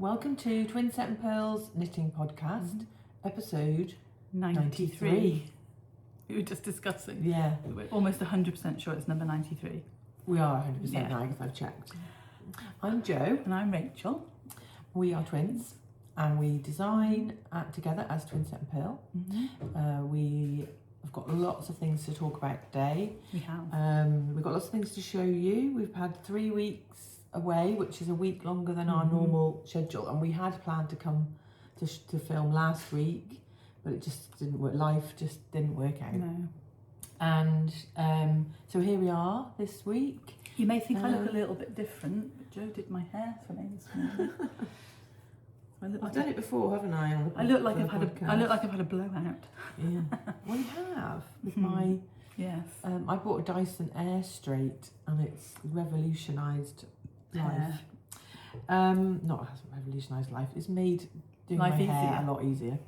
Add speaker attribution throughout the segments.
Speaker 1: Welcome to Twinset and Purl's knitting podcast, episode 93.
Speaker 2: We were just discussing.
Speaker 1: Yeah.
Speaker 2: We're almost 100% sure it's number 93.
Speaker 1: We are 100% now because I've checked. I'm Jo.
Speaker 2: And I'm Rachel.
Speaker 1: We are twins and we design together as Twinset and Purl. We have got lots of things to talk about today.
Speaker 2: We have.
Speaker 1: We've got lots of things to show you. We've had 3 weeks away, which is a week longer than our normal schedule, and we had planned to come to film last week, but it just didn't work. Life just didn't work out.
Speaker 2: No.
Speaker 1: And so here we are this week.
Speaker 2: You may think I look a little bit different, but Jo did my hair for me this morning.
Speaker 1: I've done it before, haven't I?
Speaker 2: I look like I've had a blowout.
Speaker 1: Yeah. Well, you have with my.
Speaker 2: Yes.
Speaker 1: I bought a Dyson Air Straight, and it's revolutionised life. Not it hasn't revolutionised life. It's made doing
Speaker 2: life
Speaker 1: my hair
Speaker 2: easier.
Speaker 1: a lot easier.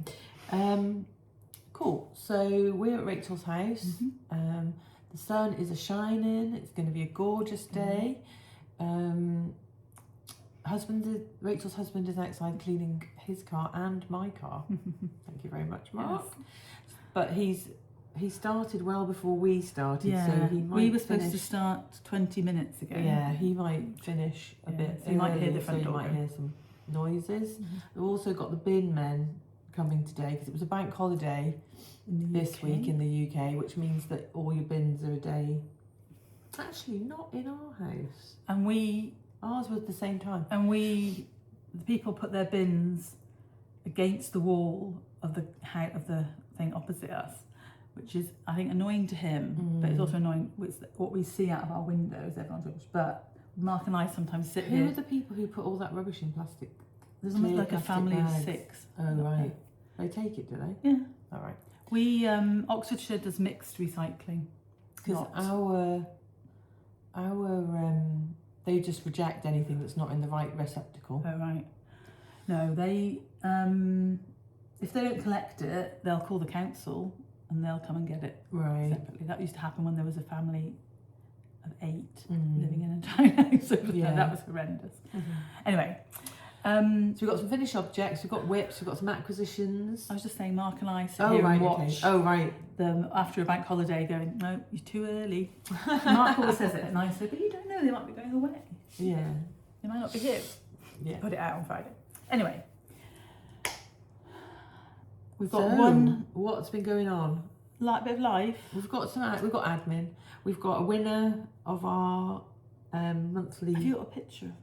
Speaker 1: Cool. So we're at Rachel's house. The sun is a-shining. It's going to be a gorgeous day. Rachel's husband is outside cleaning his car and my car. Thank you very much, Mark.
Speaker 2: Yes.
Speaker 1: But he started well before we started,
Speaker 2: Yeah.
Speaker 1: so he might
Speaker 2: we were supposed to start 20 minutes ago.
Speaker 1: Yeah, he might finish a bit.
Speaker 2: So you might hear the front
Speaker 1: so
Speaker 2: door.
Speaker 1: you might hear some noises. We've also got the bin men coming today because it was a bank holiday this week in the UK, which means that all your bins are a day. Actually, not in our house.
Speaker 2: And
Speaker 1: Ours was the same time.
Speaker 2: And the people put their bins against the wall of the thing opposite us, which is, I think, annoying to him, but it's also annoying with what we see out of our windows, everyone's rubbish. But Mark and I sometimes sit here.
Speaker 1: Who are the people who put all that rubbish in plastic?
Speaker 2: There's almost like a
Speaker 1: plastic
Speaker 2: family
Speaker 1: bags?
Speaker 2: of 6.
Speaker 1: Oh, right. They take it, do they?
Speaker 2: Yeah.
Speaker 1: All right.
Speaker 2: We, Oxfordshire does mixed recycling.
Speaker 1: Because they just reject anything that's not in the right receptacle.
Speaker 2: Oh, right. No, they, if they don't collect it, they'll call the council and they'll come and get it separately. That used to happen when there was a family of 8 living in a townhouse. That was horrendous. Anyway.
Speaker 1: So we've got some finished objects, we've got whips, we've got some acquisitions.
Speaker 2: I was just saying, Mark and I sit here and watch them after a bank holiday going, no, you're too early. Mark always says it, and I say, but you don't know, they might be going away.
Speaker 1: Yeah.
Speaker 2: They might not be here.
Speaker 1: Yeah.
Speaker 2: Put it out on Friday. Anyway. We've got
Speaker 1: what's been going on?
Speaker 2: Bit of life.
Speaker 1: We've got admin. We've got a winner of our monthly.
Speaker 2: Have you got a picture?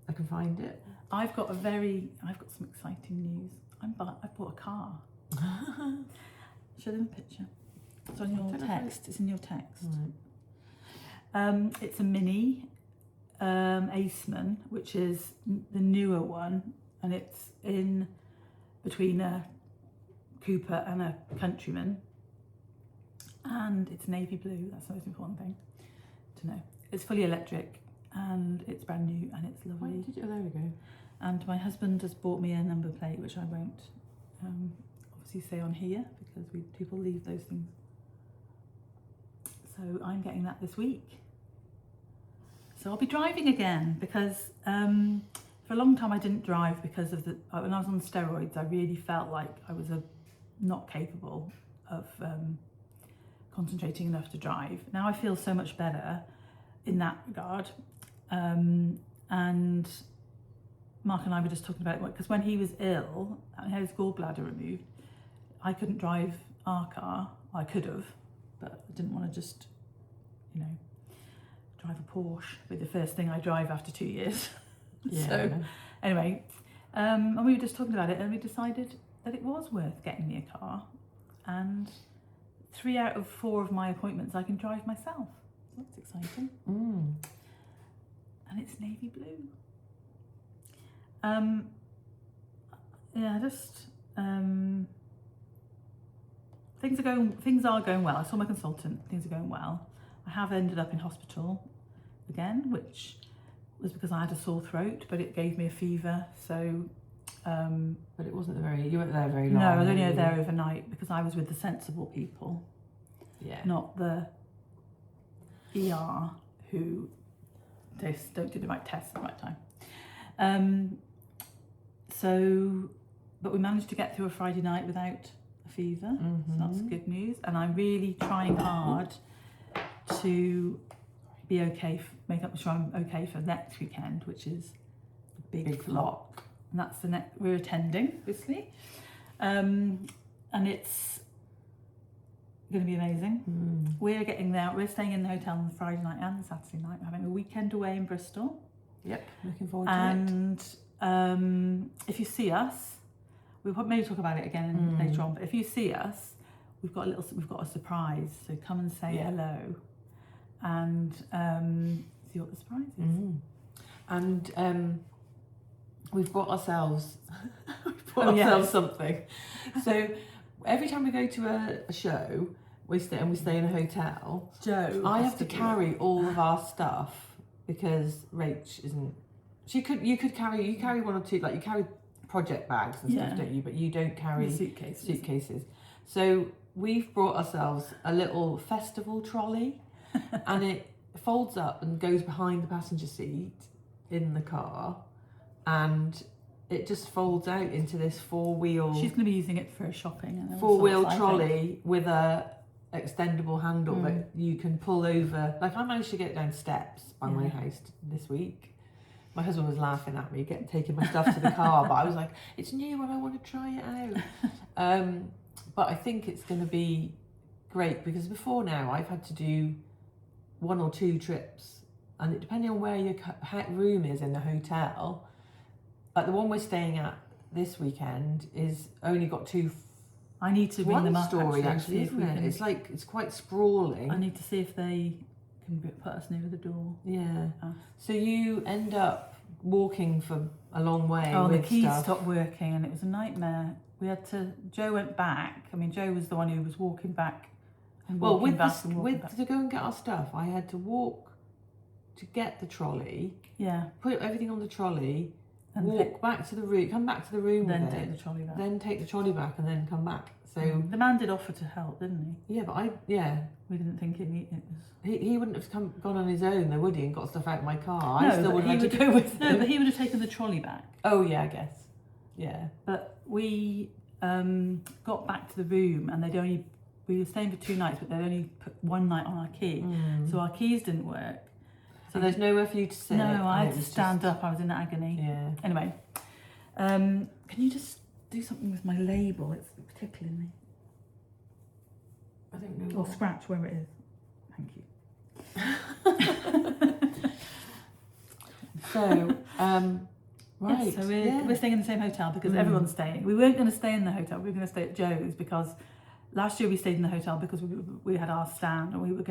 Speaker 1: I can find it.
Speaker 2: I've got some exciting news. I bought a car. Show them a picture. It's on your text. It's in your text. Right. It's a mini Aceman, which is the newer one, and it's in between a Cooper and a Countryman, and it's navy blue. That's the most important thing to know. It's fully electric and it's brand new and it's lovely.
Speaker 1: There we go.
Speaker 2: And my husband has bought me a number plate, which I won't obviously say on here because people leave those things. So I'm getting that this week. So I'll be driving again because for a long time I didn't drive because of when I was on steroids, I really felt like I was not capable of concentrating enough to drive. Now I feel so much better in that regard. And Mark and I were just talking about it because when he was ill and had his gallbladder removed, I couldn't drive our car. I could have, but I didn't want to just, drive a Porsche. It'd be the first thing I drive after 2 years.
Speaker 1: Yeah.
Speaker 2: So anyway, and we were just talking about it and we decided that it was worth getting me a car. And 3 out of 4 of my appointments I can drive myself. So that's exciting. And it's navy blue. Things are going well. I saw my consultant, things are going well. I have ended up in hospital again, which was because I had a sore throat, but it gave me a fever, so...
Speaker 1: but it wasn't you weren't there very long.
Speaker 2: No, I was only there overnight because I was with the sensible people.
Speaker 1: Yeah.
Speaker 2: Not the ER who don't do the right tests at the right time. But we managed to get through a Friday night without a fever, so that's good news. And I'm really trying hard to be okay, make up sure I'm okay for next weekend, which is the big flock. And that's the next we're attending, obviously. And it's going to be amazing. We're getting there. We're staying in the hotel on the Friday night and the Saturday night. We're having a weekend away in Bristol.
Speaker 1: Yep, looking forward to it.
Speaker 2: And if you see us, we'll maybe talk about it again later on. But if you see us, we've got a surprise. So come and say hello, and see what the surprise is.
Speaker 1: And we've bought ourselves something. So every time we go to a show, we stay in a hotel. I have to carry all of our stuff because Rach isn't. You carry one or two, like you carry project bags and stuff, don't you? But you don't carry suitcases. So we've brought ourselves a little festival trolley, and it folds up and goes behind the passenger seat in the car, and it just folds out into this four-wheel.
Speaker 2: She's going to be using it for shopping. And
Speaker 1: four-wheel trolley with a extendable handle that you can pull over. Like I managed to get it down steps by my house this week. My husband was laughing at me taking my stuff to the car, but I was like, it's new and I want to try it out. But I think it's going to be great because before now I've had to do 1 or 2 trips, and depending on where your room is in the hotel, like the one we're staying at this weekend is only got 2.
Speaker 2: I need to bring them up
Speaker 1: actually, isn't it? It's like it's quite sprawling.
Speaker 2: I need to see if they can put us near the door.
Speaker 1: Yeah. So you end up walking for a long way.
Speaker 2: Oh,
Speaker 1: with
Speaker 2: the keys
Speaker 1: stuff.
Speaker 2: stopped working, and it was a nightmare. Jo went back. I mean, Jo was the one who was walking back. To go and get our stuff, I had to walk to get the trolley. Yeah. Put everything on the trolley. And walk back to the room, come back to the room, then take the trolley back.
Speaker 1: Then take the trolley back, and then come back. So
Speaker 2: the man did offer to help, didn't he?
Speaker 1: Yeah, but
Speaker 2: we didn't think it was.
Speaker 1: He wouldn't have gone on his own, though, would he? And got stuff out of my car. I still would have had to go with him.
Speaker 2: No, but he would have taken the trolley back.
Speaker 1: Oh yeah, I guess. Yeah.
Speaker 2: But we got back to the room, and we were staying for 2 nights, but they'd only put 1 night on our key, so our keys didn't work.
Speaker 1: So there's nowhere for you to sit.
Speaker 2: No, I had to stand up. I was in agony.
Speaker 1: Yeah.
Speaker 2: Anyway, can you just do something with my label? It's tickling me.
Speaker 1: I don't know.
Speaker 2: Or scratch where it is. Thank you.
Speaker 1: So, right.
Speaker 2: Yes, so we're staying in the same hotel because everyone's staying. We weren't going to stay in the hotel. We were going to stay at Jo's because last year we stayed in the hotel because we had our stand and we had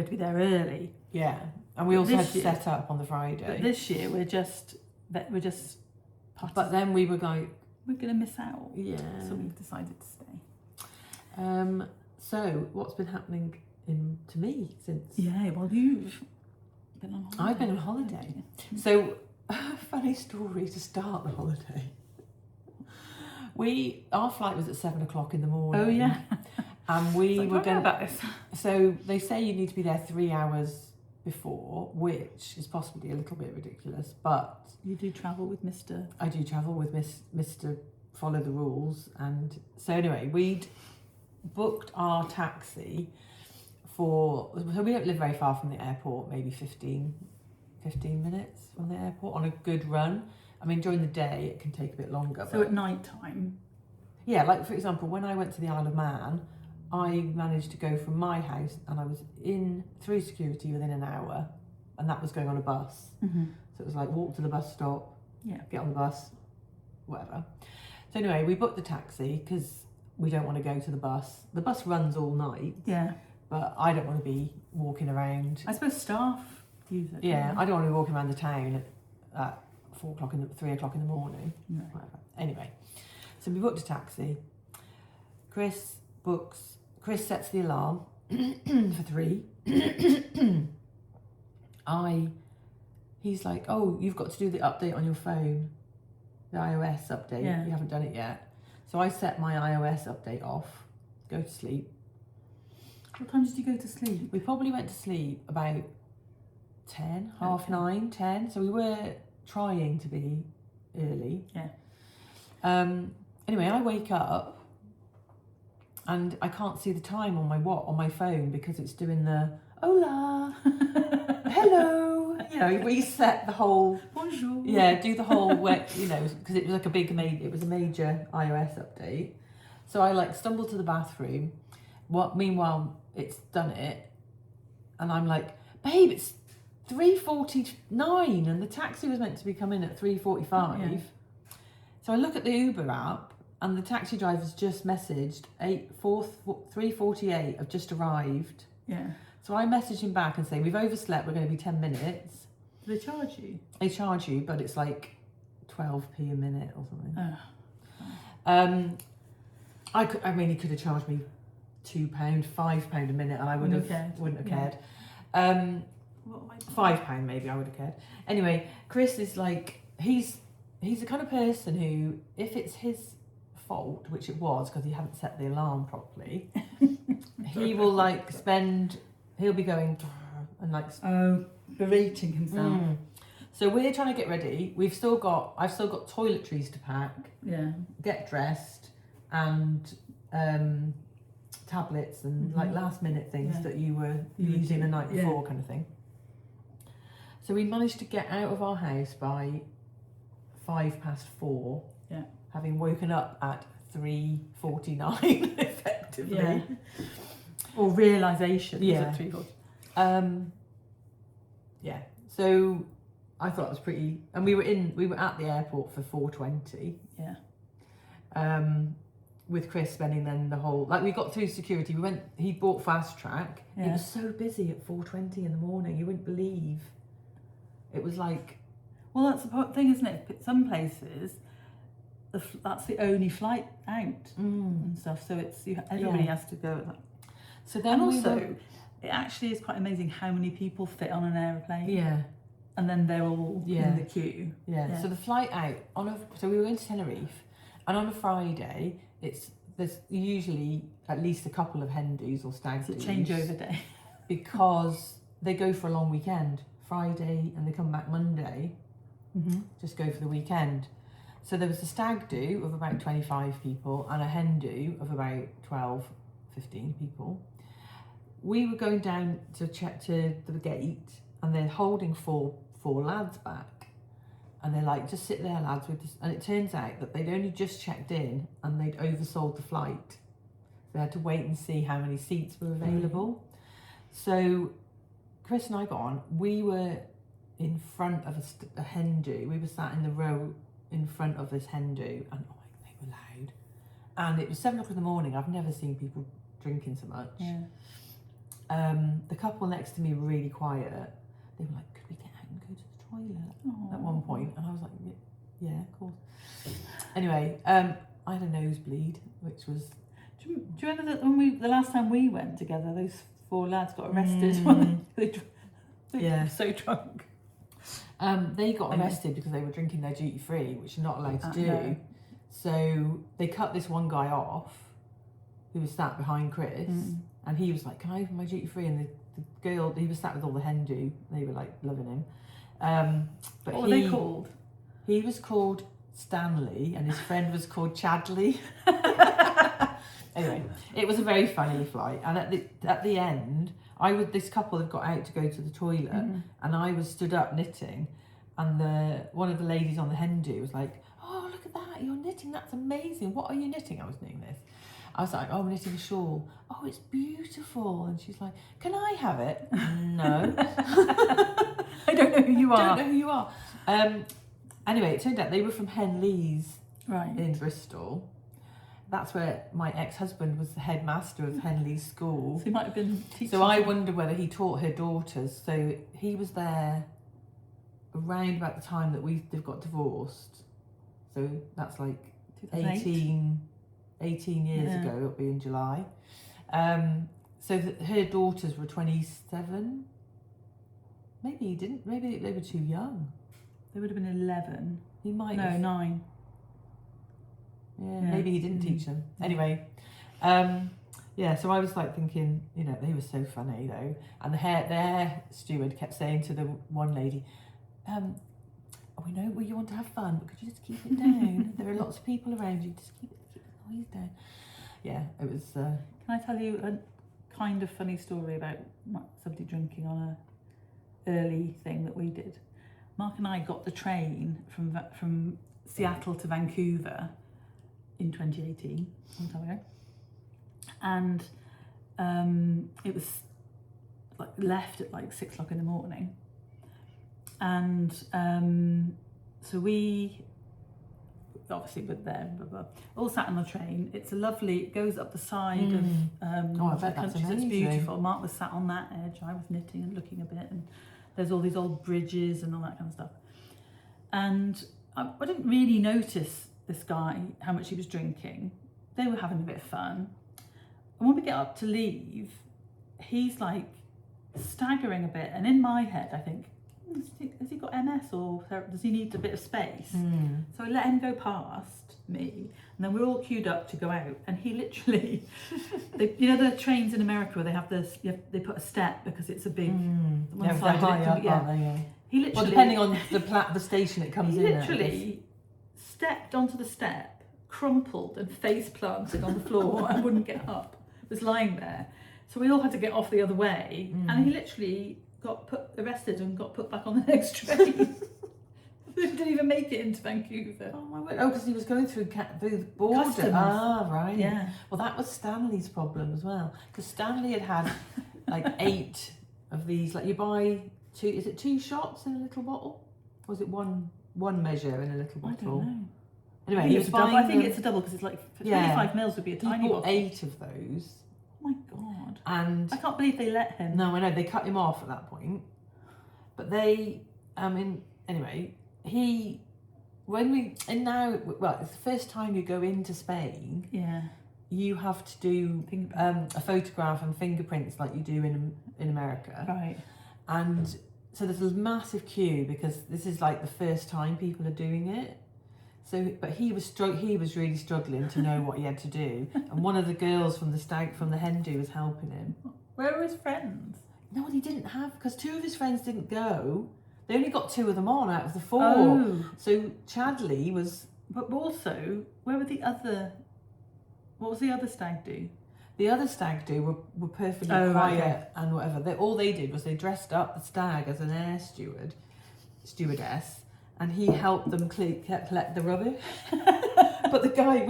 Speaker 2: to be there early.
Speaker 1: Yeah, and we also had to set up on the Friday.
Speaker 2: But this year we're just.
Speaker 1: But then we were like,
Speaker 2: we're going to miss out.
Speaker 1: Yeah.
Speaker 2: So we've decided to stay.
Speaker 1: So what's been happening to me since?
Speaker 2: Yeah, well you've been on holiday.
Speaker 1: I've been on holiday. So funny story to start the holiday. Our flight was at 7 o'clock in the morning.
Speaker 2: Oh yeah.
Speaker 1: And we were going
Speaker 2: about this.
Speaker 1: So they say you need to be there 3 hours before, which is possibly a little bit ridiculous, but
Speaker 2: you do travel with Mr.
Speaker 1: I do travel with Mr. Follow the rules, and so anyway, we'd booked our taxi so we don't live very far from the airport, maybe 15 minutes from the airport on a good run. I mean, during the day it can take a bit longer.
Speaker 2: So at night time?
Speaker 1: Yeah, like for example, when I went to the Isle of Man, I managed to go from my house and I was through security within an hour, and that was going on a bus.
Speaker 2: Mm-hmm.
Speaker 1: So it was like walk to the bus stop, get on the bus, whatever. So anyway, we booked the taxi because we don't want to go to the bus. The bus runs all night. Yeah. But I don't want to be walking around.
Speaker 2: I suppose staff use it.
Speaker 1: Yeah, I don't want to be walking around the town at 3 o'clock in the morning.
Speaker 2: No.
Speaker 1: Whatever. Anyway, so we booked a taxi. Chris sets the alarm for 3. He's like, oh, you've got to do the update on your phone, the iOS update. Yeah. You haven't done it yet. So I set my iOS update off, go to sleep.
Speaker 2: What time did you go to sleep?
Speaker 1: We probably went to sleep about 10, half 9, 10. So we were trying to be early.
Speaker 2: Yeah.
Speaker 1: Anyway, I wake up and I can't see the time on my phone because it's doing the hola, hello, you know, reset the whole,
Speaker 2: bonjour.
Speaker 1: Yeah, do the whole, you know, because it was like it was a major iOS update. So I like stumbled to the bathroom. Meanwhile, it's done it. And I'm like, babe, it's 3:49 and the taxi was meant to be coming at 3:45.
Speaker 2: Yeah.
Speaker 1: So I look at the Uber app and the taxi driver's just messaged 3:48 have just arrived.
Speaker 2: Yeah.
Speaker 1: So I message him back and say, we've overslept, we're going to be 10 minutes.
Speaker 2: Do they charge you?
Speaker 1: They charge you, but it's like 12p a minute or something.
Speaker 2: Oh.
Speaker 1: I mean, he could have charged me £2, £5 a minute, and I wouldn't have cared. £5 maybe I would have cared. Anyway, Chris is like, he's the kind of person who, if it's his fault, which it was because he hadn't set the alarm properly, he will like he'll be going and like
Speaker 2: berating himself.
Speaker 1: So we're trying to get ready. I've still got toiletries to pack.
Speaker 2: Yeah.
Speaker 1: Get dressed and tablets and like last minute things that you were using the night before kind of thing. So we managed to get out of our house by 4:05.
Speaker 2: Yeah.
Speaker 1: Having woken up at 3:49 effectively.
Speaker 2: Yeah. Or realisation.
Speaker 1: Yeah.
Speaker 2: Was at 3:40.
Speaker 1: Yeah. So I thought it was pretty, and we were at the airport for 4:20.
Speaker 2: Yeah.
Speaker 1: With Chris spending then the whole, like we got through security, he bought Fast Track.
Speaker 2: Yeah.
Speaker 1: It was so busy at 4:20 in the morning, you wouldn't believe. It was like...
Speaker 2: Well, that's the thing, isn't it? Some places, that's the only flight out and stuff, so everybody has to go at that. So then it actually is quite amazing how many people fit on an aeroplane.
Speaker 1: Yeah.
Speaker 2: And then they're all in the queue.
Speaker 1: Yeah. So the flight out, so we were going to Tenerife, and on a Friday, there's usually at least a couple of hen do's or stag do's.
Speaker 2: It's a changeover day.
Speaker 1: Because they go for a long weekend, Friday, and they come back Monday, just go for the weekend. So there was a stag do of about 25 people and a hen do of about 12, 15 people. We were going down to check to the gate, and they're holding four lads back. And they're like, just sit there, lads, with this. And it turns out that they'd only just checked in and they'd oversold the flight. They had to wait and see how many seats were available. So Chris and I got on. We were in front of a hen do. We were sat in the row in front of this hen do, and oh my God, they were loud. And it was 7 o'clock in the morning. I've never seen people drinking so much.
Speaker 2: Yeah.
Speaker 1: The couple next to me were really quiet. They were like, could we get out and go to the toilet at one point? And I was like, yeah, of course. Anyway, I had a nosebleed, which was...
Speaker 2: Do you remember that the last time we went together, those 4 lads got arrested when they were so drunk?
Speaker 1: They got arrested because they were drinking their duty free, which you're not allowed to do. No. So they cut this one guy off who was sat behind Chris, and he was like, can I open my duty free? And the girl, he was sat with all the hen do, they were like loving him. But
Speaker 2: what were they called?
Speaker 1: He was called Stanley and his friend was called Chadley. Anyway, it was a very funny flight, and at the end, this couple had got out to go to the toilet, and I was stood up knitting, and one of the ladies on the hen do was like, oh, look at that, you're knitting, that's amazing. What are you knitting? I was knitting this. I was like, oh, I'm knitting a shawl. Oh, it's beautiful. And she's like, can I have it? No.
Speaker 2: I don't know who you are.
Speaker 1: Don't know who you are. Anyway, it turned out they were from Henleys in Bristol. That's where my ex-husband was the headmaster of Henley's school.
Speaker 2: So he might have been teaching.
Speaker 1: So I wonder whether he taught her daughters. So he was there around about the time that they've got divorced. So that's like 18 years ago. It'll be in July. So her daughters were 27. Maybe he didn't. Maybe they were too young.
Speaker 2: They would have been 11.
Speaker 1: He might.
Speaker 2: No, 9.
Speaker 1: Yeah, maybe he didn't teach them. Anyway, so I was like thinking, they were so funny though. And the hair steward kept saying to the one lady, oh, we know you want to have fun, but could you just keep it down? There are lots of people around you, just keep the noise down. Yeah, it was...
Speaker 2: Can I tell you a kind of funny story about somebody drinking on a early thing that we did? Mark and I got the train from Seattle to Vancouver in 2018, some time ago, and it was like left at like 6 o'clock in the morning, and so we obviously were there, blah, blah, all sat on the train. It's a lovely, it goes up the side of
Speaker 1: I bet that's
Speaker 2: country, so it's
Speaker 1: amazing.
Speaker 2: beautiful. Mark was sat on that edge, I was knitting and looking a bit, and there's all these old bridges and all that kind of stuff. And I didn't really notice this guy, how much he was drinking. They were having a bit of fun. And when we get up to leave, he's like staggering a bit. And in my head, I think, has he got MS or does he need a bit of space? So I let him go past me, and then we're all queued up to go out. And he literally, you know the trains in America where they have this, they put a step because it's a big one side
Speaker 1: high
Speaker 2: of
Speaker 1: up,
Speaker 2: it. Yeah.
Speaker 1: aren't they? Yeah.
Speaker 2: He literally,
Speaker 1: Well, depending on the station it comes
Speaker 2: he
Speaker 1: in at.
Speaker 2: literally stepped onto the step, crumpled and face planted on the floor and wouldn't get up. Was lying there. So we all had to get off the other way, and he literally got arrested and got put back on the next train. He didn't even make it into Vancouver.
Speaker 1: Oh my word! Oh, because he was going through the border.
Speaker 2: Customs.
Speaker 1: Ah, right.
Speaker 2: Yeah.
Speaker 1: Well, that was Stanley's problem as well, because Stanley had like 8 of these. Like you buy 2. Is it 2 shots in a little bottle? Or was it one measure in a little
Speaker 2: I
Speaker 1: bottle?
Speaker 2: don't know.
Speaker 1: Anyway, he was buying.
Speaker 2: I think it's a double because it's like 25 mils would be a
Speaker 1: He
Speaker 2: tiny
Speaker 1: bought
Speaker 2: bottle.
Speaker 1: 8 of those.
Speaker 2: Oh my god!
Speaker 1: And
Speaker 2: I can't believe they let him.
Speaker 1: no, I know they cut him off at that point. But they, anyway, it's the first time you go into Spain.
Speaker 2: Yeah.
Speaker 1: You have to do a photograph and fingerprints like you do in America.
Speaker 2: Right.
Speaker 1: And so there's a massive queue because this is like the first time people are doing it. So, but he was really struggling to know what he had to do, and one of the girls from the hen do was helping him.
Speaker 2: Where were his friends?
Speaker 1: No, he didn't have, because 2 of his friends didn't go. They only got 2 of them on out of the 4.
Speaker 2: Oh.
Speaker 1: So Chadley was.
Speaker 2: But also, where were the other? What was the other stag do?
Speaker 1: The other stag do were perfectly
Speaker 2: Oh,
Speaker 1: quiet
Speaker 2: right, okay.
Speaker 1: and whatever. All they did was they dressed up the stag as an air stewardess, and he helped them collect the rubbish. But the guy,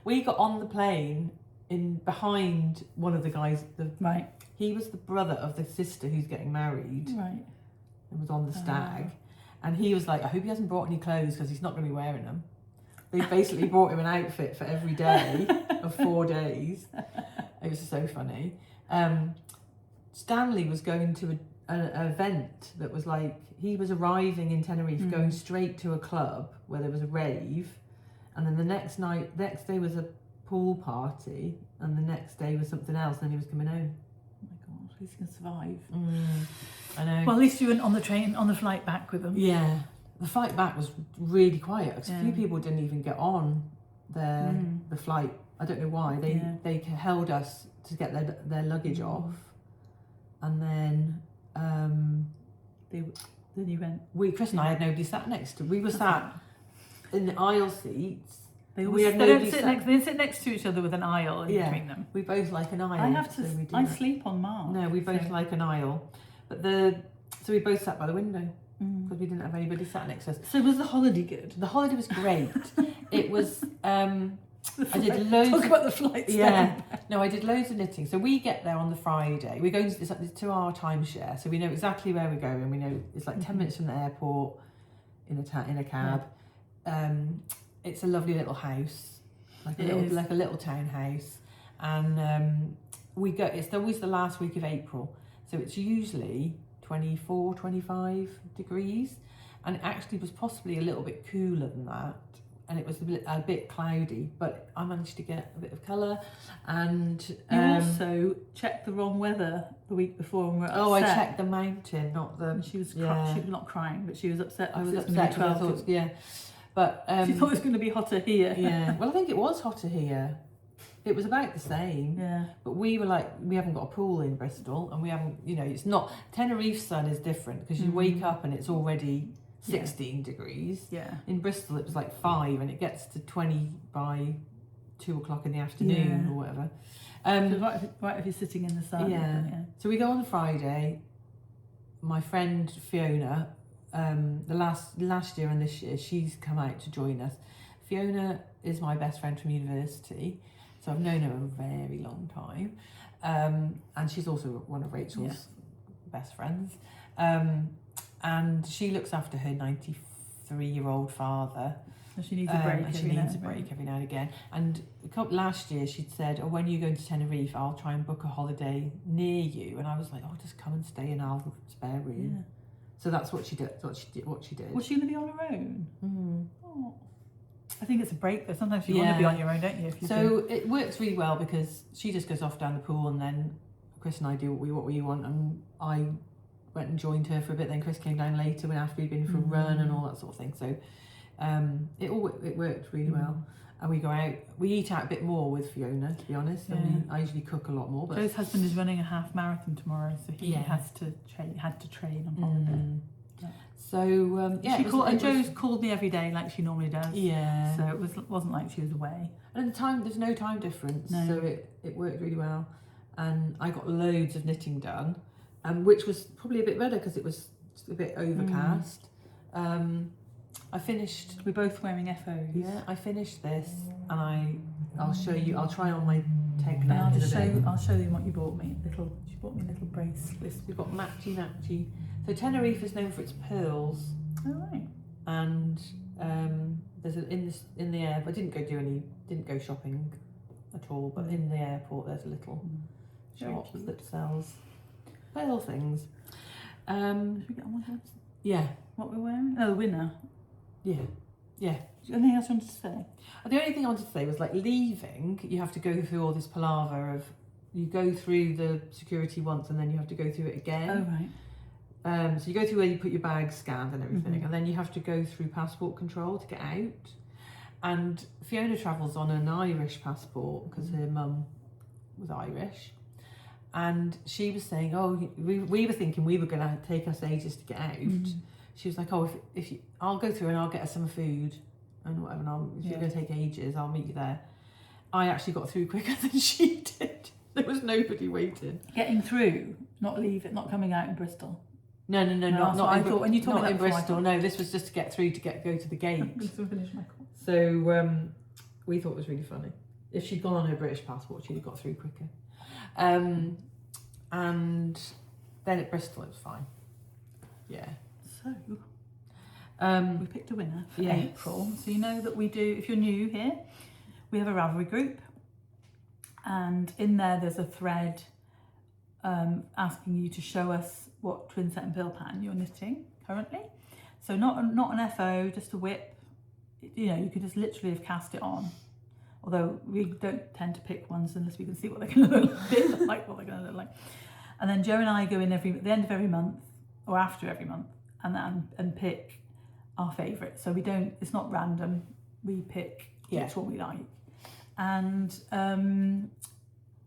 Speaker 1: we got on the plane in behind one of the guys.
Speaker 2: Right.
Speaker 1: He was the brother of the sister who's getting married.
Speaker 2: Right.
Speaker 1: And was on the stag, and he was like, I hope he hasn't brought any clothes because he's not going to be wearing them. They basically brought him an outfit for every day of 4 days. It was so funny. Stanley was going to an event that was like, he was arriving in Tenerife, going straight to a club where there was a rave, and then the next day was a pool party, and the next day was something else, and then he was coming home.
Speaker 2: Oh my god, he's gonna survive.
Speaker 1: I know.
Speaker 2: Well, at least you weren't on the flight back with him.
Speaker 1: Yeah, the flight back was really quiet because a few people didn't even get on the flight. I don't know why. They held us to get their luggage off, and then
Speaker 2: then you went.
Speaker 1: Chris and I had nobody sat next to. We were sat in the aisle seats.
Speaker 2: They sit next to each other with an aisle in between them.
Speaker 1: We both like an aisle.
Speaker 2: I sleep on Mark.
Speaker 1: No, we both like an aisle, but so we both sat by the window because we didn't have anybody sat next to us.
Speaker 2: So was the holiday good?
Speaker 1: The holiday was great. It was. I did loads.
Speaker 2: Talk about the flights.
Speaker 1: Yeah. No, I did loads of knitting. So we get there on the Friday. We're going to our timeshare, so we know exactly where we're going. We know it's like 10 minutes from the airport in a cab. Yeah. It's a lovely little house, like a little townhouse, and we go. It's always the last week of April, so it's usually 24, 25 degrees, and it actually was possibly a little bit cooler than that. And it was a bit cloudy, but I managed to get a bit of colour. And
Speaker 2: you also checked the wrong weather the week before and were upset.
Speaker 1: Oh, I checked the mountain, not the.
Speaker 2: And she was not crying, but she was upset.
Speaker 1: I was upset. 12 but
Speaker 2: she thought it was going to be hotter here.
Speaker 1: Yeah. Well, I think it was hotter here. It was about the same.
Speaker 2: Yeah.
Speaker 1: But we were like, we haven't got a pool in Bristol, and we haven't. It's not. Tenerife sun is different because you wake up and it's already 16 degrees.
Speaker 2: Yeah.
Speaker 1: In Bristol it was like 5 and it gets to 20 by 2 o'clock in the afternoon or whatever.
Speaker 2: So right if you're sitting in the sun.
Speaker 1: Yeah. So we go on the Friday. My friend Fiona, the last year and this year, she's come out to join us. Fiona is my best friend from university, so I've known her a very long time. And she's also one of Rachel's best friends. And she looks after her 93-year-old father.
Speaker 2: So she needs a break.
Speaker 1: And she needs a break every now and again. And last year she'd said, "Oh, when are you going to Tenerife? I'll try and book a holiday near you." And I was like, "Oh, just come and stay in our spare room." Yeah. So that's what she did. What she did.
Speaker 2: Was she going to be on her own?
Speaker 1: Mm.
Speaker 2: Oh. I think it's a break though. Sometimes you want to be on your own, don't you?
Speaker 1: It works really well because she just goes off down the pool and then Chris and I do what we want, and I went and joined her for a bit. Then Chris came down later when after we'd been for a run and all that sort of thing. So it worked really well. And we go out. We eat out a bit more with Fiona, to be honest. Yeah. I usually cook a lot more. But
Speaker 2: Joe's husband is running a half marathon tomorrow, so he had to train on holiday. Yeah.
Speaker 1: So
Speaker 2: Joe's called me every day like she normally does.
Speaker 1: Yeah.
Speaker 2: So it wasn't like she was away.
Speaker 1: And at the time, there's no time difference, so it worked really well. And I got loads of knitting done, which was probably a bit better because it was a bit overcast. I finished.
Speaker 2: We're both wearing FOs.
Speaker 1: Yeah, I finished this, and I'll show you. I'll try on my Tegna.
Speaker 2: I'll show you what you bought me. She bought me a little bracelet.
Speaker 1: We've got matchy. So Tenerife is known for its pearls.
Speaker 2: Oh right.
Speaker 1: And there's in the air. I didn't go shopping at all. But in the airport, there's a little shop that sells pearl things.
Speaker 2: Should we get on with that?
Speaker 1: Yeah.
Speaker 2: What we're wearing? Oh, the winner.
Speaker 1: Yeah.
Speaker 2: Anything else you wanted to say?
Speaker 1: The only thing I wanted to say was like leaving, you have to go through all this palaver of you go through the security once and then you have to go through it again.
Speaker 2: Oh right.
Speaker 1: So you go through where you put your bag scanned and everything, and then you have to go through passport control to get out. And Fiona travels on an Irish passport because her mum was Irish. And she was saying, "Oh, we were thinking we were going to take us ages to get out." She was like, "Oh, if you, I'll go through and I'll get us some food and whatever. And if you're going to take ages, I'll meet you there." I actually got through quicker than she did. There was nobody waiting.
Speaker 2: Getting through, not coming out in Bristol.
Speaker 1: No, not
Speaker 2: I thought when you told me that
Speaker 1: in Bristol. No, this was just to get through go to the gate.
Speaker 2: Finish my course.
Speaker 1: So we thought it was really funny. If she'd gone on her British passport, she'd have got through quicker. And then at Bristol, it was fine. Yeah.
Speaker 2: So we picked a winner for April. So you know that we do. If you're new here, we have a Ravelry group, and in there's a thread asking you to show us what Twinset and Purl pattern you're knitting currently. So not an FO, just a whip. You could just literally have cast it on. Although we don't tend to pick ones unless we can see what they're going to look like. And then Joe and I go in at the end of every month or after every month and pick our favourite. So we don't. It's not random. We pick which one we like, and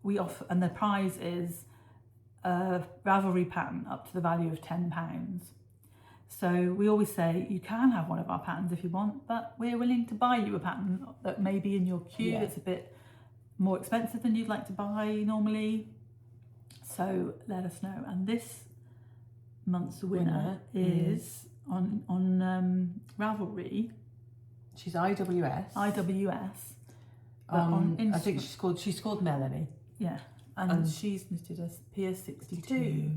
Speaker 2: we offer. And the prize is a Ravelry pattern up to the value of £10. So we always say you can have one of our patterns if you want, but we're willing to buy you a pattern that may be in your queue that's a bit more expensive than you'd like to buy normally. So let us know. And this month's winner is on Ravelry.
Speaker 1: She's IWS.
Speaker 2: On
Speaker 1: I think she's called Melanie.
Speaker 2: Yeah. And she's knitted us Pier 62,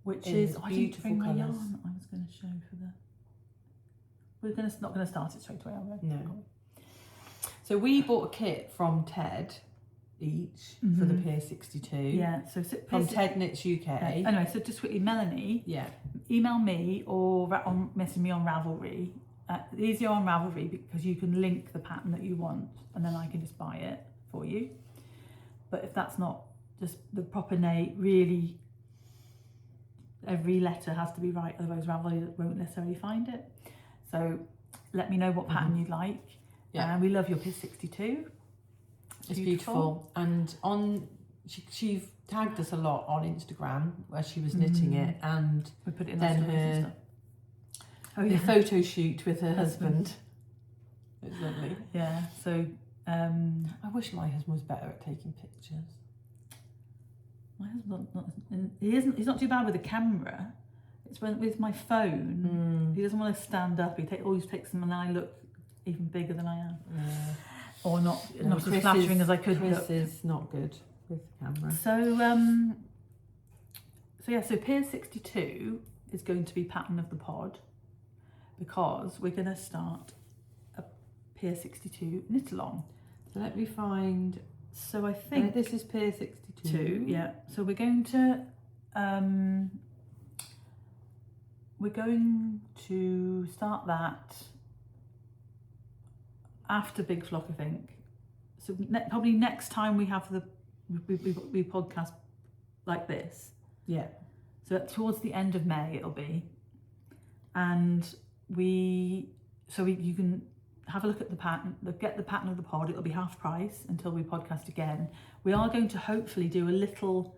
Speaker 2: which is I didn't bring my yarn. I was going to show for the. We're not going to start it straight away, are we?
Speaker 1: No. So we bought a kit from Ted each for the Pier 62.
Speaker 2: Yeah. So
Speaker 1: from Ted Knits UK.
Speaker 2: Anyway, so just quickly, Melanie.
Speaker 1: Yeah.
Speaker 2: Email me or message me on Ravelry. Easier on Ravelry because you can link the pattern that you want, and then I can just buy it for you. But if that's not just the proper name, really, every letter has to be right, otherwise Ravelry won't necessarily find it. So let me know what pattern you'd like. Yeah. We love your Pier 62.
Speaker 1: It's beautiful. And she tagged us a lot on Instagram where she was knitting it, and
Speaker 2: we put it in
Speaker 1: then
Speaker 2: Oh,
Speaker 1: a photo shoot with her husband. It was lovely.
Speaker 2: Yeah, so
Speaker 1: I wish my husband was better at taking pictures.
Speaker 2: my husband's he's not too bad with a camera. It's with my phone, he doesn't want to stand up. He always takes them and I look even bigger than I am.
Speaker 1: Yeah.
Speaker 2: Or not as flattering as I could
Speaker 1: Chris
Speaker 2: look.
Speaker 1: is not good with the camera.
Speaker 2: So Pier 62 is going to be pattern of the pod because we're going to start a Pier 62 knit along.
Speaker 1: So let me find.
Speaker 2: So I think
Speaker 1: this is Pier 62.
Speaker 2: Yeah. So we're going to start that after Big Flock, I think. So probably next time we have we podcast like this.
Speaker 1: Yeah.
Speaker 2: So towards the end of May it'll be, and you can have a look at the pattern, get the pattern of the pod. It'll be half price until we podcast again. We are going to hopefully do a little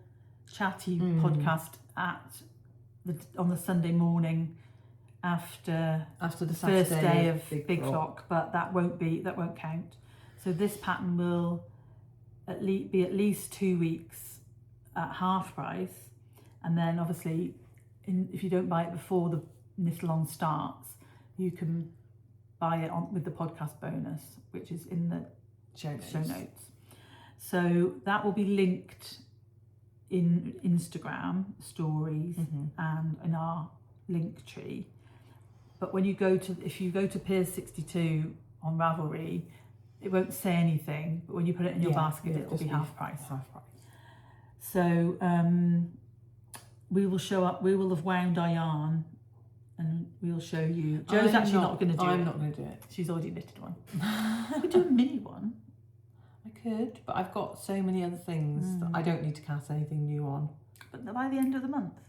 Speaker 2: chatty podcast on the Sunday morning after
Speaker 1: the
Speaker 2: first day of Big
Speaker 1: Flock,
Speaker 2: Flock, but that won't count. So this pattern will be at least 2 weeks at half price, and then obviously if you don't buy it before the knit along starts, you can buy it with the podcast bonus, which is in the show notes. So that will be linked in Instagram stories and in our link tree. But if you go to Pier 62 on Ravelry, it won't say anything, but when you put it in your basket, it will be half price. So we will have wound our yarn and we'll show you. Jo's actually not going to do it.
Speaker 1: I'm not going to do it.
Speaker 2: She's already knitted one. We could do a mini one.
Speaker 1: I could, but I've got so many other things that I don't need to cast anything new on.
Speaker 2: But by the end of the month.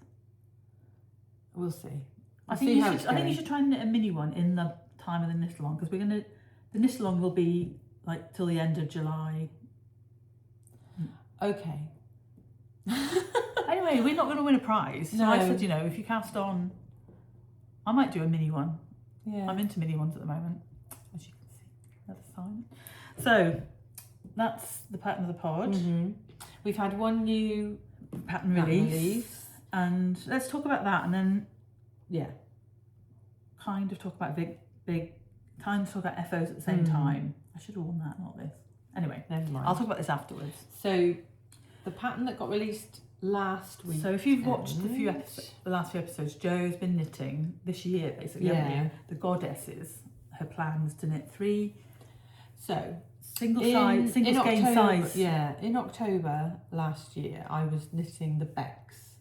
Speaker 1: We'll see.
Speaker 2: I think you should try and knit a mini one in the time of the knit along, because the knit along will be like till the end of July.
Speaker 1: Okay.
Speaker 2: Anyway, we're not going to win a prize. So
Speaker 1: No.
Speaker 2: I said, if you cast on, I might do a mini one.
Speaker 1: Yeah.
Speaker 2: I'm into mini ones at the moment, as you can see. That's fine. So that's the pattern of the pod.
Speaker 1: We've had one new
Speaker 2: pattern release, and let's talk about that, and then kind of talk about kind of talk about FOs at the same time. I should have worn that, not this. Anyway,
Speaker 1: never mind.
Speaker 2: I'll talk about this afterwards.
Speaker 1: So the pattern that got released last week.
Speaker 2: So if you've watched the last few episodes, Jo's been knitting this year basically.
Speaker 1: Yeah.
Speaker 2: The Goddesses. Her plans to knit 3.
Speaker 1: So
Speaker 2: single skein size.
Speaker 1: Yeah, in October last year, I was knitting the Bex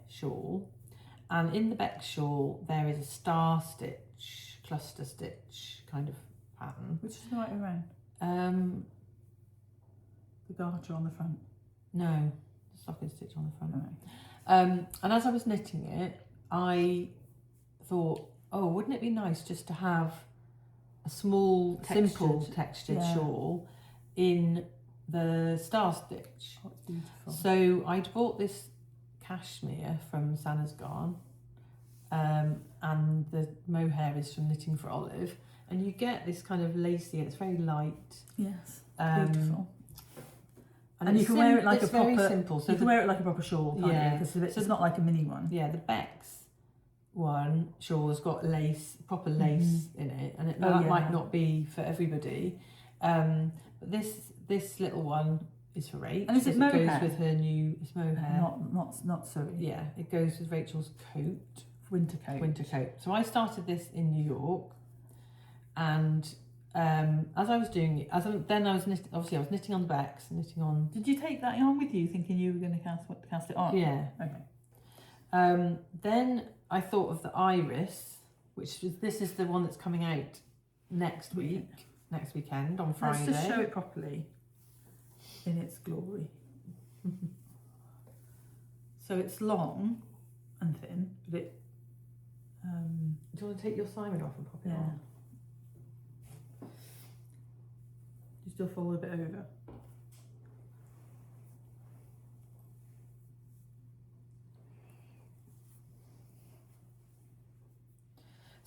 Speaker 1: shawl, and in the Bex shawl there is a star stitch, cluster stitch kind of pattern.
Speaker 2: Which is the right way around? The garter on the front.
Speaker 1: No, the stocking stitch on the front.
Speaker 2: Right.
Speaker 1: And as I was knitting it, I thought, wouldn't it be nice just to have a small, simple textured shawl in the star stitch?
Speaker 2: Oh, it's beautiful.
Speaker 1: So I'd bought this cashmere from Santa's Garn, and the mohair is from Knitting for Olive, and you get this kind of lacy, and it's very light.
Speaker 2: Yes, beautiful. And you can
Speaker 1: wear
Speaker 2: wear it like a proper.
Speaker 1: Very simple. So
Speaker 2: you can wear it like a proper shawl, can't you? Because it's not like a mini one.
Speaker 1: Yeah, the Bex one shawl has got proper lace in it, and that might not be for everybody. But this little one is for Rach.
Speaker 2: And is it mohair?
Speaker 1: It goes with her new. It's mohair.
Speaker 2: Not sorry.
Speaker 1: Yeah, it goes with Rachel's coat.
Speaker 2: Winter coat.
Speaker 1: So I started this in New York, and as I was doing it, I was knitting. Obviously, I was knitting on the Bex, knitting on.
Speaker 2: Did you take that yarn with you, thinking you were going to cast it on?
Speaker 1: Yeah.
Speaker 2: Okay.
Speaker 1: Then I thought of the Iris, this is the one that's coming out next weekend on Friday.
Speaker 2: Let's just show it properly in its glory. So it's long and thin, but it.
Speaker 1: Do you want to take your Simon off and pop it on?
Speaker 2: You still fold a bit over.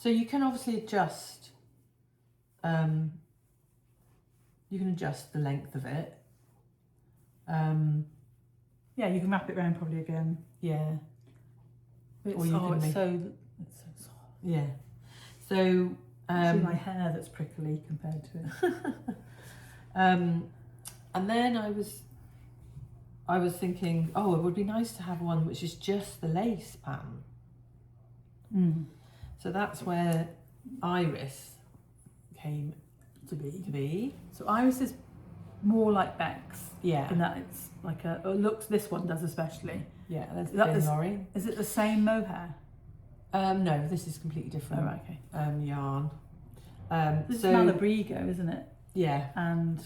Speaker 1: So you can obviously adjust. You can adjust the length of it.
Speaker 2: Yeah, you can wrap it around probably again.
Speaker 1: Yeah.
Speaker 2: It's,
Speaker 1: Or you can
Speaker 2: it's
Speaker 1: make-
Speaker 2: so soft.
Speaker 1: Yeah. So
Speaker 2: See my hair that's prickly compared to it.
Speaker 1: and then I was thinking, oh, it would be nice to have one which is just the lace pattern. So that's where Iris came to be.
Speaker 2: So Iris is more like Bex.
Speaker 1: Yeah.
Speaker 2: In that it's like a, it looks, this one does especially.
Speaker 1: Yeah, that's
Speaker 2: That is-
Speaker 1: Laurie.
Speaker 2: Is it the same mohair?
Speaker 1: No, this is completely different.
Speaker 2: Oh, right, okay.
Speaker 1: Yarn.
Speaker 2: This
Speaker 1: so
Speaker 2: is Malabrigo, isn't it?
Speaker 1: yeah,
Speaker 2: And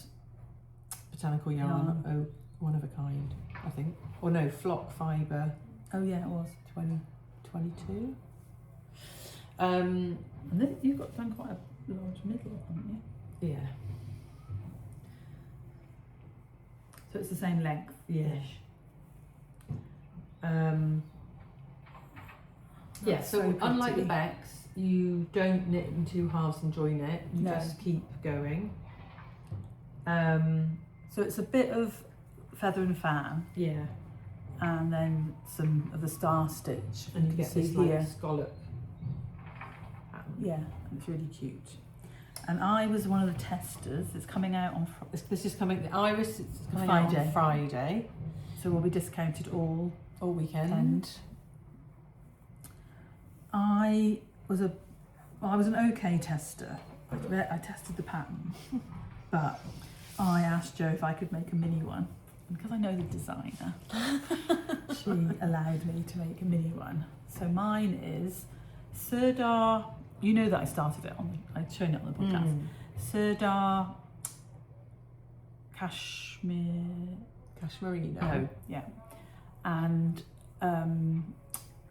Speaker 1: botanical yarn. Oh, one of a kind, I think. Or no, flock fibre.
Speaker 2: oh yeah, it was.
Speaker 1: 2022.
Speaker 2: And then you've got done quite a large middle, haven't you?
Speaker 1: Yeah.
Speaker 2: So it's the same length.
Speaker 1: Yeah. Yeah,
Speaker 2: That's
Speaker 1: so
Speaker 2: so
Speaker 1: unlike the
Speaker 2: pretty.
Speaker 1: Becks, you don't knit in two halves and join it. You
Speaker 2: No.
Speaker 1: just keep going.
Speaker 2: So it's a bit of feather and fan,
Speaker 1: Yeah.
Speaker 2: and then some of the star stitch.
Speaker 1: And you
Speaker 2: can
Speaker 1: get
Speaker 2: see
Speaker 1: this
Speaker 2: here.
Speaker 1: like scallop pattern.
Speaker 2: Yeah, and it's really cute. And I was one of the testers. It's coming out on
Speaker 1: This is coming, the Iris, it's coming out
Speaker 2: Friday.
Speaker 1: on Friday.
Speaker 2: so will be discounted all
Speaker 1: weekend.
Speaker 2: end. I was an okay tester. I tested the pattern, but I asked Jo if I could make a mini one. And because I know the designer, she allowed me to make a mini one. So mine is Sirdar. You know that I started it on. I'd shown it on the podcast. Sirdar
Speaker 1: Cashmerino.
Speaker 2: No, yeah, and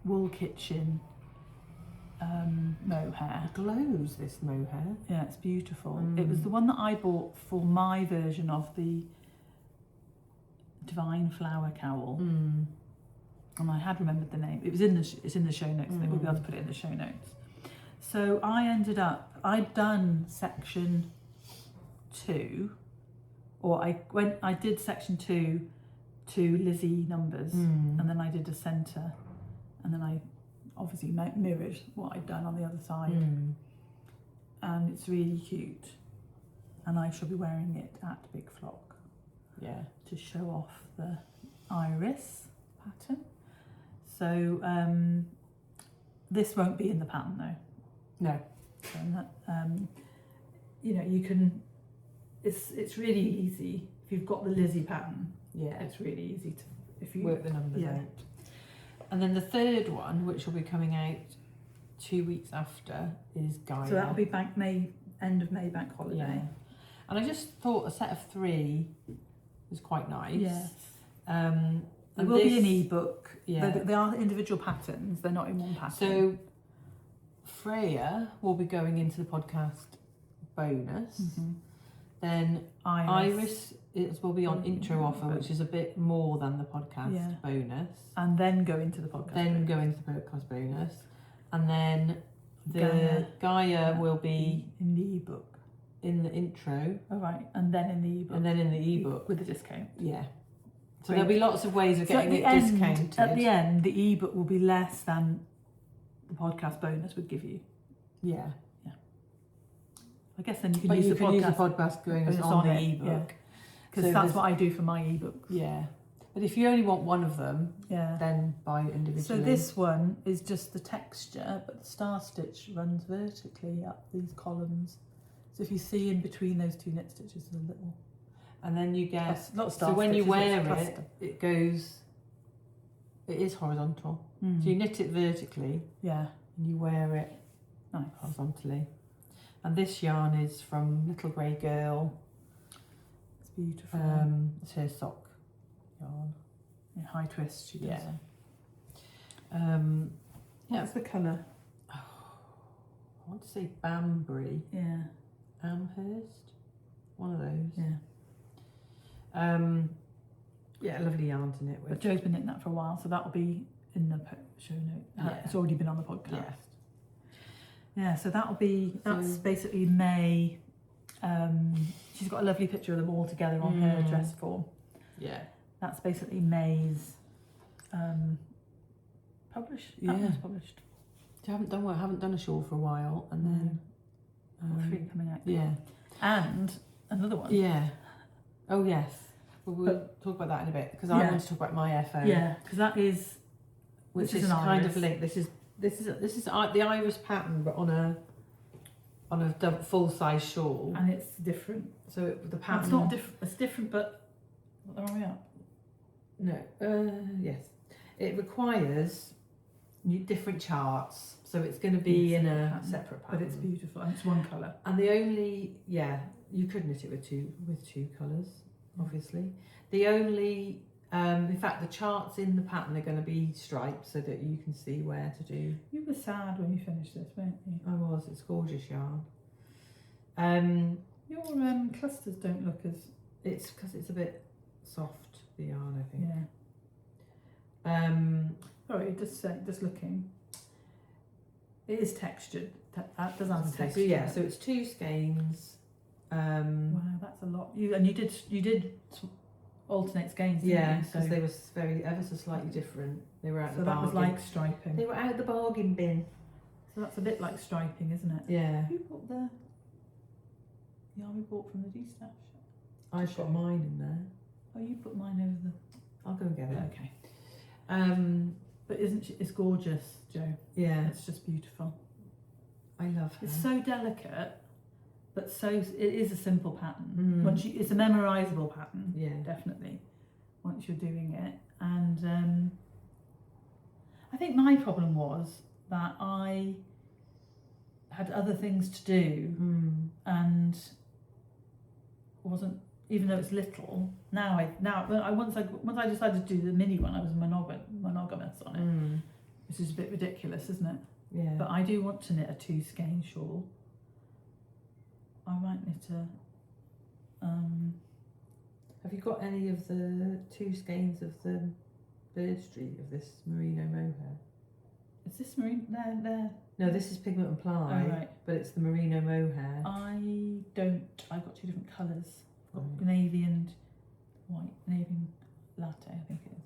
Speaker 2: Wool Kitchen mohair.
Speaker 1: It glows, this mohair.
Speaker 2: Yeah, it's beautiful. It was the one that I bought for my version of the Divine Flower Cowl, and I had remembered the name. It was it's in the show notes. We'll be able to put it in the show notes. So I ended up. I'd done section 2, or I did section 2 to Lizzie numbers, and then I did a centre, and then I obviously mirrored what I'd done on the other side, and it's really cute, and I shall be wearing it at Big Flock,
Speaker 1: Yeah.
Speaker 2: to show off the Iris pattern. So this won't be in the pattern though.
Speaker 1: No.
Speaker 2: So you know, you can. It's really easy if you've got the Lizzie pattern.
Speaker 1: Yeah.
Speaker 2: It's really easy to if you
Speaker 1: Work the numbers
Speaker 2: yeah.
Speaker 1: out. And then the third one, which will be coming out 2 weeks after, is Gaia.
Speaker 2: So that'll be end of May bank holiday.
Speaker 1: Yeah. And I just thought a set of 3 was quite nice.
Speaker 2: Yeah.
Speaker 1: There
Speaker 2: There will be an ebook.
Speaker 1: Yeah.
Speaker 2: They are individual patterns. They're not in one pattern.
Speaker 1: So Freya will be going into the podcast bonus. Then Iris will be on intro offer, which is a bit more than the podcast bonus.
Speaker 2: And then go into the podcast.
Speaker 1: Then go into the podcast bonus. And then the Gaia will be
Speaker 2: in the ebook.
Speaker 1: in the intro.
Speaker 2: Oh, right. And then in the ebook.
Speaker 1: And then in the ebook.
Speaker 2: With a discount.
Speaker 1: Yeah. So
Speaker 2: Great.
Speaker 1: there'll be lots of ways of getting it discounted.
Speaker 2: At the end, the ebook will be less than the podcast bonus would give you.
Speaker 1: Yeah.
Speaker 2: I guess then you can
Speaker 1: But
Speaker 2: use
Speaker 1: you
Speaker 2: the
Speaker 1: can
Speaker 2: podcast
Speaker 1: use the podcast bonus on the ebook.
Speaker 2: Because
Speaker 1: So
Speaker 2: that's
Speaker 1: there's-
Speaker 2: what I do for my ebook.
Speaker 1: Yeah. But if you only want one of them,
Speaker 2: Yeah.
Speaker 1: then buy individually.
Speaker 2: So this one is just the texture, but the star stitch runs vertically up these columns. So if you see in between those 2 knit stitches, there's a little.
Speaker 1: And then you get.
Speaker 2: Not
Speaker 1: So
Speaker 2: star
Speaker 1: when you
Speaker 2: stitches, it's
Speaker 1: wear
Speaker 2: cluster.
Speaker 1: it goes. It is horizontal. So you knit it vertically
Speaker 2: Yeah.
Speaker 1: and you wear it
Speaker 2: Nice.
Speaker 1: horizontally. And this yarn is from Little Grey Girl.
Speaker 2: It's beautiful.
Speaker 1: It's her sock yarn.
Speaker 2: Yeah, high twist she does.
Speaker 1: Yeah.
Speaker 2: What's the colour?
Speaker 1: I want to say Banbury.
Speaker 2: Yeah.
Speaker 1: Amherst. One of those.
Speaker 2: Yeah.
Speaker 1: Yeah, lovely yarn to knit
Speaker 2: But
Speaker 1: with.
Speaker 2: Jo's been knitting that for a while, so that'll be in the show note.
Speaker 1: Yeah.
Speaker 2: It's already been on the podcast.
Speaker 1: Yeah.
Speaker 2: Yeah, so that's
Speaker 1: So-
Speaker 2: basically May. She's got a lovely picture of them all together on her dress form.
Speaker 1: Yeah.
Speaker 2: That's basically May's published.
Speaker 1: Yeah.
Speaker 2: That one's published.
Speaker 1: I haven't done a shawl for a while, and then
Speaker 2: Got 3 coming out.
Speaker 1: yeah,
Speaker 2: And another one.
Speaker 1: yeah. Oh yes, we'll talk about that in a bit because I
Speaker 2: Yeah.
Speaker 1: want to talk about my FO.
Speaker 2: Yeah, because that is
Speaker 1: which
Speaker 2: this
Speaker 1: is
Speaker 2: an
Speaker 1: kind
Speaker 2: iris.
Speaker 1: of linked. This is the iris pattern, but on a full size shawl.
Speaker 2: and it's different.
Speaker 1: So the pattern.
Speaker 2: It's not different. It's different, but what are we up?
Speaker 1: No. Yes. It requires different charts, so it's going to be in a
Speaker 2: Pattern.
Speaker 1: separate pattern.
Speaker 2: But it's beautiful and it's one colour.
Speaker 1: And the only, you could knit it with two colours, obviously. The only, in fact, the charts in the pattern are going to be striped so that you can see where to do.
Speaker 2: You were sad when you finished this, weren't you?
Speaker 1: I was. It's gorgeous yarn.
Speaker 2: Your clusters don't look as
Speaker 1: It's because it's a bit soft, the yarn, I think.
Speaker 2: yeah. Sorry, just looking. It is textured. That does have
Speaker 1: So
Speaker 2: texture.
Speaker 1: yeah, so it's 2 skeins.
Speaker 2: Wow, that's a lot. You did alternate skeins, didn't
Speaker 1: Yeah,
Speaker 2: you?
Speaker 1: because they were ever so slightly different. They were out
Speaker 2: So
Speaker 1: the
Speaker 2: that
Speaker 1: bargain.
Speaker 2: was like striping.
Speaker 1: They were out the bargain bin.
Speaker 2: So that's a bit like striping, isn't it?
Speaker 1: Yeah,
Speaker 2: Who bought the yarn we bought from the D-Stash?
Speaker 1: I've got mine in there.
Speaker 2: Oh, you put mine over the.
Speaker 1: I'll go and get it.
Speaker 2: Okay.
Speaker 1: But
Speaker 2: It's gorgeous, Jo.
Speaker 1: yeah,
Speaker 2: It's just beautiful.
Speaker 1: I love her.
Speaker 2: It's so delicate, but it is a simple pattern.
Speaker 1: Mm.
Speaker 2: It's a memorizable pattern.
Speaker 1: Yeah.
Speaker 2: Definitely. Once you're doing it, and I think my problem was that I had other things to do and wasn't. Even though it's little, once I decided to do the mini one, I was monogamous on it, which is a bit ridiculous, isn't it?
Speaker 1: Yeah.
Speaker 2: But I do want to knit a 2 skein shawl. I might knit a.
Speaker 1: Have you got any of the 2 skeins of the bird street of this merino mohair?
Speaker 2: Is this marine? There.
Speaker 1: No, this is pigment and ply,
Speaker 2: Oh right.
Speaker 1: but it's the merino mohair.
Speaker 2: I don't. I've got 2 different colours. Got
Speaker 1: Right.
Speaker 2: navy and white. Navy and latte, I think it is.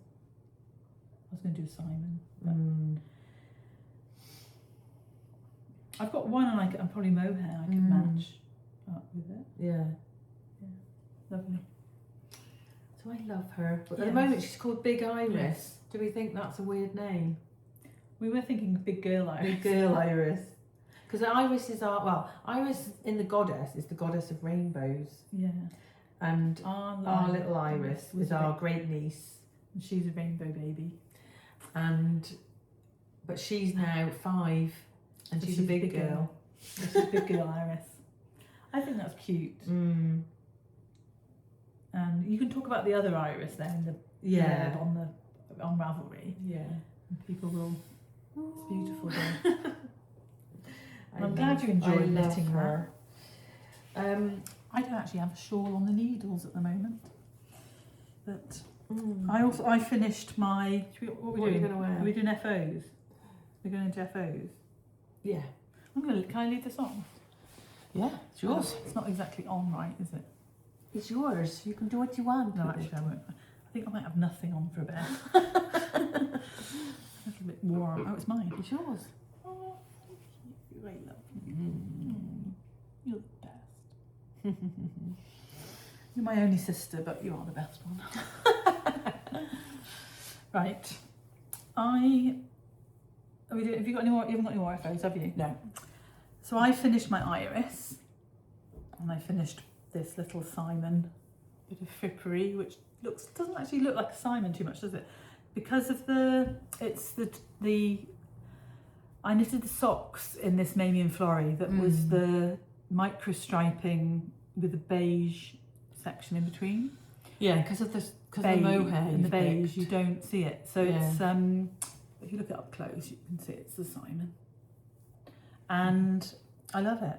Speaker 2: I was going to do Simon, but I've got one, and I'm probably mohair. I could match up with it.
Speaker 1: Yeah.
Speaker 2: Lovely.
Speaker 1: So I love her. But at the
Speaker 2: Yes.
Speaker 1: moment she's called Big Iris.
Speaker 2: Yes.
Speaker 1: Do we think that's a weird name?
Speaker 2: We were thinking big girl Iris.
Speaker 1: Big girl Iris. Because Iris is Iris in the goddess is the goddess of rainbows.
Speaker 2: Yeah.
Speaker 1: And our little Iris
Speaker 2: was
Speaker 1: is our great niece.
Speaker 2: And she's a rainbow baby.
Speaker 1: But she's now 5 and
Speaker 2: So
Speaker 1: she's a big girl.
Speaker 2: She's a big girl Iris. I think that's cute.
Speaker 1: Mm.
Speaker 2: And you can talk about the other Iris there in the
Speaker 1: Yeah.
Speaker 2: blurb on Ravelry.
Speaker 1: Yeah.
Speaker 2: And people will. It's beautiful there.
Speaker 1: I
Speaker 2: I'm glad you enjoyed
Speaker 1: I love
Speaker 2: knitting
Speaker 1: her.
Speaker 2: I don't actually have a shawl on the needles at the moment. But
Speaker 1: Mm.
Speaker 2: I finished my. What are we
Speaker 1: What are you
Speaker 2: doing?
Speaker 1: gonna wear?
Speaker 2: Are we doing FOs? We're going into FOs.
Speaker 1: Yeah.
Speaker 2: Can I leave this on?
Speaker 1: Yeah, it's yours.
Speaker 2: It's not exactly on, right? Is it?
Speaker 1: It's yours. You can do what you want.
Speaker 2: No,
Speaker 1: with
Speaker 2: actually,
Speaker 1: it.
Speaker 2: I won't. I think I might have nothing on for a bit. A little bit warm. Oh, it's mine.
Speaker 1: It's yours.
Speaker 2: Oh, thank you. I love you. You're the best. You're my only sister, but you are the best one. Right. Have you got any more? You haven't got any more FOs, have you?
Speaker 1: No.
Speaker 2: So I finished my iris, and I finished this little Simon bit of frippery, which doesn't actually look like a Simon too much, does it? Because of I knitted the socks in this Mamie and Flory that was the micro striping with the beige section in between.
Speaker 1: Yeah, because of the mohair
Speaker 2: and the
Speaker 1: you've
Speaker 2: beige,
Speaker 1: picked.
Speaker 2: you don't see it. So
Speaker 1: Yeah.
Speaker 2: it's if you look it up close, you can see it's the Simon, and I love it.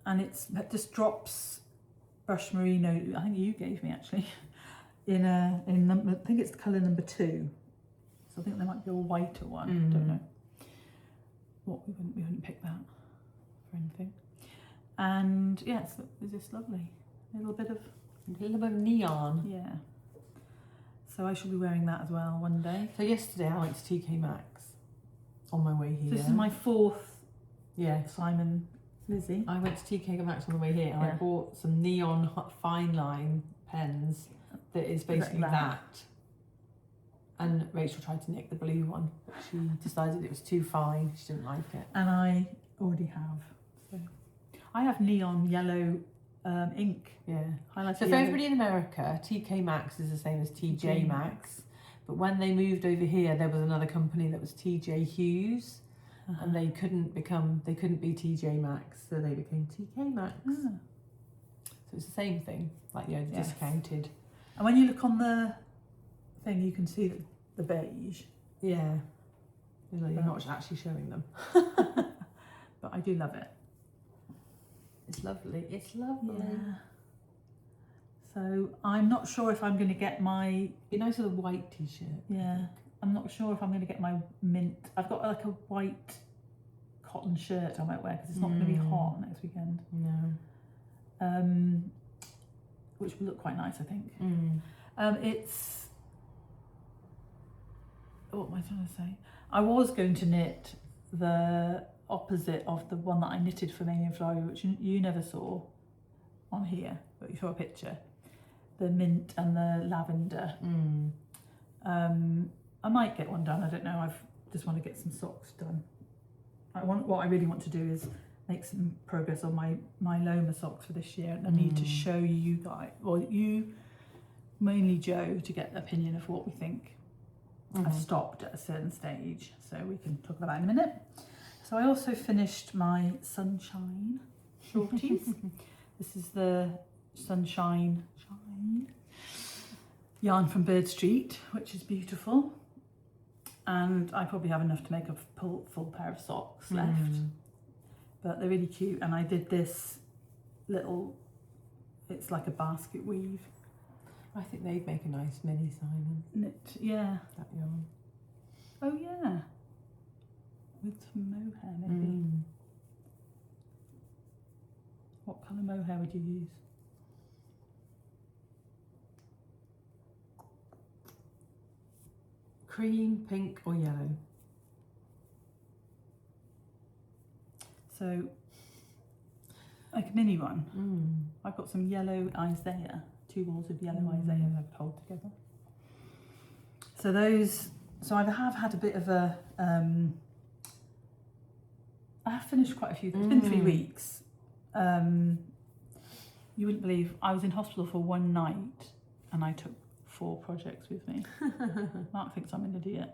Speaker 2: And it just drops brushed merino. I think you gave me actually in I think it's the colour number 2. So I think there might be a whiter one. Don't know. What we wouldn't pick that. or anything. And yeah, it's just lovely. A little bit of
Speaker 1: neon.
Speaker 2: yeah. So I shall be wearing that as well one day.
Speaker 1: So yesterday I went to TK Maxx on my way here.
Speaker 2: So this is my 4th
Speaker 1: Simon
Speaker 2: Lizzie.
Speaker 1: I went to TK Maxx on the way here and I
Speaker 2: Yeah.
Speaker 1: bought some neon fine line pens that is basically that. And Rachel tried to nick the blue one, but she decided it was too fine. She didn't like it.
Speaker 2: And I already have. So I have neon yellow ink.
Speaker 1: Yeah.
Speaker 2: Highlighter
Speaker 1: So for
Speaker 2: yellow.
Speaker 1: everybody in America, TK Maxx is the same as TJ Maxx. But when they moved over here, there was another company that was TJ Hughes. And they couldn't be TJ Maxx, so they became TK Maxx. So it's the same thing, like discounted.
Speaker 2: And when you look on the thing, you can see the beige.
Speaker 1: Yeah. You're not actually showing them.
Speaker 2: But I do love it.
Speaker 1: It's lovely. It's lovely.
Speaker 2: Yeah. So I'm not sure if I'm going to get my...
Speaker 1: Be nice with a white t-shirt.
Speaker 2: Yeah. I'm not sure if I'm going to get my mint. I've got like a white cotton shirt I might wear because it's not going to be hot next weekend.
Speaker 1: No.
Speaker 2: Which will look quite nice, I think. It's... What am I trying to say? I was going to knit the opposite of the one that I knitted for Melanie and Floral, which you never saw on here, but you saw a picture. The mint and the lavender. I might get one done, I don't know. I just want to get some socks done. What I really want to do is make some progress on my Loma socks for this year, and I need to show you guys, well, you, mainly Joe, to get an opinion of what we think. I've stopped at a certain stage, so we can talk about that in a minute. So I also finished my Sunshine shorties. This is the Sunshine yarn from Bird Street, which is beautiful. And I probably have enough to make a full pair of socks left. But they're really cute. And I did this little, it's like a basket weave.
Speaker 1: I think they'd make a nice mini Simon.
Speaker 2: Knit, yeah.
Speaker 1: That yarn.
Speaker 2: Oh yeah. With some mohair maybe. What colour mohair would you use?
Speaker 1: Cream, pink or yellow?
Speaker 2: So, like a mini one. I've got some yellow Isaiah, 2 balls of yellow Isaiah that I could hold together. So those, so I have had a bit of a, I have finished quite a few things. It's been 3 weeks. You wouldn't believe, I was in hospital for 1 night and I took 4 projects with me. Mark thinks I'm an idiot.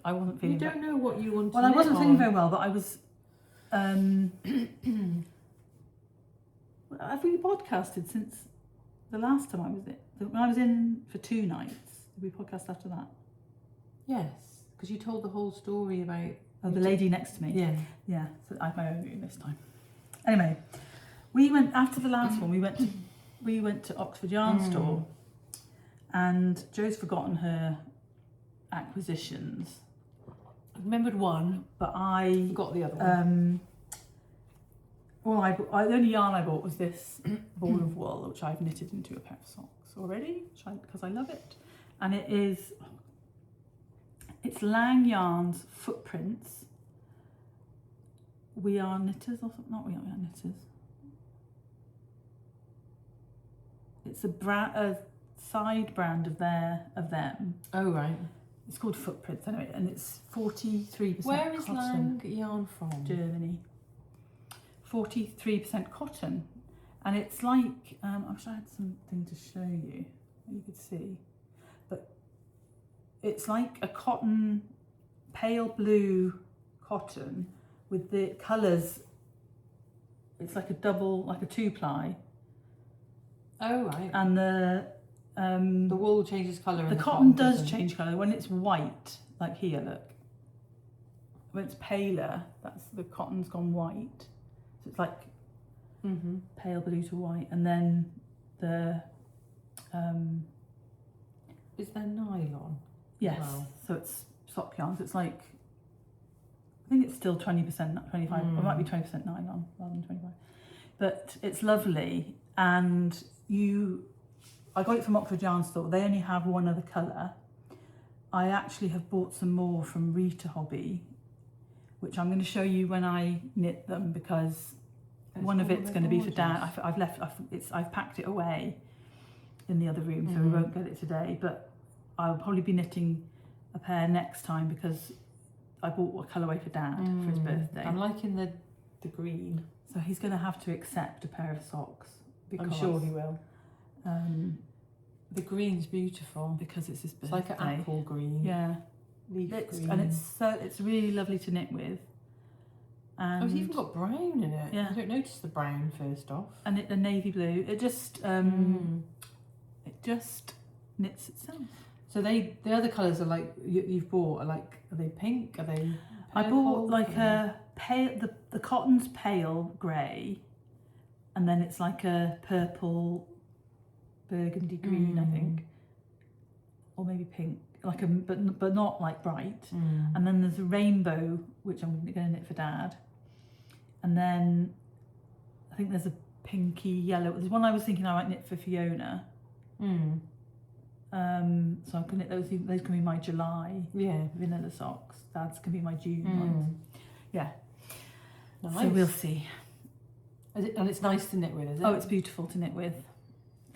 Speaker 2: I wasn't feeling.
Speaker 1: You don't know what you want to
Speaker 2: Well, I wasn't feeling very well, but I was. Have we podcasted since the last time I was in? When I was in for 2 nights, did we podcast after that?
Speaker 1: Yes, because you told the whole story about...
Speaker 2: Oh, the lady next to me.
Speaker 1: Yeah.
Speaker 2: Yeah, so I have my own room this time. Anyway, we went, after the last one, we went to Oxford Yarn Store, and Jo's forgotten her acquisitions.
Speaker 1: I remembered one,
Speaker 2: but I
Speaker 1: forgot the other one.
Speaker 2: Well, the only yarn I bought was this ball of wool, which I've knitted into a pair of socks already, because I love it. And it's Lang Yarn's Footprints. We Are Knitters, or something, not We Are Knitters. It's a side brand of them.
Speaker 1: Oh, right.
Speaker 2: It's called Footprints anyway, and it's 43%
Speaker 1: Where is
Speaker 2: cotton.
Speaker 1: Lang yarn from?
Speaker 2: Germany. 43% cotton, and it's like I wish I had something to show you that you could see, but it's like a cotton, pale blue cotton with the colours. It's like a 2-ply.
Speaker 1: Oh, right.
Speaker 2: And the
Speaker 1: wool changes colour.
Speaker 2: The cotton does change colour when it's white, like here, look. When it's paler, that's the cotton's gone white. So it's like pale blue to white, and then the
Speaker 1: is there nylon?
Speaker 2: Yes,
Speaker 1: wow.
Speaker 2: so it's sock yarn. So it's like I think it's still 20%, not 25. It might be 20% nylon rather than 25. But it's lovely, and I got it from Oxford Yarn Store. They only have one other colour. I actually have bought some more from Rita Hobby, which I'm going to show you when I knit them, because one of it's going to be for Dad. I've packed it away in the other room, so we won't get it today. But I'll probably be knitting a pair next time, because I bought a colourway for Dad for his birthday.
Speaker 1: I'm liking the green.
Speaker 2: So he's going to have to accept a pair of socks.
Speaker 1: I'm sure he will. The green's beautiful.
Speaker 2: Because it's his birthday.
Speaker 1: It's like an apple green.
Speaker 2: Yeah.
Speaker 1: Leaf green.
Speaker 2: And it's really lovely to knit with. And
Speaker 1: it's even got brown in it.
Speaker 2: Yeah.
Speaker 1: I don't notice the brown first off.
Speaker 2: And a navy blue. It just knits itself.
Speaker 1: So the other colours are like you've bought are they pink? Are they purple?
Speaker 2: I bought like a pale, the cotton's pale grey, and then it's like a purple burgundy green, I think, or maybe pink, but not like bright. And then there's a rainbow, which I'm going to knit for Dad, and then I think there's a pinky yellow. There's one I was thinking I might knit for Fiona. So I can knit those. Those can be my July vanilla socks. Dad's can be my June ones. Yeah.
Speaker 1: Nice.
Speaker 2: So we'll see.
Speaker 1: And it's nice to knit with, is it?
Speaker 2: Oh, it's beautiful to knit with.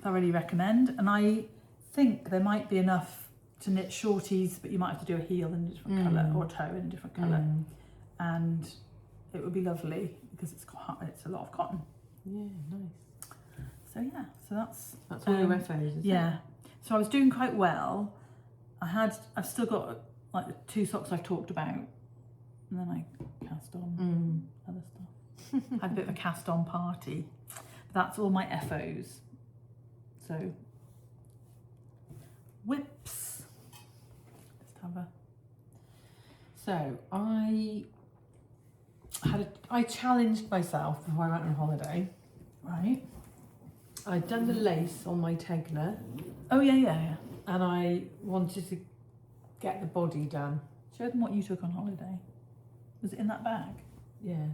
Speaker 2: I really recommend. And I think there might be enough to knit shorties, but you might have to do a heel in a different colour, or a toe in a different colour. And it would be lovely because it's a lot of cotton.
Speaker 1: Yeah, nice.
Speaker 2: So yeah, so that's
Speaker 1: all your FOs, isn't it?
Speaker 2: So I was doing quite well. I've still got like the 2 socks I've talked about, and then I cast on other stuff. Had a bit of a cast on party. That's all my FOs. So whips. Let's have a.
Speaker 1: So I challenged myself before I went on holiday.
Speaker 2: Right.
Speaker 1: I'd done the lace on my Tegna.
Speaker 2: Oh yeah.
Speaker 1: And I wanted to get the body done.
Speaker 2: Show them what you took on holiday. Was it in that bag?
Speaker 1: Yeah.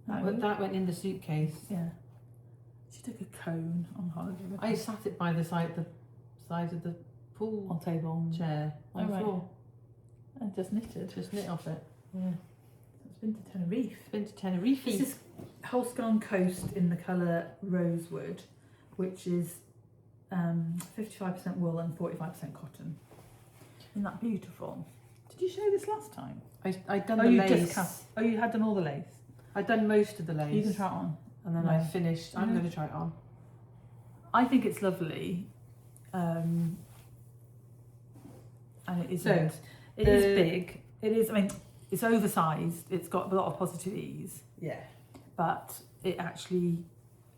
Speaker 2: No.
Speaker 1: That went in the suitcase.
Speaker 2: Yeah. She took a cone on holiday.
Speaker 1: I sat it by the side of the pool
Speaker 2: On table.
Speaker 1: chair on the floor.
Speaker 2: And just knitted.
Speaker 1: Just knit off it. Yeah.
Speaker 2: It's been to Tenerife.
Speaker 1: It's been to Tenerife.
Speaker 2: This is Holscone Coast in the colour Rosewood, which is 55% wool and 45% cotton. Isn't that beautiful? Did you show this last time?
Speaker 1: I'd done the lace.
Speaker 2: You had done all the lace?
Speaker 1: I'd done most of the lace.
Speaker 2: You can try it on.
Speaker 1: And then I finished. I'm going to try it on.
Speaker 2: I think it's lovely. And it is.
Speaker 1: So,
Speaker 2: it is big. It is. I mean, it's oversized. It's got a lot of positive ease.
Speaker 1: Yeah.
Speaker 2: But it actually,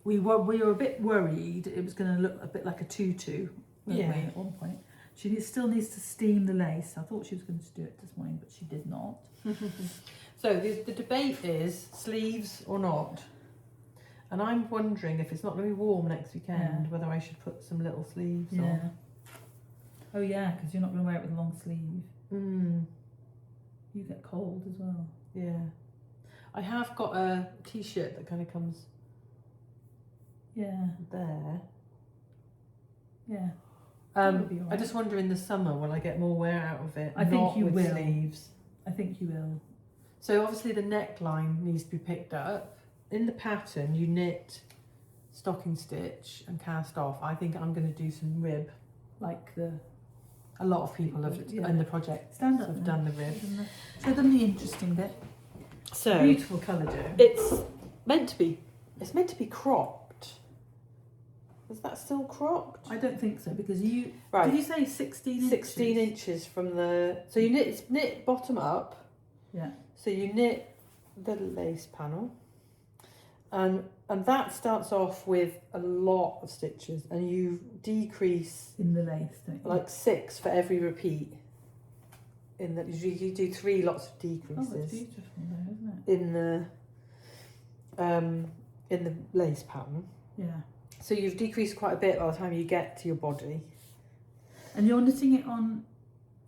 Speaker 2: we were a bit worried it was going to look a bit like a tutu. Weren't we, at one point? She still needs to steam the lace. I thought she was going to do it this morning, but she did not.
Speaker 1: So the debate is sleeves or not. And I'm wondering if it's not going to be warm next weekend, whether I should put some little sleeves on.
Speaker 2: Oh yeah, because you're not going to wear it with a long sleeve. You get cold as well.
Speaker 1: Yeah. I have got a t-shirt that kind of comes there.
Speaker 2: Yeah.
Speaker 1: I just wonder in the summer will I get more wear out of it?
Speaker 2: I think you will.
Speaker 1: Sleeves.
Speaker 2: I think you will.
Speaker 1: So obviously the neckline needs to be picked up. In the pattern you knit stocking stitch and cast off. I think I'm going to do some rib.
Speaker 2: Like
Speaker 1: a lot of people have in the project have done the rib.
Speaker 2: Show them the interesting bit.
Speaker 1: So
Speaker 2: beautiful colour, Jo.
Speaker 1: It's meant to be cropped. Is that still cropped?
Speaker 2: I don't think so, because you did you say 16 inches?
Speaker 1: 16 inches from the, so you knit bottom up.
Speaker 2: Yeah.
Speaker 1: So you knit the lace panel, and that starts off with a lot of stitches, and you decrease
Speaker 2: in the lace, don't you?
Speaker 1: like 6 for every repeat. In that you do 3 lots of decreases.
Speaker 2: Oh, it's beautiful though, isn't
Speaker 1: it? In the lace pattern.
Speaker 2: Yeah.
Speaker 1: So you've decreased quite a bit by the time you get to your body.
Speaker 2: And you're knitting it on.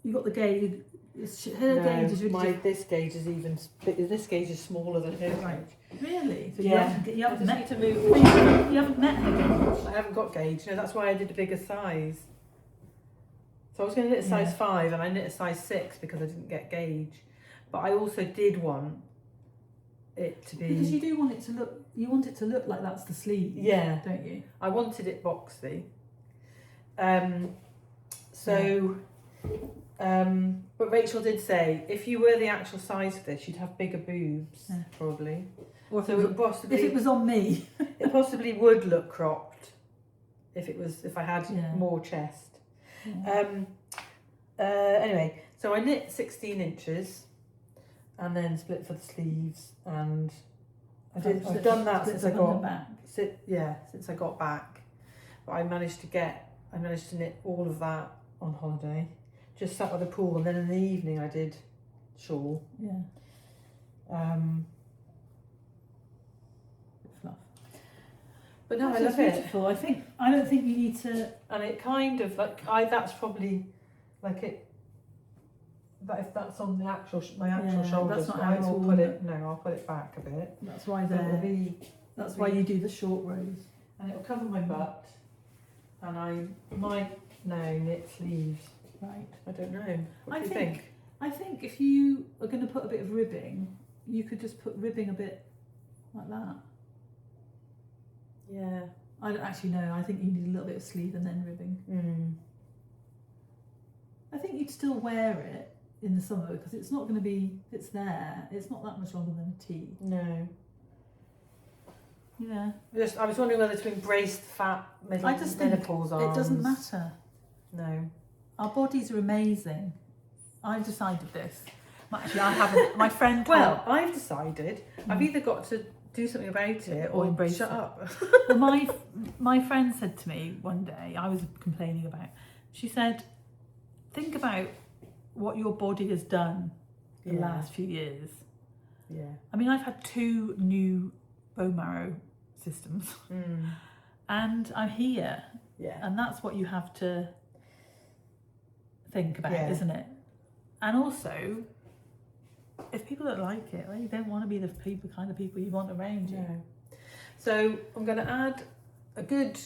Speaker 2: You got the Her gauge is really
Speaker 1: this gauge is even this gauge is smaller than her
Speaker 2: Right.
Speaker 1: gauge.
Speaker 2: Really? So
Speaker 1: Yeah.
Speaker 2: you haven't met
Speaker 1: to move.
Speaker 2: you haven't met her gauge.
Speaker 1: I haven't got gauge. No, that's why I did a bigger size. So I was going to knit a size 5 and I knit a size 6 because I didn't get gauge. But I also did want it to be...
Speaker 2: Because you do want it to look, like that's the sleeve,
Speaker 1: Yeah.
Speaker 2: don't you?
Speaker 1: I wanted it boxy. But Rachel did say, if you were the actual size for this, you'd have bigger boobs, probably.
Speaker 2: Or
Speaker 1: So
Speaker 2: if it was on me.
Speaker 1: it possibly would look cropped if I had more chest.
Speaker 2: Yeah.
Speaker 1: Anyway, so I knit 16 inches and then split for the sleeves, and I've done that since I got
Speaker 2: back.
Speaker 1: since I got back. But I managed to knit all of that on holiday. Just sat by the pool, and then in the evening I did shawl.
Speaker 2: Yeah. Fluff.
Speaker 1: But no, I
Speaker 2: That's
Speaker 1: love it.
Speaker 2: beautiful. I don't think you need to.
Speaker 1: And it kind of that's probably like it. But if that's on the actual my actual shoulders,
Speaker 2: that's not how it's
Speaker 1: I'll
Speaker 2: all
Speaker 1: put it. No, I'll put it back a bit.
Speaker 2: That's why That's
Speaker 1: it'll
Speaker 2: why
Speaker 1: be-
Speaker 2: you do the short rows.
Speaker 1: And it'll cover my butt. And I might now knit sleeves.
Speaker 2: Right.
Speaker 1: I don't know. What
Speaker 2: I
Speaker 1: do you
Speaker 2: think-
Speaker 1: think?
Speaker 2: I think if you are going to put a bit of ribbing, you could just put ribbing a bit like that.
Speaker 1: Yeah.
Speaker 2: I don't actually know. I think you need a little bit of sleeve and then ribbing. I think you'd still wear it in the summer because it's not going to be. It's there. It's not that much longer than a tee.
Speaker 1: No.
Speaker 2: Yeah.
Speaker 1: I was wondering whether to embrace the fat
Speaker 2: I just think
Speaker 1: menopause arms.
Speaker 2: it doesn't matter.
Speaker 1: No.
Speaker 2: Our bodies are amazing. I've decided this. Actually, I haven't. My friend.
Speaker 1: Well, I've decided I've either got to do something about it or
Speaker 2: embrace
Speaker 1: shut
Speaker 2: it.
Speaker 1: up.
Speaker 2: Well, my friend said to me one day, I was complaining about. She said, "Think about what your body has done the last few years."
Speaker 1: Yeah.
Speaker 2: I mean, I've had 2 new bone marrow systems, and I'm here, and that's what you have to think about, isn't it? And also, if people don't like it, well, you don't want to be the kind of people you want around you.
Speaker 1: No. So I'm going to add a good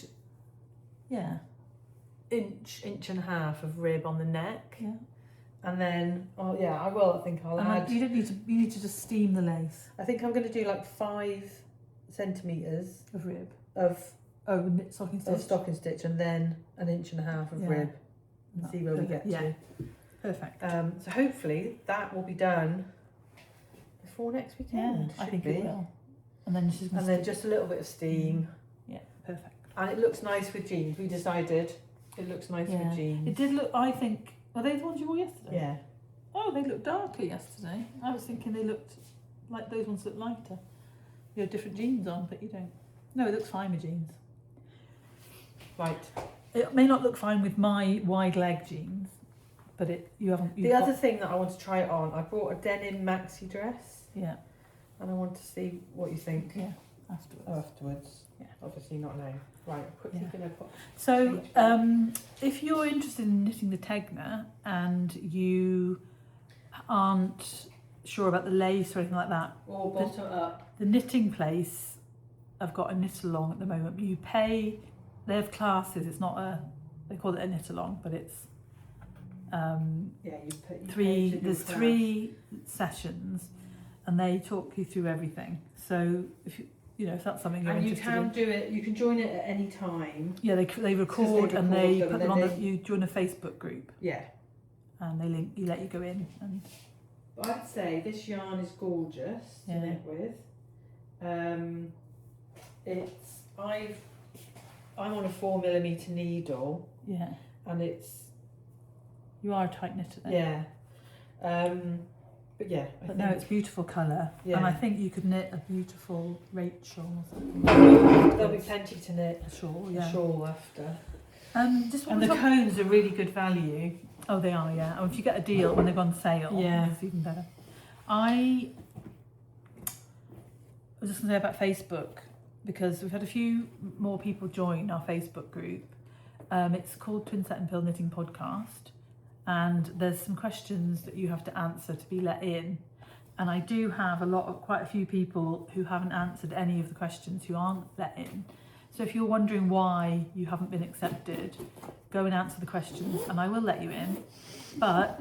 Speaker 1: inch and a half of rib on the neck.
Speaker 2: Yeah.
Speaker 1: And then, I will. I think I'll add.
Speaker 2: You don't need to. You need to just steam the lace
Speaker 1: I think I'm going to do like 5 centimeters
Speaker 2: of rib.
Speaker 1: of
Speaker 2: Stocking stitch.
Speaker 1: stocking stitch, and then an inch and a half of rib, and see where we get to.
Speaker 2: Perfect.
Speaker 1: So hopefully that will be done before next weekend.
Speaker 2: I think
Speaker 1: be.
Speaker 2: it will. And then she's going
Speaker 1: And then just a little bit of steam.
Speaker 2: Yeah, perfect.
Speaker 1: And it looks nice with jeans. We decided it looks nice with jeans.
Speaker 2: It did look. I think. Are they the ones you wore yesterday?
Speaker 1: Yeah.
Speaker 2: Oh, they looked darker yesterday. I was thinking they looked like those ones look lighter. You had different jeans on, but you don't. No, it looks fine with jeans.
Speaker 1: Right.
Speaker 2: It may not look fine with my wide leg jeans, but you haven't.
Speaker 1: The other thing that I want to try it on, I brought a denim maxi dress.
Speaker 2: Yeah.
Speaker 1: And I want to see what you think.
Speaker 2: Yeah. Afterwards.
Speaker 1: Yeah. Obviously not now. Right. I'm quickly going to put.
Speaker 2: So, if you're interested in knitting the Tegna and you aren't sure about the lace or anything like that,
Speaker 1: Or bottom up.
Speaker 2: the knitting place, I've got a knit along at the moment. You pay. They have classes. It's not they call it a knit along, but it's there's 3 sessions, and they talk you through everything. So if that's something you're interested in.
Speaker 1: And you can do it. You can join it at any time.
Speaker 2: Yeah, they record and they
Speaker 1: them,
Speaker 2: put
Speaker 1: and
Speaker 2: them
Speaker 1: then
Speaker 2: on. You join a Facebook group,
Speaker 1: Yeah.
Speaker 2: and they let you go in. And
Speaker 1: I'd say this yarn is gorgeous to knit with. I'm on a 4mm needle, and
Speaker 2: you are a tight knitter then.
Speaker 1: yeah. But yeah,
Speaker 2: No, it's beautiful colour, and I think you could knit a beautiful Rachel or something.
Speaker 1: There'll be plenty to knit.
Speaker 2: A shawl,
Speaker 1: A shawl after.
Speaker 2: Just
Speaker 1: And the cones are really good value.
Speaker 2: Oh, they are, yeah. And if you get a deal when they've on sale, it's even better. I was just going to say about Facebook, because we've had a few more people join our Facebook group. It's called Twinset and Purl Knitting Podcast, and there's some questions that you have to answer to be let in. And I do have quite a few people who haven't answered any of the questions who aren't let in. So if you're wondering why you haven't been accepted, go and answer the questions and I will let you in. But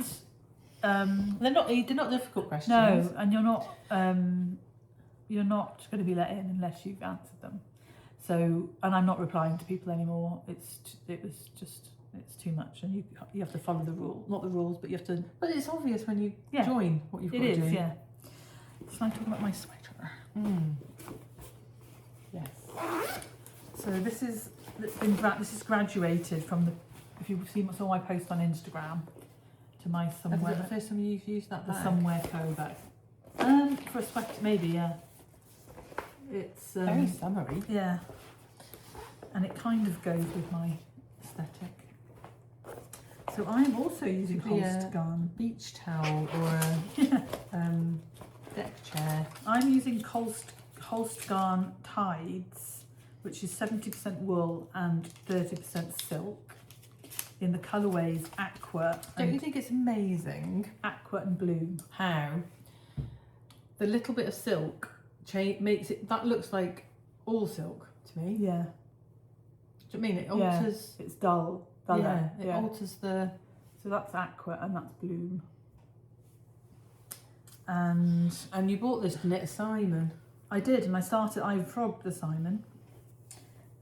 Speaker 1: they're not difficult questions.
Speaker 2: no, and you're not going to be let in unless you've answered them. So, and I'm not replying to people anymore. It's too much, and you have to follow the rule, not the rules, but you have to.
Speaker 1: But it's obvious when you join what you've got to do.
Speaker 2: It is, yeah. So I'm talking about my sweater.
Speaker 1: Yes.
Speaker 2: So this is graduated from if you've saw my post on Instagram, to my somewhere.
Speaker 1: Is it the first time you've used that bag?
Speaker 2: The somewhere co bag. For a sweater, maybe, yeah. It's
Speaker 1: very summery.
Speaker 2: Yeah. And it kind of goes with my aesthetic. So I'm also using Holst
Speaker 1: beach towel or a deck chair.
Speaker 2: I'm using Holst Garn Tides, which is 70% wool and 30% silk, in the colourways Aqua.
Speaker 1: Don't you think it's amazing?
Speaker 2: Aqua and Bloom.
Speaker 1: How the little bit of silk makes it, that looks like all silk to me.
Speaker 2: Yeah.
Speaker 1: Do you know what I mean? It alters.
Speaker 2: Yeah, it's dull.
Speaker 1: Yeah, it alters the.
Speaker 2: So that's Aqua and that's Bloom. And
Speaker 1: you bought this to knit a Simon.
Speaker 2: I did, and I frogged the Simon,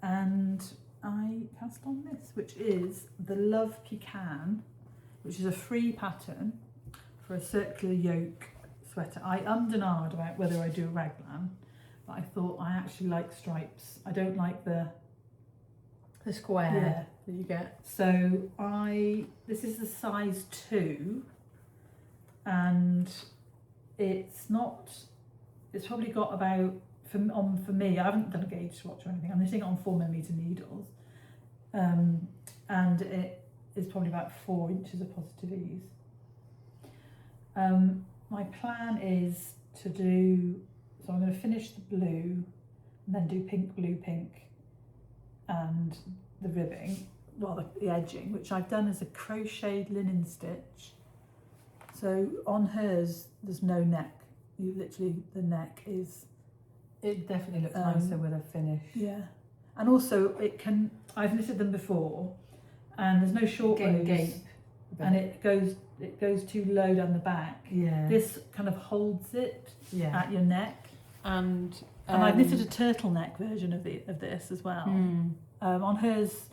Speaker 2: and I cast on this, which is the Love Pecan, which is a free pattern for a circular yoke sweater. I ummed and ahed about whether I do a raglan, but I thought I actually like stripes. I don't like the
Speaker 1: square that you get.
Speaker 2: So this is the size 2, and it's probably got about, for me, I haven't done a gauge swatch or anything, I'm knitting it on 4mm needles, and it is probably about 4 inches of positive ease. My plan is to so I'm going to finish the blue and then do pink, blue, pink and the ribbing, the edging, which I've done as a crocheted linen stitch. So on hers there's no neck, the neck is...
Speaker 1: It definitely looks nicer with a finish.
Speaker 2: Yeah, and also I've knitted them before and there's no short rows, and it goes too low down the back. Yeah. This kind of holds it at your neck. And I've knitted a turtleneck version of this as well. On hers,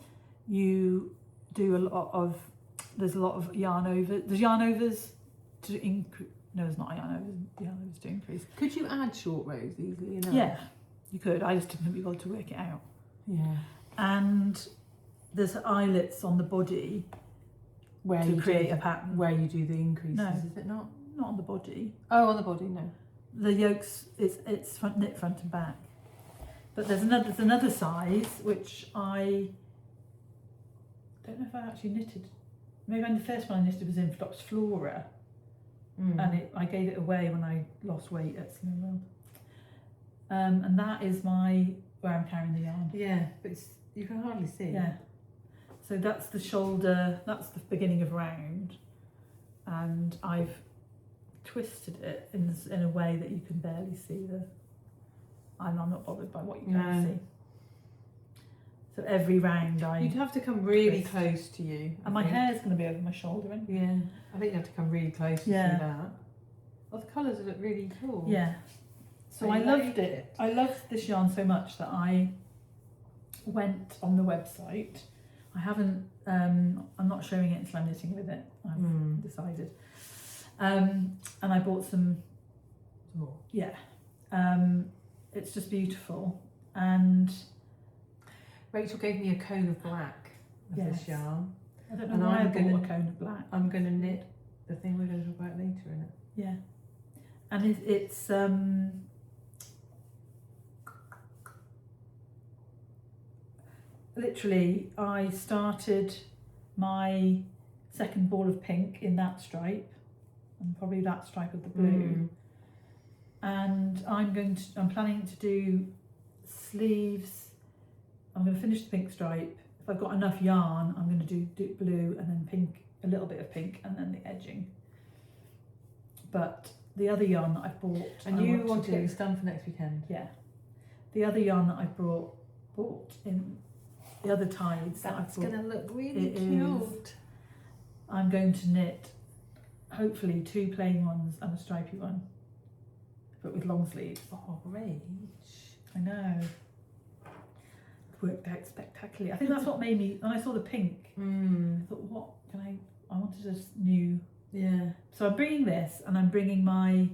Speaker 2: you do there's a lot of yarn over. There's yarn overs to increase. No, there's not yarn overs to increase.
Speaker 1: Could you add short rows easily enough?
Speaker 2: Yeah, you could. I just didn't be able to work it out.
Speaker 1: Yeah.
Speaker 2: And there's eyelets on the body to create a pattern.
Speaker 1: Where you do the increases,
Speaker 2: no,
Speaker 1: is it not?
Speaker 2: Not on the body.
Speaker 1: Oh, on the body, no.
Speaker 2: The yolks, it's knit front and back. But there's another size which I don't know if I actually knitted. Maybe the first one I knitted was in Flora, and I gave it away when I lost weight at Slimming World. And that is where I'm carrying the yarn.
Speaker 1: Yeah, but you can hardly see.
Speaker 2: Yeah. So that's the shoulder. That's the beginning of round, and I've twisted it in a way that you can barely see I'm not bothered by what you can't see. So every round
Speaker 1: you'd have to come really close to you.
Speaker 2: And my hair's going to be over my shoulder.
Speaker 1: Yeah, I think you have to come really close to see that. Well, the colours look really cool.
Speaker 2: Yeah. So I loved it. I loved this yarn so much that I went on the website. I haven't, I'm not showing it until I'm knitting with it, I've decided. And I bought some more. Yeah. It's just beautiful. And
Speaker 1: Rachel gave me a cone of black of this yarn.
Speaker 2: I don't know why I bought a cone of black.
Speaker 1: I'm going to knit the thing we're going to talk about later in it.
Speaker 2: Yeah. And it's literally, I started my second ball of pink in that stripe, and probably that stripe of the blue. And I'm planning to do sleeves. I'm going to finish the pink stripe. If I've got enough yarn, I'm going to do blue and then pink a little bit of pink and then the edging. But the other yarn that I've bought,
Speaker 1: And you want to get this done for next weekend?
Speaker 2: Yeah. The other yarn that I bought in the other ties that I've
Speaker 1: That's
Speaker 2: bought,
Speaker 1: going to look really cute.
Speaker 2: I'm going to knit hopefully 2 plain ones and a stripy one, but with long sleeves.
Speaker 1: Oh, great.
Speaker 2: I know. Worked out spectacularly. I think that's what made me, when I saw the pink, I thought, what can I wanted this new.
Speaker 1: Yeah.
Speaker 2: So I'm bringing this, and I'm bringing my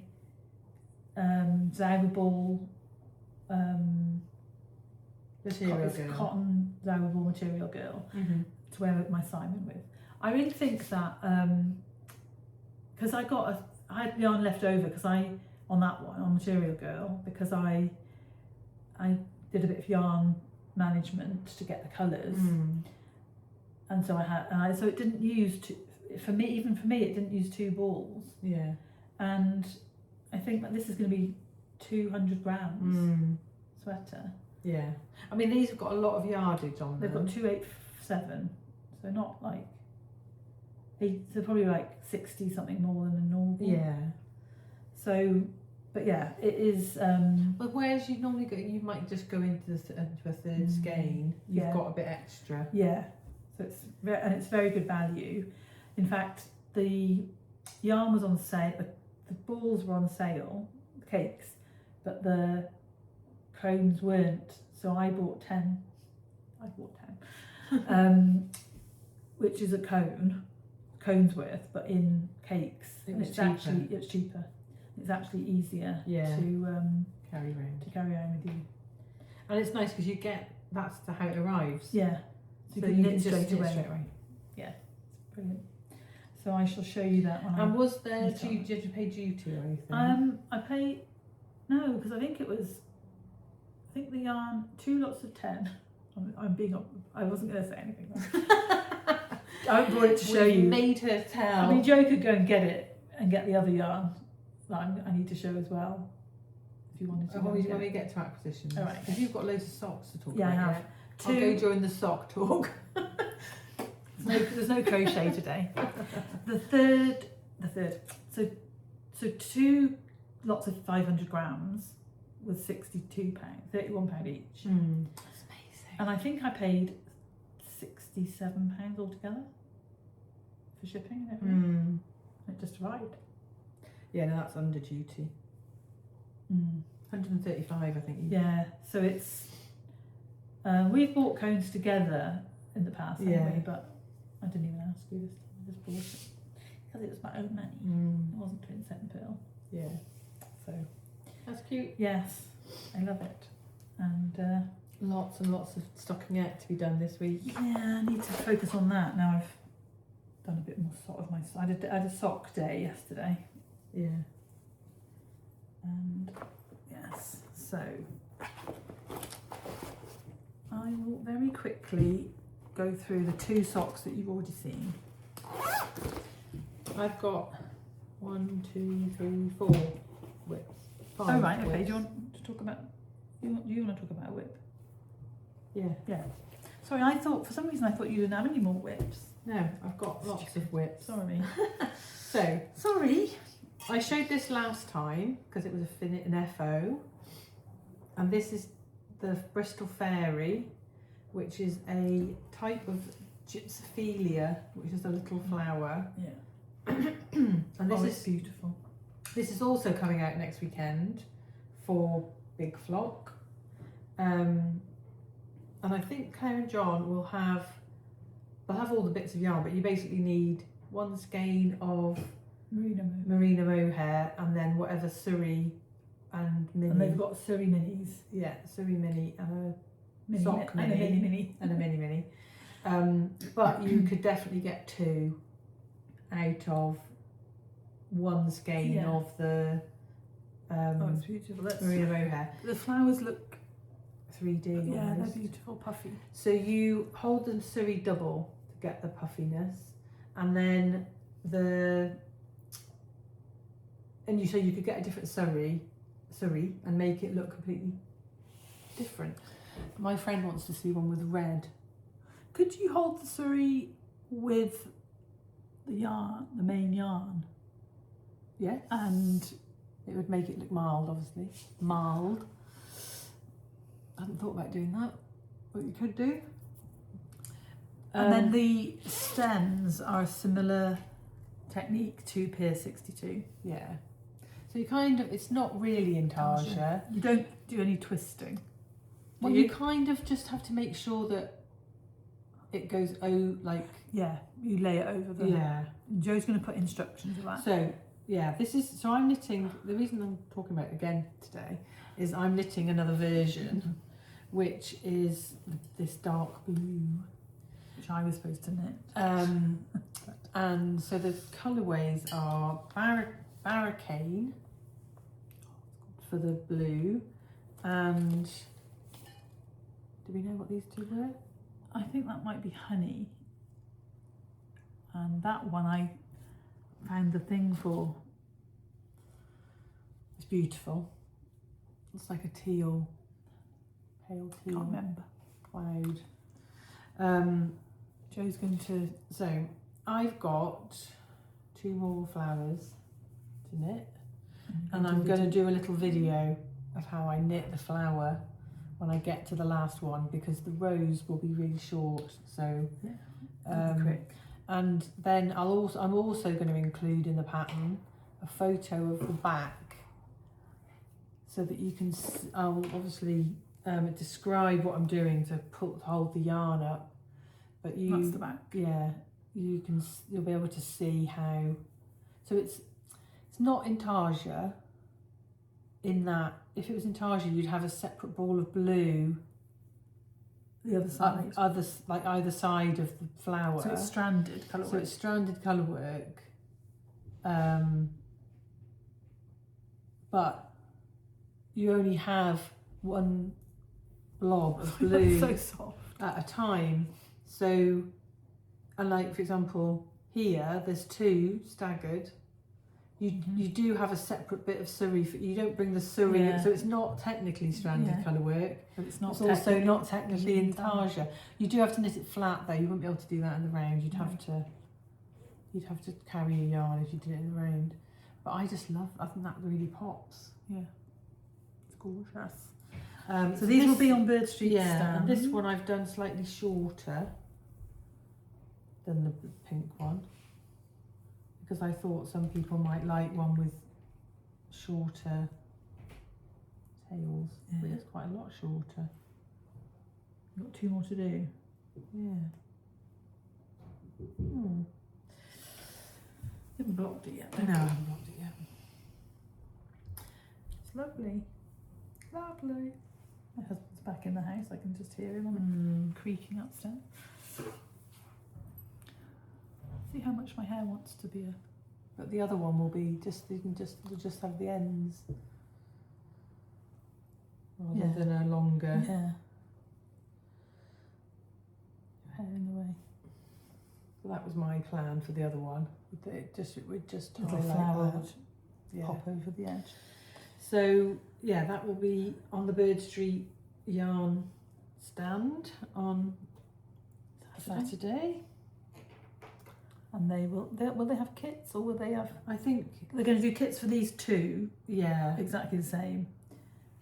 Speaker 2: Zauberball
Speaker 1: Material girl.
Speaker 2: Cotton Zauberball material girl to wear my Simon with. I really think that because I had yarn left over on that one, on Material Girl, because I did a bit of yarn management to get the colours, and so so it didn't use even for me it didn't use 2 balls.
Speaker 1: Yeah. And
Speaker 2: I think that this is going to be 200 grams sweater.
Speaker 1: Yeah. I mean, these have got a lot of yardage on them.
Speaker 2: They've got 287, so not like they're probably like 60 something more than a normal.
Speaker 1: Yeah.
Speaker 2: So, but yeah, it is.
Speaker 1: But whereas you normally go, you might just go into a third skein. You've got a bit extra.
Speaker 2: Yeah. So it's very good value. In fact, the yarn was on sale. The balls were on sale, the cakes, but the cones weren't. So I bought 10. Which is a cone's worth, but in cakes. It's cheaper. It's actually easier to
Speaker 1: carry around
Speaker 2: with you.
Speaker 1: And it's nice because that's how it arrives.
Speaker 2: Yeah.
Speaker 1: So you can just knit straight away.
Speaker 2: Yeah, it's brilliant. So I shall show you that one.
Speaker 1: And was there did you pay duty or anything?
Speaker 2: I paid because I think the yarn 2 lots of 10. I wasn't going to say anything. I brought it to show you.
Speaker 1: Made her tell.
Speaker 2: I mean, Joe could go and get it and get the other yarn that I need to show as well. If you wanted to.
Speaker 1: When we get to acquisitions.
Speaker 2: All right.
Speaker 1: Because you've got loads of socks to talk about.
Speaker 2: Yeah, I have.
Speaker 1: I'll go during the sock talk.
Speaker 2: There's no crochet today. The third. So 2 lots of 500 grams was £62, £31 each.
Speaker 1: That's amazing.
Speaker 2: And I think I paid £67 altogether for shipping and everything. It just arrived.
Speaker 1: Yeah, no, that's under duty. 135, I think.
Speaker 2: Yeah, so it's we've bought cones together in the past, anyway, but I didn't even ask you this time. I just bought it because it was my own money. It wasn't Twinset and Purl.
Speaker 1: Yeah.
Speaker 2: So
Speaker 1: that's cute.
Speaker 2: Yes, I love it. And
Speaker 1: lots and lots of stocking out to be done this week.
Speaker 2: Yeah, I need to focus on that now. I've done a bit more sock of my. I had a sock day yesterday.
Speaker 1: Yeah.
Speaker 2: And yes, so I will very quickly go through the 2 socks that you've already seen.
Speaker 1: I've got 1, 2, 3, 4 whips. 5
Speaker 2: Oh right, okay.
Speaker 1: whips.
Speaker 2: Do you want to talk about? Do you want to talk about a whip?
Speaker 1: Yeah.
Speaker 2: Yeah. Sorry, I thought for some reason you didn't have any more whips.
Speaker 1: No, I've got lots of whips.
Speaker 2: Sorry.
Speaker 1: So sorry. I showed this last time because it was an FO, and this is the Bristol Fairy, which is a type of gypsophilia, which is a little flower.
Speaker 2: Yeah.
Speaker 1: And this is
Speaker 2: beautiful.
Speaker 1: This is also coming out next weekend for Big Flock. And I think Claire and John they'll have all the bits of yarn, but you basically need 1 skein of Merino Mohair and then whatever Surrey and Mini.
Speaker 2: And they've got Surrey minis.
Speaker 1: Yeah, Surrey Mini and
Speaker 2: Mini,
Speaker 1: sock
Speaker 2: and
Speaker 1: mini.
Speaker 2: a mini.
Speaker 1: And a mini. But you could definitely get 2 out of 1 skein of the
Speaker 2: it's beautiful.
Speaker 1: Merino Mohair.
Speaker 2: The flowers look
Speaker 1: 3D.
Speaker 2: Yeah,
Speaker 1: almost.
Speaker 2: they're beautiful, puffy.
Speaker 1: So you hold the Surrey double to get the puffiness, and then so you could get a different Surrey and make it look completely different. My friend wants to see one with red.
Speaker 2: Could you hold the Surrey with the yarn, the main yarn,
Speaker 1: Yeah.
Speaker 2: and
Speaker 1: It would make it look mild, obviously. Mild. I hadn't thought about doing that, but you could do.
Speaker 2: and then the stems are a similar technique to Pier 62.
Speaker 1: Yeah. So you kind of, it's not really intarsia.
Speaker 2: You don't do any twisting.
Speaker 1: Well, you kind of just have to make sure that it goes, like...
Speaker 2: Yeah, you lay it over the...
Speaker 1: Yeah.
Speaker 2: Joe's going to put instructions of that.
Speaker 1: So, yeah, so I'm knitting, the reason I'm talking about it again today is I'm knitting another version, which is this dark blue.
Speaker 2: Which I was supposed to knit.
Speaker 1: And so the colourways are Barricane for the blue, and do we know what these two were?
Speaker 2: I think that might be Honey. And that one I found the thing for.
Speaker 1: It's beautiful. It's like a teal, pale teal.
Speaker 2: Can't remember.
Speaker 1: Cloud.
Speaker 2: Joe's going to...
Speaker 1: So I've got 2 more flowers to knit, and I'm going to do a little video of how I knit the flower when I get to the last one, because the rows will be really short. So
Speaker 2: quick.
Speaker 1: And then I'm also going to include in the pattern a photo of the back, so that you can. I'll obviously describe what I'm doing to hold the yarn up, but
Speaker 2: That's the back.
Speaker 1: Yeah, you'll be able to see how. So it's not intarsia. In that, if it was intarsia, you'd have a separate ball of blue.
Speaker 2: The other side.
Speaker 1: Either side of the flower.
Speaker 2: So it's stranded colour work.
Speaker 1: So it's stranded colour work. But you only have one blob of blue
Speaker 2: so soft.
Speaker 1: at a time. So, and like for example, here there's 2 staggered. You do have a separate bit of surrey. You don't bring the surrey, so it's not technically stranded colour work.
Speaker 2: But it's not.
Speaker 1: It's also not technically intarsia. You do have to knit it flat though. You wouldn't be able to do that in the round. You'd have to carry a yarn if you did it in the round. But I think that really pops.
Speaker 2: Yeah, it's gorgeous.
Speaker 1: So
Speaker 2: these will be on Bird Street
Speaker 1: Yeah,
Speaker 2: stand.
Speaker 1: and this one I've done slightly shorter than the pink one, because I thought some people might like one with shorter tails, but it's quite a lot shorter.
Speaker 2: You've got 2 more to do.
Speaker 1: Yeah.
Speaker 2: You haven't blocked it yet.
Speaker 1: No, I haven't blocked it yet.
Speaker 2: It's lovely. Lovely. My husband's back in the house. I can just hear him on the creaking upstairs. See how much my hair wants to be a...
Speaker 1: But the other one will be we'll just have the ends rather than a longer.
Speaker 2: Yeah. Hair in the way.
Speaker 1: So that was my plan for the other one. It would just
Speaker 2: Little
Speaker 1: highlight
Speaker 2: flower
Speaker 1: that.
Speaker 2: would pop over the edge.
Speaker 1: So yeah, that will be on the Bird Street yarn stand on Saturday.
Speaker 2: And will they have kits, or will they have...
Speaker 1: I think
Speaker 2: They're going to do kits for these 2,
Speaker 1: yeah,
Speaker 2: exactly the same.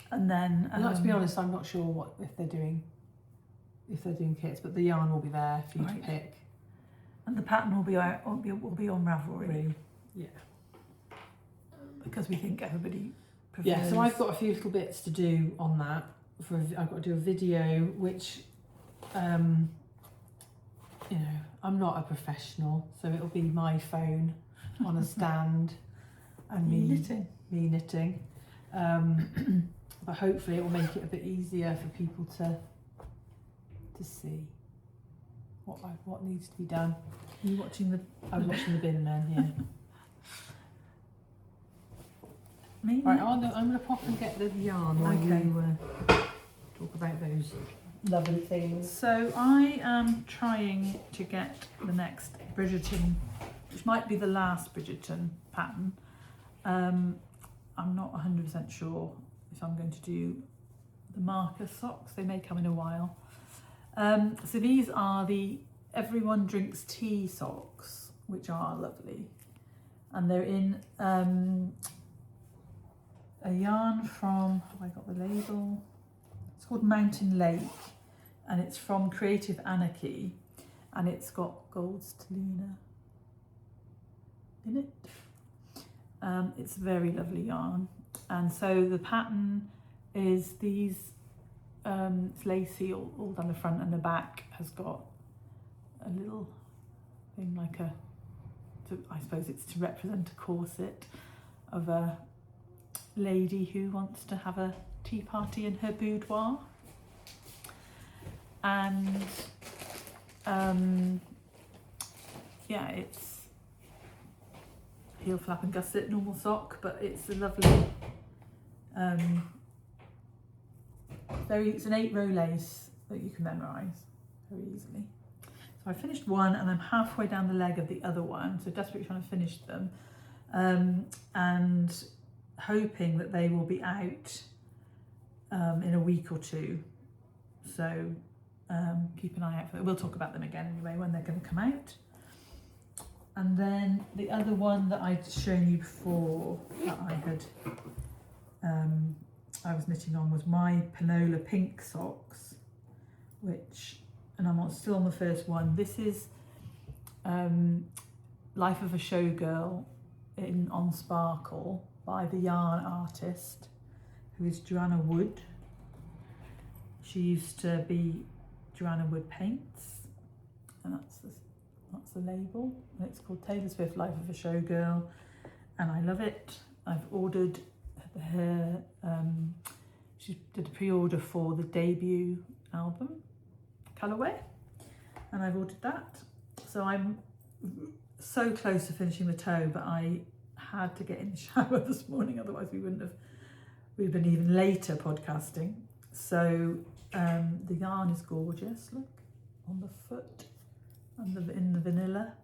Speaker 2: And then...
Speaker 1: And to be honest, I'm not sure if they're doing kits, but the yarn will be there for you to pick.
Speaker 2: And the pattern will be on Ravelry.
Speaker 1: Really? Yeah.
Speaker 2: Because we think everybody prefers...
Speaker 1: Yeah, so I've got a few little bits to do on that. I've got to do a video, which, I'm not a professional, so it'll be my phone on a stand and me knitting. But hopefully it will make it a bit easier for people to see what needs to be done.
Speaker 2: Are you watching the...
Speaker 1: I was watching the bin men, yeah.
Speaker 2: Me?
Speaker 1: Right, I'm going to pop and get the yarn while you talk about those lovely things.
Speaker 2: So I am trying to get the next Bridgerton, which might be the last Bridgerton pattern. I'm not 100% sure if I'm going to do the marker socks. They may come in a while. So these are the Everyone Drinks Tea socks. which are lovely. And they're in a yarn from, have I got the label? It's called Mountain Lake, and it's from Creative Anarchy, and it's got gold stellina in it. It's very lovely yarn, and so the pattern is these, it's lacy all down the front, and the back has got a little thing like I suppose it's to represent a corset of a lady who wants to have a tea party in her boudoir. And yeah, it's heel flap and gusset, normal sock, but it's a lovely it's an 8-row lace that you can memorise very easily. So I finished one and I'm halfway down the leg of the other one, so desperately trying to finish them, and hoping that they will be out in a week or two. So keep an eye out for it. We'll talk about them again anyway when they're going to come out. And then the other one that I'd shown you before that I was knitting on was my Panola pink socks, which, and I'm still on the first one. This is Life of a Showgirl on Sparkle by the yarn artist, who is Joanna Wood. She used to be Joanna Wood Paints, and that's the label. And it's called Taylor Swift Life of a Showgirl, and I love it. I've ordered her, she did a pre-order for the debut album colourway, and I've ordered that. So I'm so close to finishing the toe, but I had to get in the shower this morning, otherwise we'd been even later podcasting. So the yarn is gorgeous, look, on the foot and in the vanilla,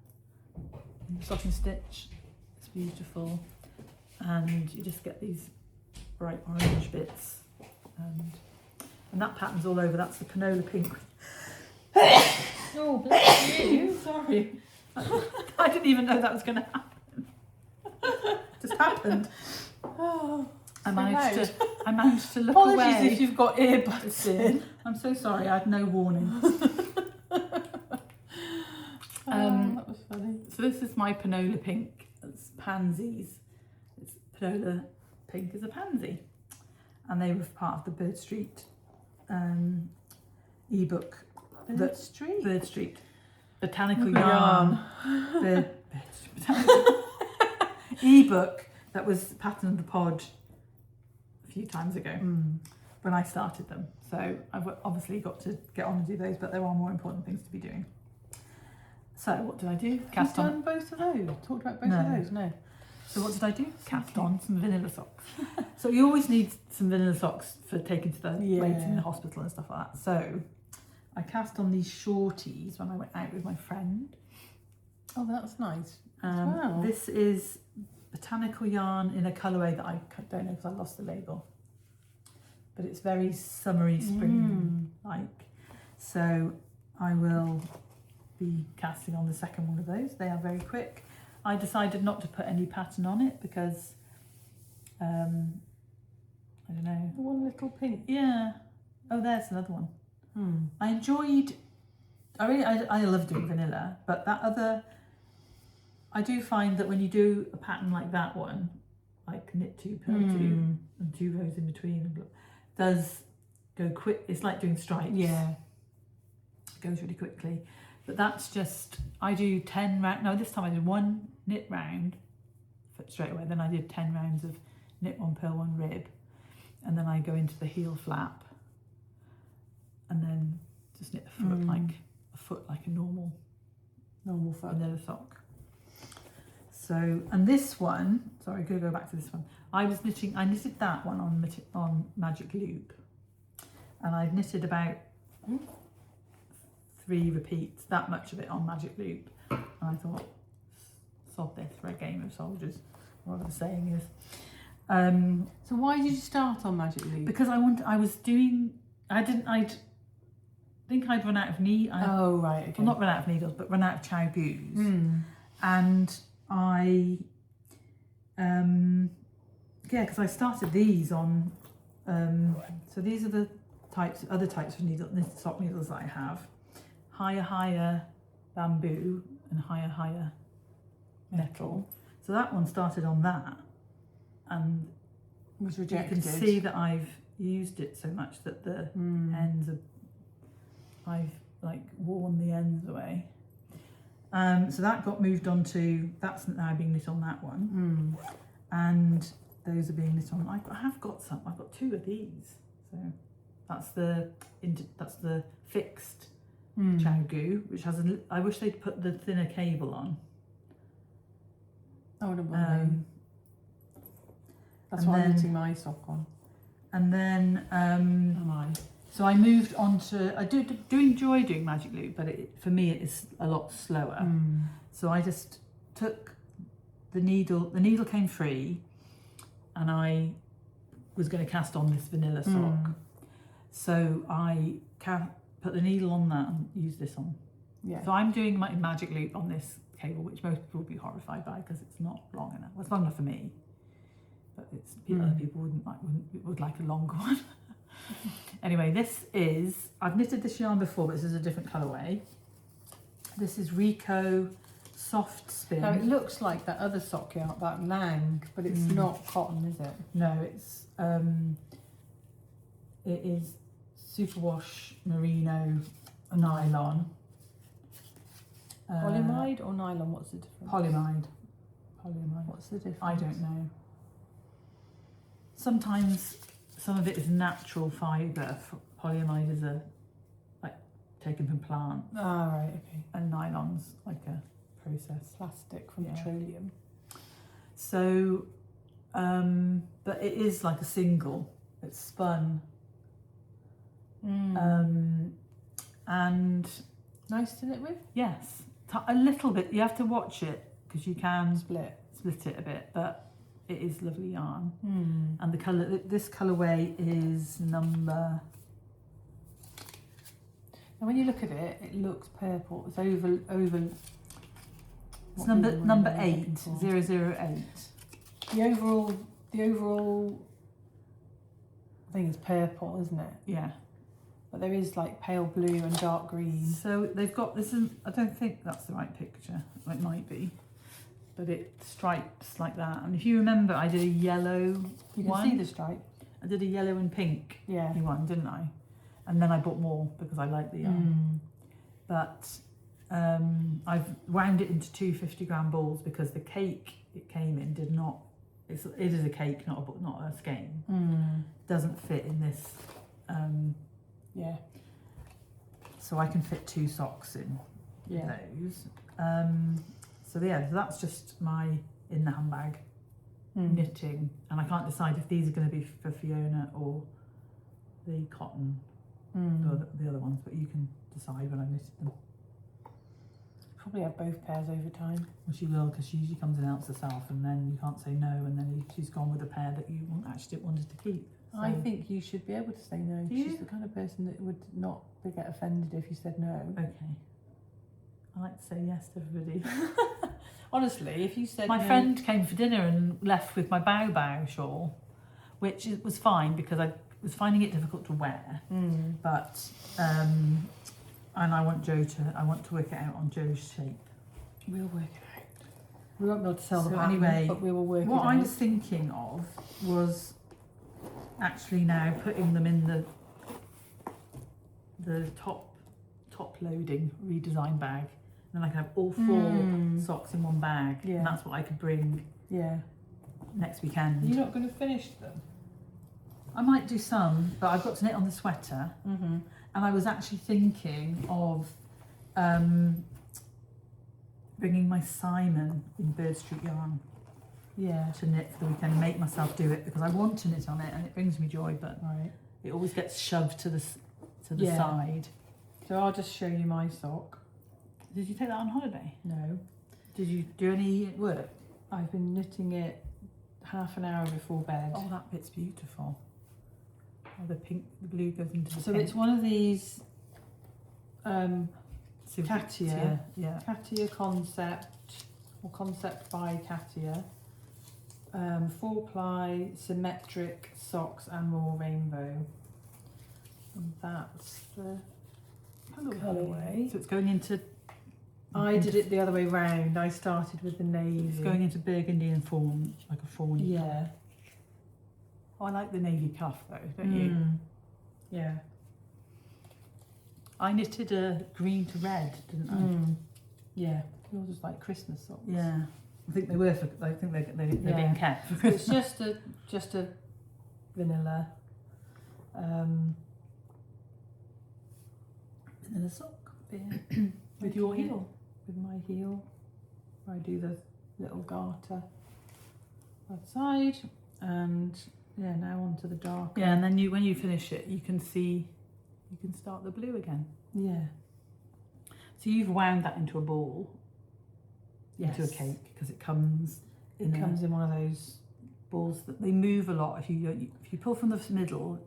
Speaker 2: in the stocking stitch, it's beautiful. And you just get these bright orange bits, and that pattern's all over. That's the Panola pink.
Speaker 1: Oh, bless you.
Speaker 2: Sorry. I didn't even know that was going to happen. Just happened.
Speaker 1: Oh,
Speaker 2: I managed to look
Speaker 1: apologies
Speaker 2: away.
Speaker 1: if you've got earbuds in.
Speaker 2: I'm so sorry, I had no warning.
Speaker 1: That was funny.
Speaker 2: So this is my Panola pink. It's pansies. It's Panola pink is a pansy, and they were part of the Bird Street ebook.
Speaker 1: Bird Street.
Speaker 2: Botanical yarn. Botanical ebook that was Pattern of the Pod a few times ago when I started them. So I've obviously got to get on and do those, but there are more important things to be doing. So what did I do?
Speaker 1: Cast on both of those. Talked about both of those. No.
Speaker 2: So what did I do? Cast on some vanilla socks. So you always need some vanilla socks for taking to the weights in the hospital and stuff like that. So I cast on these shorties when I went out with my friend.
Speaker 1: Oh, that's nice. Wow.
Speaker 2: This is botanical yarn in a colourway that I don't know because I lost the label. But it's very summery, spring-like. So I will be casting on the second one of those. They are very quick. I decided not to put any pattern on it because I don't know.
Speaker 1: One little pink.
Speaker 2: Yeah. Oh, there's another one. I love doing vanilla, but that other, I do find that when you do a pattern like that one, like knit 2, purl 2, and 2 rows in between, does go quick. It's like doing stripes.
Speaker 1: Yeah.
Speaker 2: It goes really quickly. But that's just, I do 10 rounds. No, this time I did 1 knit round straight away. Then I did 10 rounds of knit 1, purl 1, rib. And then I go into the heel flap. And then just knit a foot like a normal foot vanilla sock. So, and this one, sorry, I'm going to go back to this one. I knitted that one on Magic Loop. And I've knitted about 3 repeats, that much of it on Magic Loop. And I thought, sod this for a game of soldiers, whatever the saying is.
Speaker 1: So why did you start on Magic Loop?
Speaker 2: Because I think I'd run out of needles.
Speaker 1: Oh, right, okay.
Speaker 2: Well, not run out of needles, but run out of chow goose. and I, because I started these on, so these are the other types of sock needles that I have. Higher bamboo and higher metal. So that one started on that, and
Speaker 1: was rejected.
Speaker 2: You can see that I've used it so much that the ends are, I've like worn the ends away. So that got moved on to, that's now being knit on that one. And those are being knit on, I have got some, I've got 2 of these. So that's the fixed chow goo, which has I wish they'd put the thinner cable on.
Speaker 1: I would have won. That's what I'm knitting my sock on.
Speaker 2: And then, so I moved on to, I do enjoy doing magic loop, but for me it is a lot slower. So I just took the needle came free, and I was going to cast on this vanilla sock. So I put the needle on that and use this on. Yeah. So I'm doing my magic loop on this cable, which most people would be horrified by because it's not long enough. Well, it's long enough for me, but it's other people would like a longer one. Anyway, this is, I've knitted this yarn before, but this is a different colourway. This is Rico Soft Spin.
Speaker 1: Now it looks like that other sock yarn, that Lang, but it's not cotton, is it?
Speaker 2: No, it is superwash merino nylon.
Speaker 1: Polyamide or nylon? What's the difference?
Speaker 2: Polyamide.
Speaker 1: What's the difference?
Speaker 2: I don't know. Sometimes some of it is natural fibre. Polyamide is taken from plant.
Speaker 1: Ah, right, okay.
Speaker 2: And nylon's like a processed
Speaker 1: plastic from petroleum.
Speaker 2: So, but it is like a single. It's spun. And
Speaker 1: nice to knit with?
Speaker 2: Yes, a little bit. You have to watch it because you can
Speaker 1: split
Speaker 2: it a bit, but it is lovely yarn. And the colour, this colourway is number.
Speaker 1: Now when you look at it, it looks purple. It's oval.
Speaker 2: It's number 8, 008.
Speaker 1: The overall thing is purple, isn't it?
Speaker 2: Yeah.
Speaker 1: But there is like pale blue and dark green.
Speaker 2: So they've got this. I don't think that's the right picture. Well, it might be, but it stripes like that. And if you remember, I did a yellow.
Speaker 1: You can see the stripe.
Speaker 2: I did a yellow and pink.
Speaker 1: Yeah.
Speaker 2: One, didn't I? And then I bought more because I like the yarn. But I've wound it into 2 50-gram balls because the cake it came in did not. It is a cake, not a skein. Doesn't fit in this.
Speaker 1: Yeah.
Speaker 2: So I can fit 2 socks in those. So that's just my in the handbag knitting, and I can't decide if these are going to be for Fiona or the cotton, the other ones, but you can decide when I've knitted them.
Speaker 1: Probably have both pairs over time.
Speaker 2: Well, she will, because she usually comes and announces herself, and then you can't say no, and then she's gone with a pair that you actually wanted to keep. So.
Speaker 1: I think you should be able to say no. She's the kind of person that would not get offended if you said no.
Speaker 2: Okay. I like to say yes to everybody.
Speaker 1: Honestly, if you said
Speaker 2: my friend came for dinner and left with my bow shawl, which was fine because I was finding it difficult to wear. But and I want to work it out on Joe's shape.
Speaker 1: We'll work it out. We won't be able to sell the pattern,
Speaker 2: anyway,
Speaker 1: but we will work it out.
Speaker 2: What I was thinking of was actually now putting them in the top loading redesign bag, and then I can have all 4 socks in one bag, and that's what I could bring next weekend.
Speaker 1: You're not going to finish them?
Speaker 2: I might do some, but I've got to knit on the sweater, and I was actually thinking of bringing my Simon in Bird Street yarn to knit for the weekend and make myself do it because I want to knit on it and it brings me joy, but it always gets shoved to the side.
Speaker 1: So I'll just show you my sock.
Speaker 2: Did you take that on holiday?
Speaker 1: No.
Speaker 2: Did you do any work?
Speaker 1: I've been knitting it half an hour before bed.
Speaker 2: Oh, that bit's beautiful. Oh, the blue goes into the
Speaker 1: so
Speaker 2: pink.
Speaker 1: It's one of these Katia
Speaker 2: yeah.
Speaker 1: Katia concept or concept by Katia. 4-ply, symmetric socks and more rainbow. And that's the colourway.
Speaker 2: So it's going into...
Speaker 1: I did it the other way round. I started with the navy.
Speaker 2: It's going into burgundy and fawn, like a fawn.
Speaker 1: Yeah.
Speaker 2: Oh, I like the navy cuff though, don't you?
Speaker 1: Yeah.
Speaker 2: I knitted a green to red, didn't I?
Speaker 1: Yeah. Yours was like Christmas socks.
Speaker 2: Yeah. I think they were. I think they're
Speaker 1: Yeah.
Speaker 2: being kept for
Speaker 1: It's
Speaker 2: Christmas.
Speaker 1: just a vanilla.
Speaker 2: Vanilla sock.
Speaker 1: Yeah.
Speaker 2: With your heel.
Speaker 1: With my heel. I do the little garter outside, and yeah, now onto the dark.
Speaker 2: Yeah, and then when you finish it, you can start the blue again.
Speaker 1: Yeah.
Speaker 2: So you've wound that into a ball, into a
Speaker 1: Yes.
Speaker 2: cake, because it comes in
Speaker 1: one of those.
Speaker 2: balls that they move a lot. If you pull from the middle,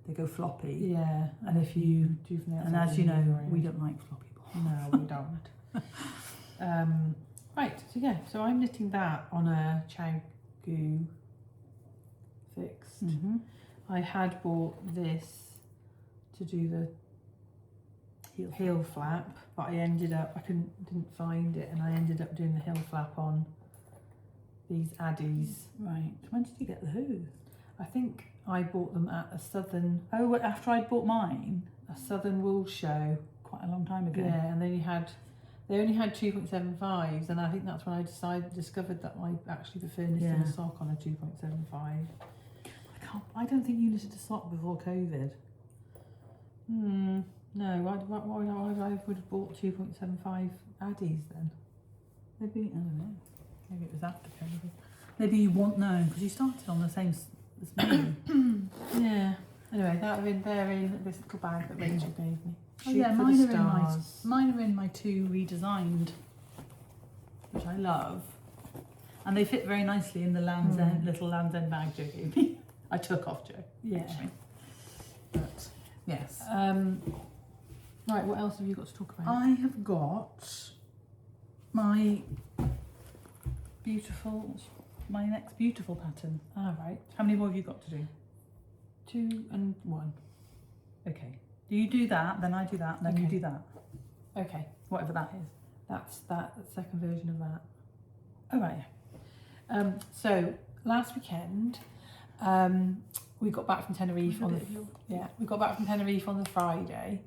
Speaker 2: they go floppy.
Speaker 1: Yeah.
Speaker 2: And if you
Speaker 1: do from the
Speaker 2: and
Speaker 1: outside,
Speaker 2: as you know,
Speaker 1: around.
Speaker 2: we don't like floppy balls.
Speaker 1: No, we don't. Right. So yeah. So I'm knitting that on a chow goo fixed. I had bought this to do the heel flap, but I didn't find it, and I ended up doing the heel flap on these addies.
Speaker 2: Right. When did you get those?
Speaker 1: I think I bought them at a southern
Speaker 2: Oh, after I'd bought mine,
Speaker 1: wool show.
Speaker 2: quite a long time ago.
Speaker 1: Yeah, and they only had 2.75s, and I think that's when I discovered that I actually prefer knitting a sock on a 2.75.
Speaker 2: I don't think you knitted a sock before COVID.
Speaker 1: No, why I would have bought 2.75 addies then.
Speaker 2: Maybe, I don't know. Maybe it was after COVID. Maybe you won't know, because you started on the same as me.
Speaker 1: Yeah. Anyway, they're in this little bag that Rachel gave me.
Speaker 2: Oh yeah, mine are in my two redesigned, which I love. And they fit very nicely in the little Land's End bag Jo gave me. I took off Jo.
Speaker 1: Yeah.
Speaker 2: Actually. But, yes.
Speaker 1: Right, what else have you got to talk about?
Speaker 2: I have got my next beautiful pattern.
Speaker 1: Ah, right.
Speaker 2: How many more have you got to do?
Speaker 1: 2 and 1.
Speaker 2: Okay. Do you do that, then I do that, then you
Speaker 1: Okay.
Speaker 2: do that.
Speaker 1: Okay.
Speaker 2: Whatever that is.
Speaker 1: That's the second version of that.
Speaker 2: Oh, right.
Speaker 1: So last weekend, we got back from Tenerife we got back from Tenerife on the Friday,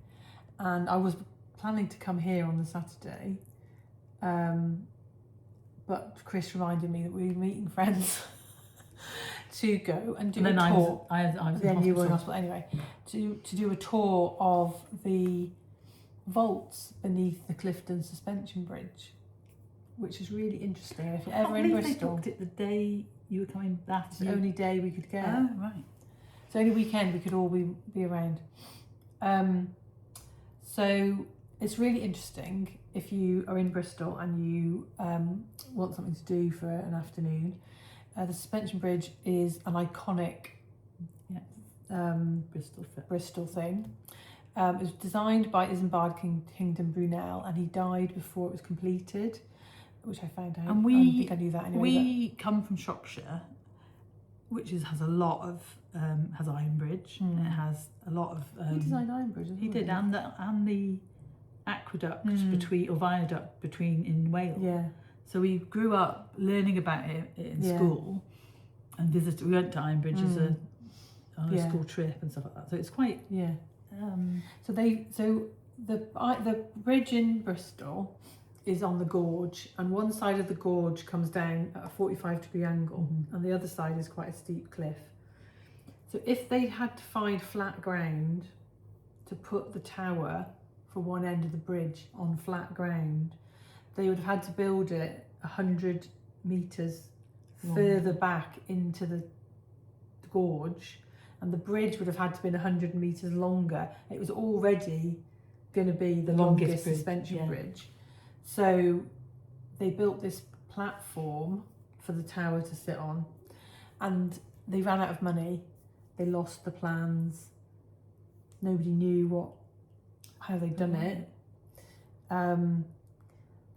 Speaker 1: and I was planning to come here on the Saturday, but Chris reminded me that we were meeting friends to go and do a tour.
Speaker 2: I was in
Speaker 1: Then you were in
Speaker 2: hospital.
Speaker 1: hospital anyway. To do a tour of the vaults beneath the Clifton Suspension Bridge, which is really interesting. And if you're ever in Bristol,
Speaker 2: they booked it the day you were coming back.
Speaker 1: it's the only day we could get.
Speaker 2: Oh, right.
Speaker 1: It's the only weekend we could all be around. So it's really interesting if you are in Bristol and you want something to do for an afternoon. The Suspension Bridge is an iconic Bristol thing. It was designed by Isambard Kingdom Brunel, and he died before it was completed, which I found out.
Speaker 2: And
Speaker 1: I didn't think I knew that anyway.
Speaker 2: We come from Shropshire, which has a lot of has Ironbridge. And it has a lot of.
Speaker 1: He designed Ironbridge, didn't
Speaker 2: He did, and the aqueduct viaduct between in Wales.
Speaker 1: Yeah.
Speaker 2: So we grew up learning about it in school, and visited. We went to Ironbridge on a school trip and stuff like that. So it's quite
Speaker 1: So the bridge in Bristol is on the gorge, and one side of the gorge comes down at a 45-degree angle, and the other side is quite a steep cliff. So if they had to find flat ground to put the tower for one end of the bridge on flat ground, they would have had to build it 100 metres further back into the gorge, and the bridge would have had to be 100 metres longer. It was already going to be the longest suspension bridge. So they built this platform for the tower to sit on, and they ran out of money. They lost the plans. Nobody knew how they'd done it.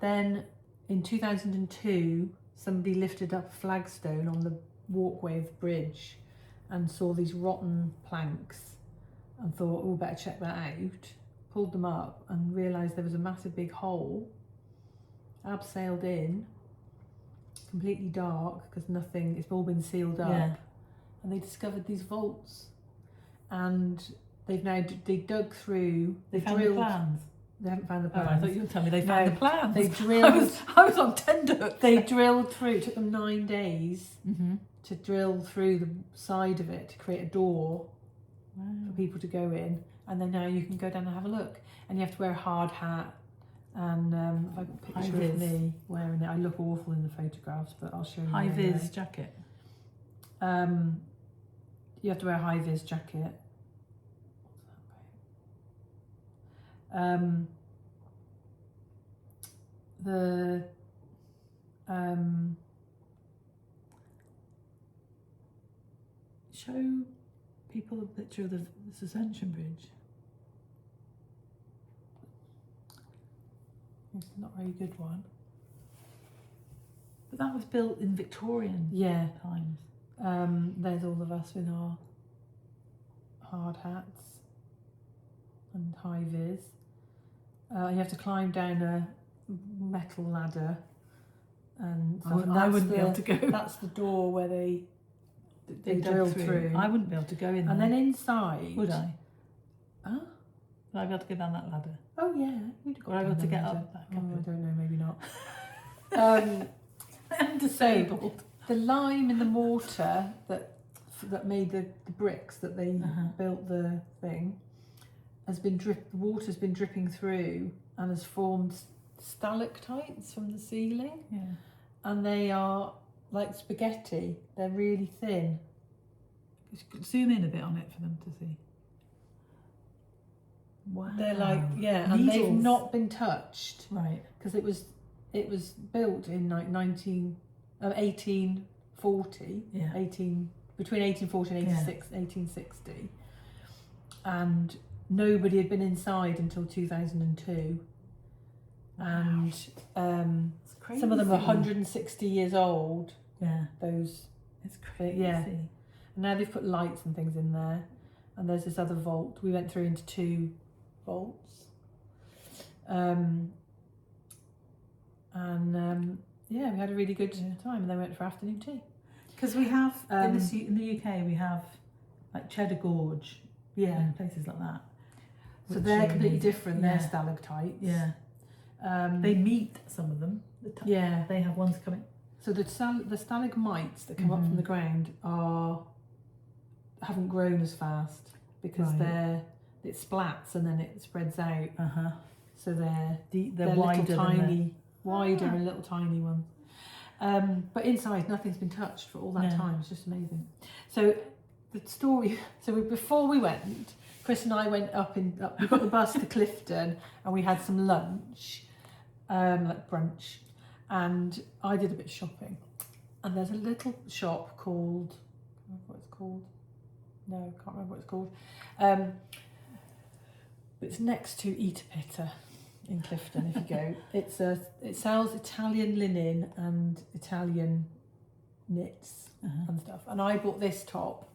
Speaker 1: Then in 2002, somebody lifted up a flagstone on the walkway of the bridge and saw these rotten planks and thought, oh, better check that out. Pulled them up and realised there was a massive big hole. Abseiled in, completely dark because nothing, it's all been sealed up.
Speaker 2: Yeah.
Speaker 1: And they discovered these vaults. And they dug through,
Speaker 2: They found the plans.
Speaker 1: They haven't found the
Speaker 2: Oh,
Speaker 1: plans.
Speaker 2: I thought you were telling me they found the plans.
Speaker 1: They drilled.
Speaker 2: I was on tender.
Speaker 1: They drilled through. It took them 9 days
Speaker 2: Mm-hmm.
Speaker 1: to drill through the side of it to create a door
Speaker 2: Wow.
Speaker 1: for people to go in. And then now you can go down and have a look. And you have to wear a hard hat. And if I got a picture of me wearing it, I look awful in the photographs, but I'll show you.
Speaker 2: High vis
Speaker 1: anyway.
Speaker 2: jacket.
Speaker 1: You have to wear a high vis jacket.
Speaker 2: Show people a picture of the suspension bridge.
Speaker 1: It's not a very good one.
Speaker 2: But that was built in Victorian times.
Speaker 1: There's all of us with our hard hats and high vis. You have to climb down a metal ladder, and
Speaker 2: I wouldn't be able to go.
Speaker 1: That's the door where they
Speaker 2: They
Speaker 1: drill
Speaker 2: dug
Speaker 1: through.
Speaker 2: I wouldn't be able to go in
Speaker 1: And
Speaker 2: there.
Speaker 1: then inside,
Speaker 2: Would I?
Speaker 1: Huh?
Speaker 2: Would I be able to go down that ladder?
Speaker 1: Oh yeah, you'd
Speaker 2: Would I be able to get up back
Speaker 1: Oh,
Speaker 2: up?
Speaker 1: I don't know, maybe not.
Speaker 2: I'm disabled.
Speaker 1: The lime in the mortar that made the bricks that they built the thing has been the water's been dripping through and has formed stalactites from the ceiling,
Speaker 2: Yeah.
Speaker 1: and they are like spaghetti. They're really thin.
Speaker 2: Zoom in a bit on it for them to see. Wow.
Speaker 1: They're like and they've
Speaker 2: Needles.
Speaker 1: not been touched
Speaker 2: Right.
Speaker 1: because it was built in like 1840.
Speaker 2: Yeah.
Speaker 1: Between 1840 and
Speaker 2: Yeah.
Speaker 1: 1860, and nobody had been inside until 2002. And
Speaker 2: It's crazy.
Speaker 1: some of them are 160 years old.
Speaker 2: Yeah.
Speaker 1: Those,
Speaker 2: It's crazy.
Speaker 1: yeah. And now they've put lights and things in there. And there's this other vault. We went through into 2 vaults. We had a really good time, and they went for afternoon tea.
Speaker 2: Because we have in the UK we have like Cheddar Gorge, and places like that.
Speaker 1: So
Speaker 2: which
Speaker 1: they're
Speaker 2: are
Speaker 1: completely
Speaker 2: amazing.
Speaker 1: different.
Speaker 2: Yeah.
Speaker 1: They're stalactites.
Speaker 2: Yeah. They meet some of them. They have ones coming.
Speaker 1: So the stalagmites that come up from the ground haven't grown as fast because it splats and then it spreads out. So they're
Speaker 2: wider
Speaker 1: little
Speaker 2: than
Speaker 1: wider and little tiny ones. But inside, nothing's been touched for all that time. It's just amazing. So the story. So before we went, Chris and I went up. We got the bus to Clifton, and we had some lunch, like brunch, and I did a bit of shopping. And there's a little shop called. I can't remember what it's called. No, I can't remember what it's called. It's next to Eat a Pitter in Clifton. If you go, it sells Italian linen and Italian knits and stuff. And I bought this top,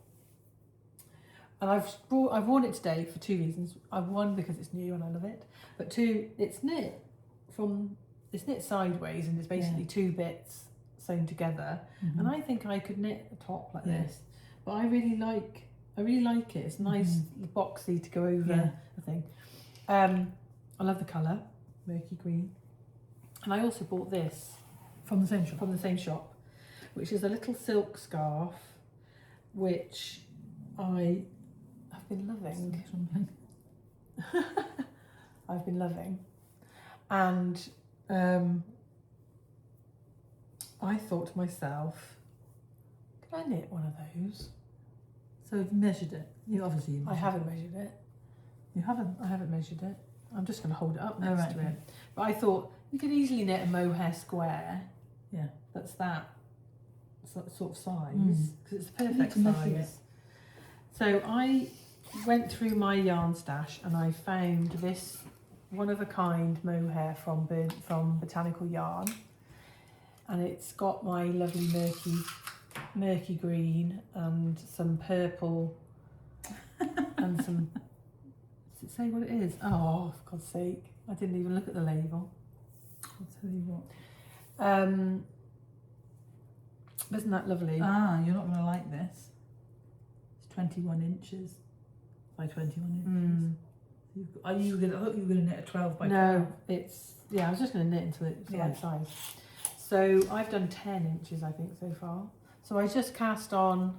Speaker 1: and I've worn it today for 2 reasons. One, because it's new and I love it, but 2, it's knit sideways, and it's basically 2 bits sewn together. And I think I could knit a top like this, but I really like it. It's nice, boxy to go over the thing. I love the colour, murky green. And I also bought this
Speaker 2: From the same shop.
Speaker 1: from the same shop, which is a little silk scarf, which I have been loving. I've been loving. And I thought to myself, could I knit one of those?
Speaker 2: So you've measured it. You obviously measured
Speaker 1: I haven't measured it.
Speaker 2: You haven't?
Speaker 1: I haven't measured it. I'm just going to hold it up
Speaker 2: Oh,
Speaker 1: next
Speaker 2: right,
Speaker 1: to
Speaker 2: okay.
Speaker 1: it. But I thought you could easily knit a mohair square.
Speaker 2: Yeah.
Speaker 1: That's that sort of size, because it's the
Speaker 2: I need
Speaker 1: perfect
Speaker 2: to measure it.
Speaker 1: size. So I went through my yarn stash and I found this one of a kind mohair from Botanical Yarn, and it's got my lovely murky green and some purple and some. Does it say what it is? Oh, for God's sake! I didn't even look at the label.
Speaker 2: I'll tell you what.
Speaker 1: Isn't that lovely?
Speaker 2: Ah, you're not going to like this. It's 21 inches by 21 inches. I thought you were going to knit a 12 by 12.
Speaker 1: No, it's, yeah, I was just going to knit until it's the right size. So I've done 10 inches, I think, so far. So I just cast on,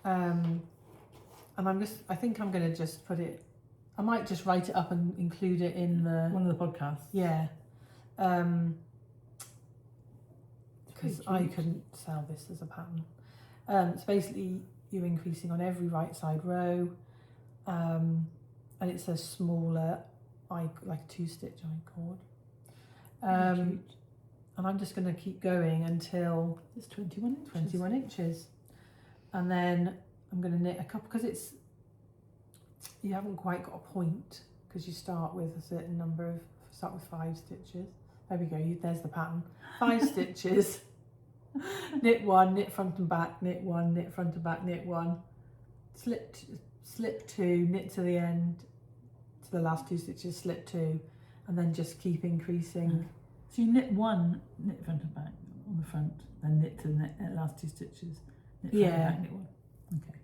Speaker 1: and I think I'm going to just put it, I might just write it up and include it in
Speaker 2: one of the podcasts.
Speaker 1: Yeah. Because I couldn't sell this as a pattern. So basically you're increasing on every right side row, and it's a smaller, like a 2-stitch I-cord. And I'm just going to keep going until
Speaker 2: it's 21 inches.
Speaker 1: 21 inches. And then I'm going to knit a couple, because you haven't quite got a point, because you start with a certain number of, start with 5 stitches. There we go, there's the pattern. 5 stitches, knit 1, knit front and back, knit 1, knit front and back, knit 1, slip 2, knit to the end, to the last 2 stitches, slip 2, and then just keep increasing.
Speaker 2: So you knit 1, knit front and back on the front, then knit to the last 2 stitches, knit front and back, knit 1. Okay.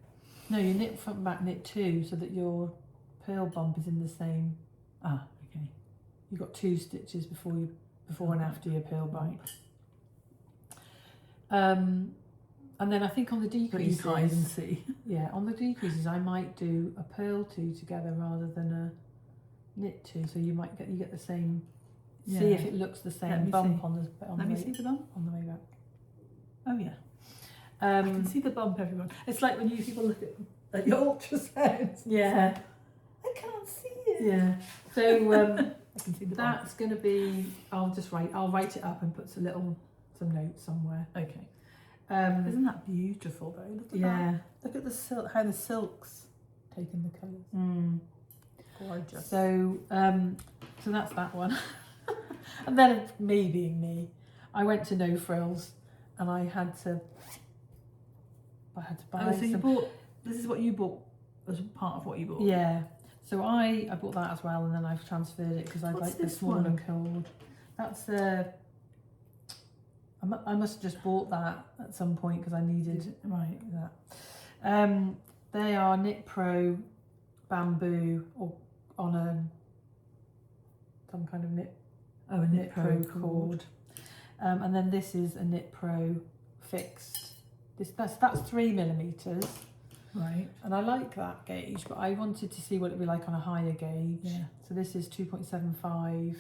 Speaker 1: No, you knit front and back, knit 2, so that your purl bump is in the same.
Speaker 2: Ah, okay.
Speaker 1: You've got 2 stitches before and after your purl bump. And then I think on the decreases,
Speaker 2: hide and see.
Speaker 1: Yeah, on the decreases I might do a purl 2 together rather than a knit 2, so you get the same.
Speaker 2: Yeah.
Speaker 1: See if it looks the same bump on the
Speaker 2: Let me see the bump
Speaker 1: on the way back.
Speaker 2: Oh yeah. I can see the bump, everyone. It's like when you people look at your ultrasounds.
Speaker 1: Yeah.
Speaker 2: I can't see it.
Speaker 1: Yeah. So
Speaker 2: I can see the
Speaker 1: that's going to be. I'll write it up and put some notes somewhere.
Speaker 2: Okay. Isn't that beautiful though? Look at that. Look at the silk. How the silk's taken the colours. Gorgeous.
Speaker 1: So so that's that one. And then me being me, I went to No Frills, and I had to buy.
Speaker 2: So you bought. This is what you bought as part of what you bought.
Speaker 1: Yeah. So I bought that as well, and then I've transferred it because I like the smaller cord. That's I must have just bought that at some point because I needed that. They are Knit Pro bamboo, or on some kind of knit.
Speaker 2: Oh, a
Speaker 1: Knit Pro cord. And then this is a Knit Pro fixed. That's 3mm.
Speaker 2: Right.
Speaker 1: And I like that gauge, but I wanted to see what it'd be like on a higher gauge.
Speaker 2: Yeah.
Speaker 1: So this is 2.75.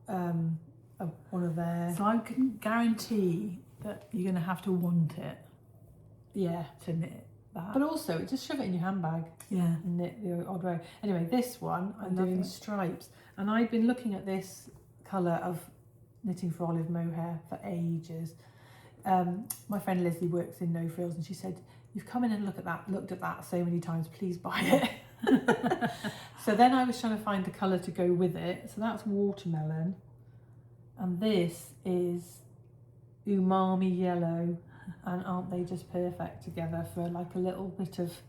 Speaker 1: One of theirs.
Speaker 2: So I can guarantee that you're going to have to want it.
Speaker 1: Yeah.
Speaker 2: To knit that.
Speaker 1: But also, just shove it in your handbag.
Speaker 2: Yeah.
Speaker 1: And knit the odd row. Anyway, this one I'm doing stripes, and I've been looking at this colour of Knitting for Olive Mohair for ages. My friend Leslie works in No Frills, and she said, "You've come in and looked at that so many times. Please buy it." So then I was trying to find the colour to go with it. So that's watermelon, and this is umami yellow. And aren't they just perfect together for like a little bit of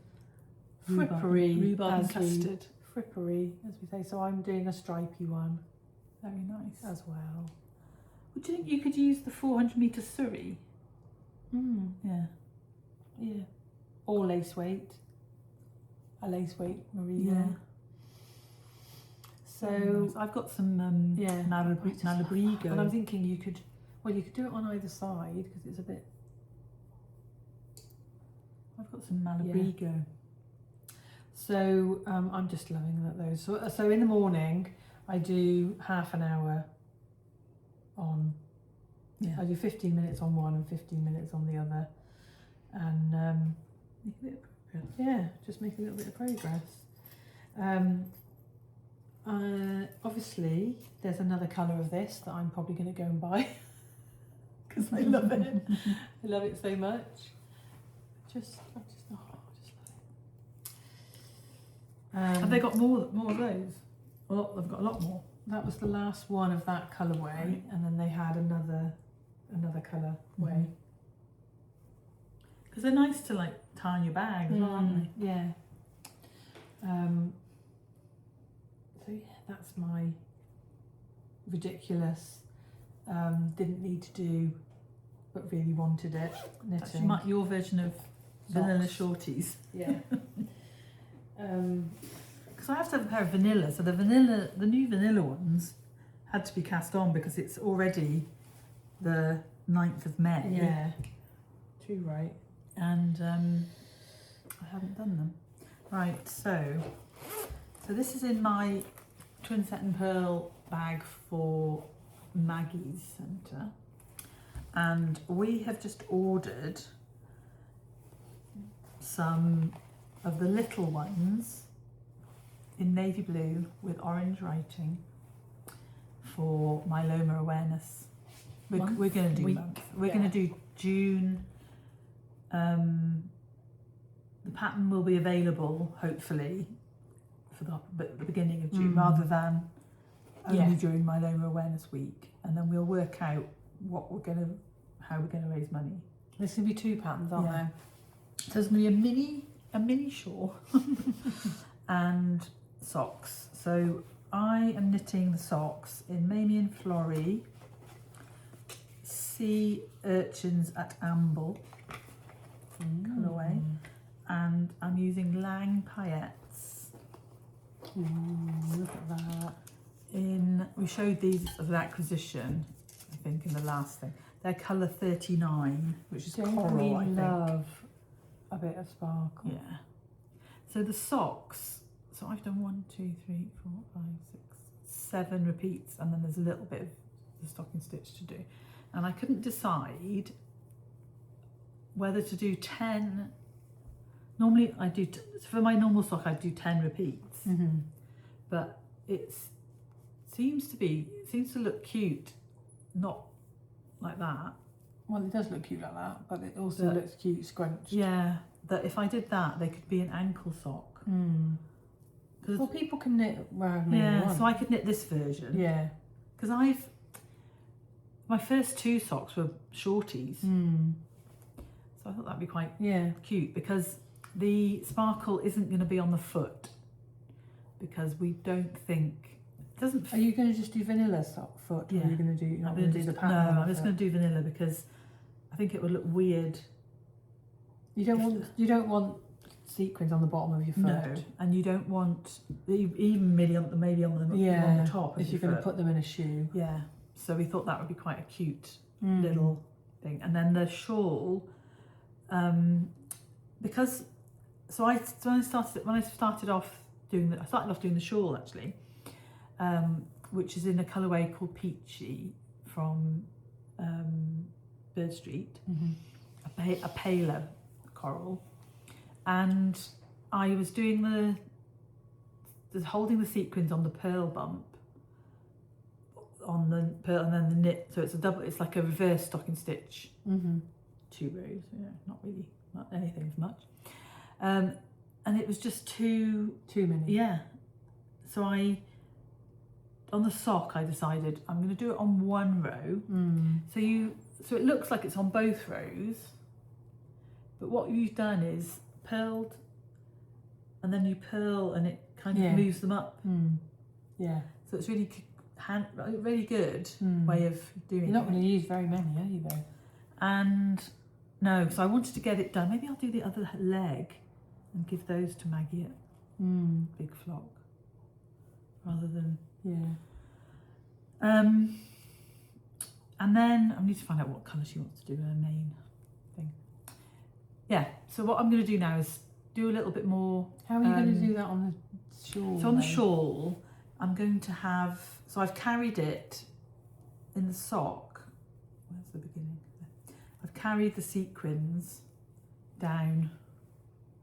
Speaker 1: frippery,
Speaker 2: rhubarb and custard.
Speaker 1: Frippery, as we say. So I'm doing a stripy one.
Speaker 2: Very nice.
Speaker 1: As well.
Speaker 2: Would you think you could use the 400-metre Surrey? Yeah.
Speaker 1: Yeah. Or lace weight. A lace weight merino.
Speaker 2: Yeah.
Speaker 1: So
Speaker 2: I've got some Malabrigo.
Speaker 1: And I'm thinking you could do it on either side because it's a bit.
Speaker 2: I've got some Malabrigo.
Speaker 1: Yeah. So I'm just loving those. So in the morning I do half an hour on.
Speaker 2: Yeah.
Speaker 1: I do 15 minutes on one and 15 minutes on the other, and
Speaker 2: make a bit of progress.
Speaker 1: Yeah, just make a little bit of progress. Obviously, there's another colour of this that I'm probably going to go and buy because I love it. I love it so much. I just love it.
Speaker 2: Have they got more of those? Well, they've got a lot more.
Speaker 1: that was the last one of that colourway,
Speaker 2: Right.
Speaker 1: and then they had another colourway.
Speaker 2: Because they're nice to like tie in your bag as well, aren't they?
Speaker 1: Yeah. So yeah, that's my ridiculous, didn't need to do, but really wanted it,
Speaker 2: That's
Speaker 1: knitting.
Speaker 2: your version of vanilla shorties.
Speaker 1: Yeah.
Speaker 2: Because I have to have a pair of vanilla, so the new vanilla ones had to be cast on because it's already the 9th of May.
Speaker 1: Yeah. Too right.
Speaker 2: And I haven't done them. Right, so this is in my Twinset and Purl bag for Maggie's centre, and we have just ordered some of the little ones in navy blue with orange writing for my Loire awareness. We're going to do month. We're going to do June. The pattern will be available hopefully for the beginning of June rather than only during my Loire awareness week, and then we'll work out how we're going to raise money.
Speaker 1: There's going to be 2 patterns, aren't there?
Speaker 2: So there's going to be a mini shawl and socks. So I am knitting the socks in Mamie and Flory, Sea Urchins at Amble colourway, and I'm using Lang paillettes.
Speaker 1: Look at that.
Speaker 2: We showed these as an acquisition, I think, in the last thing. They're colour 39, which is coral, I think.
Speaker 1: Love a bit of sparkle.
Speaker 2: Yeah. So the socks, so I've done 1, 2, 3, 4, 5, 6, 7 repeats, and then there's a little bit of the stocking stitch to do. And I couldn't decide whether to do 10. Normally I do, for my normal sock I do 10 repeats, but it seems to look cute, not like that.
Speaker 1: Well, it does look cute like that, but it also looks cute scrunched.
Speaker 2: Yeah, that if I did that, they could be an ankle sock.
Speaker 1: Well, people can knit wherever they
Speaker 2: Yeah,
Speaker 1: want.
Speaker 2: so I could knit this version.
Speaker 1: Yeah.
Speaker 2: Because my first 2 socks were shorties. So I thought that'd be quite cute, because the sparkle isn't going to be on the foot, because we don't think it doesn't.
Speaker 1: Are you going to just do vanilla sock foot? Or are you going to do? You're not going to do the pattern.
Speaker 2: No, I'm just going to do vanilla because I think it would look weird.
Speaker 1: You don't want sequins on the bottom of your foot.
Speaker 2: No, and you don't want even maybe on the top.
Speaker 1: If you're going to put them in a shoe.
Speaker 2: Yeah. So we thought that would be quite a cute little thing, and then the shawl, because I started off doing the shawl actually, which is in a colourway called Peachy from Bird Street, a paler coral, and I was doing holding the sequins on the purl bump on the purl, and then the knit, so it's like a reverse stocking stitch, 2 rows, not anything much, and it was just too many. Yeah, so on the sock I decided I'm going to do it on 1 row, so it looks like it's on both rows, but what you've done is purled, and then you purl and it kind of moves them up.
Speaker 1: Yeah.
Speaker 2: So it's really good way of doing it.
Speaker 1: You're not going to use very many, are you though?
Speaker 2: And no, so I wanted to get it done. Maybe I'll do the other leg and give those to Maggie at Big Flock rather than and then I need to find out what colour she wants to do in her main thing. Yeah, so what I'm going to do now is do a little bit more.
Speaker 1: How are you going to do that on the shawl?
Speaker 2: So on the shawl, I'm going to have, so I've carried it in the sock. Where's the beginning? I've carried the sequins down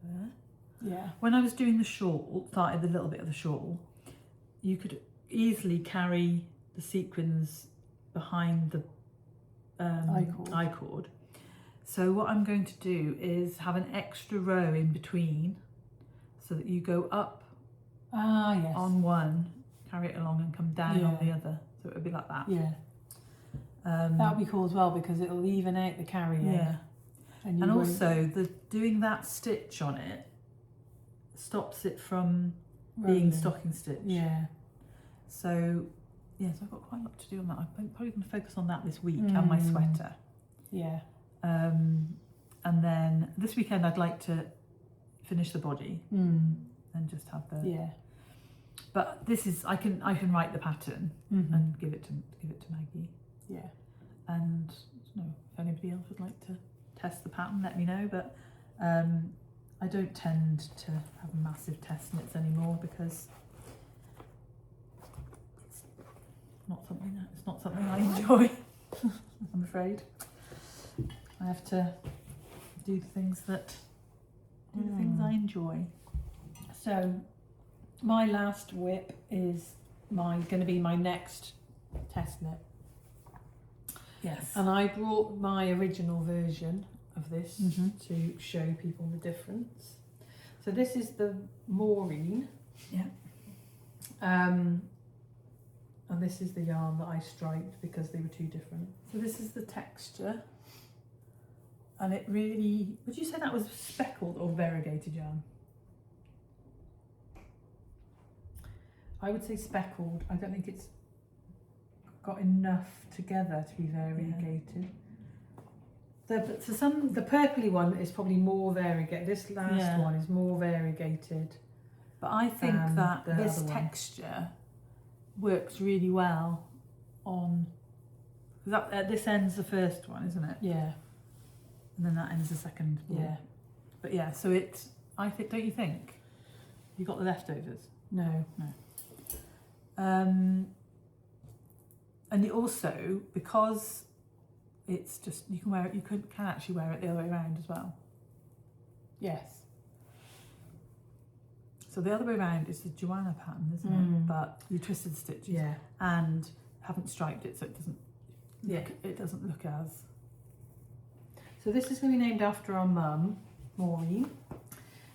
Speaker 2: there.
Speaker 1: Yeah.
Speaker 2: When I was doing the shawl, started a little bit of the shawl, you could easily carry the sequins behind the eye cord. So what I'm going to do is have an extra row in between, so that you go up on one, carry it along and come down on the other. So it would be like that.
Speaker 1: Yeah. That would be cool as well because it'll even out the carrying.
Speaker 2: Yeah.
Speaker 1: And
Speaker 2: also, doing that stitch on it stops it from being stocking stitch.
Speaker 1: Yeah.
Speaker 2: So, yes, I've got quite a lot to do on that. I'm probably going to focus on that this week and my sweater.
Speaker 1: Yeah.
Speaker 2: And then this weekend I'd like to finish the body and just have the.
Speaker 1: Yeah.
Speaker 2: But this is I can write the pattern and give it to Maggie.
Speaker 1: Yeah.
Speaker 2: And if anybody else would like to test the pattern, let me know. But I don't tend to have massive test knits anymore because it's not something I enjoy. I'm afraid I have to do the things I enjoy.
Speaker 1: So my last whip is going to be my next test knit.
Speaker 2: Yes.
Speaker 1: And I brought my original version of this to show people the difference. So this is the Maureen.
Speaker 2: Yeah.
Speaker 1: And this is the yarn that I striped because they were too different.
Speaker 2: So this is the texture. And it really, would you say that was speckled or variegated yarn?
Speaker 1: I would say speckled. I don't think it's got enough together to be variegated. The purpley one is probably more variegated. This last one is more variegated.
Speaker 2: But I think that this texture works really well on, because at this end's the first one, isn't it?
Speaker 1: Yeah.
Speaker 2: And then that ends the second one.
Speaker 1: Yeah.
Speaker 2: But yeah, so it's, I think, don't you think? You got the leftovers?
Speaker 1: No.
Speaker 2: And also, because it's just, you can wear it, you can actually wear it the other way around as well.
Speaker 1: Yes.
Speaker 2: So the other way around is the Joanna pattern, isn't it? But you twisted stitches and haven't striped it, so it doesn't look as.
Speaker 1: So this is going to be named after our mum, Maureen.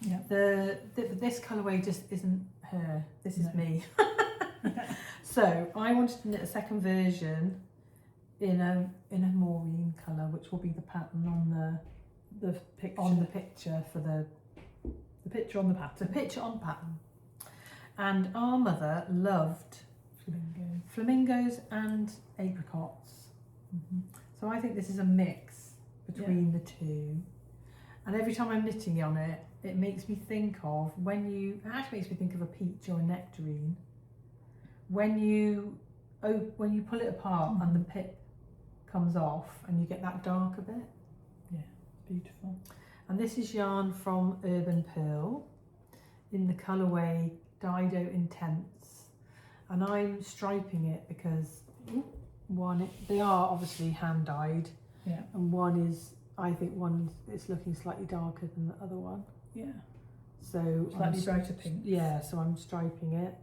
Speaker 2: Yeah.
Speaker 1: This colourway just isn't her. This is me. So I wanted to knit a second version in a Maureen colour, which will be the pattern on the picture for the picture on the pattern. The picture on pattern. And our mother loved flamingos and apricots. So I think this is a mix between the two. And every time I'm knitting on it, it makes me think of it actually makes me think of a peach or a nectarine. When you pull it apart and the pip comes off and you get that darker bit.
Speaker 2: Yeah, it's beautiful.
Speaker 1: And this is yarn from Urban Purl in the colourway Dido Intense. And I'm striping it because they are obviously hand dyed.
Speaker 2: Yeah.
Speaker 1: And it's looking slightly darker than the other one.
Speaker 2: Yeah.
Speaker 1: So
Speaker 2: slightly brighter pink.
Speaker 1: Yeah, so I'm striping it.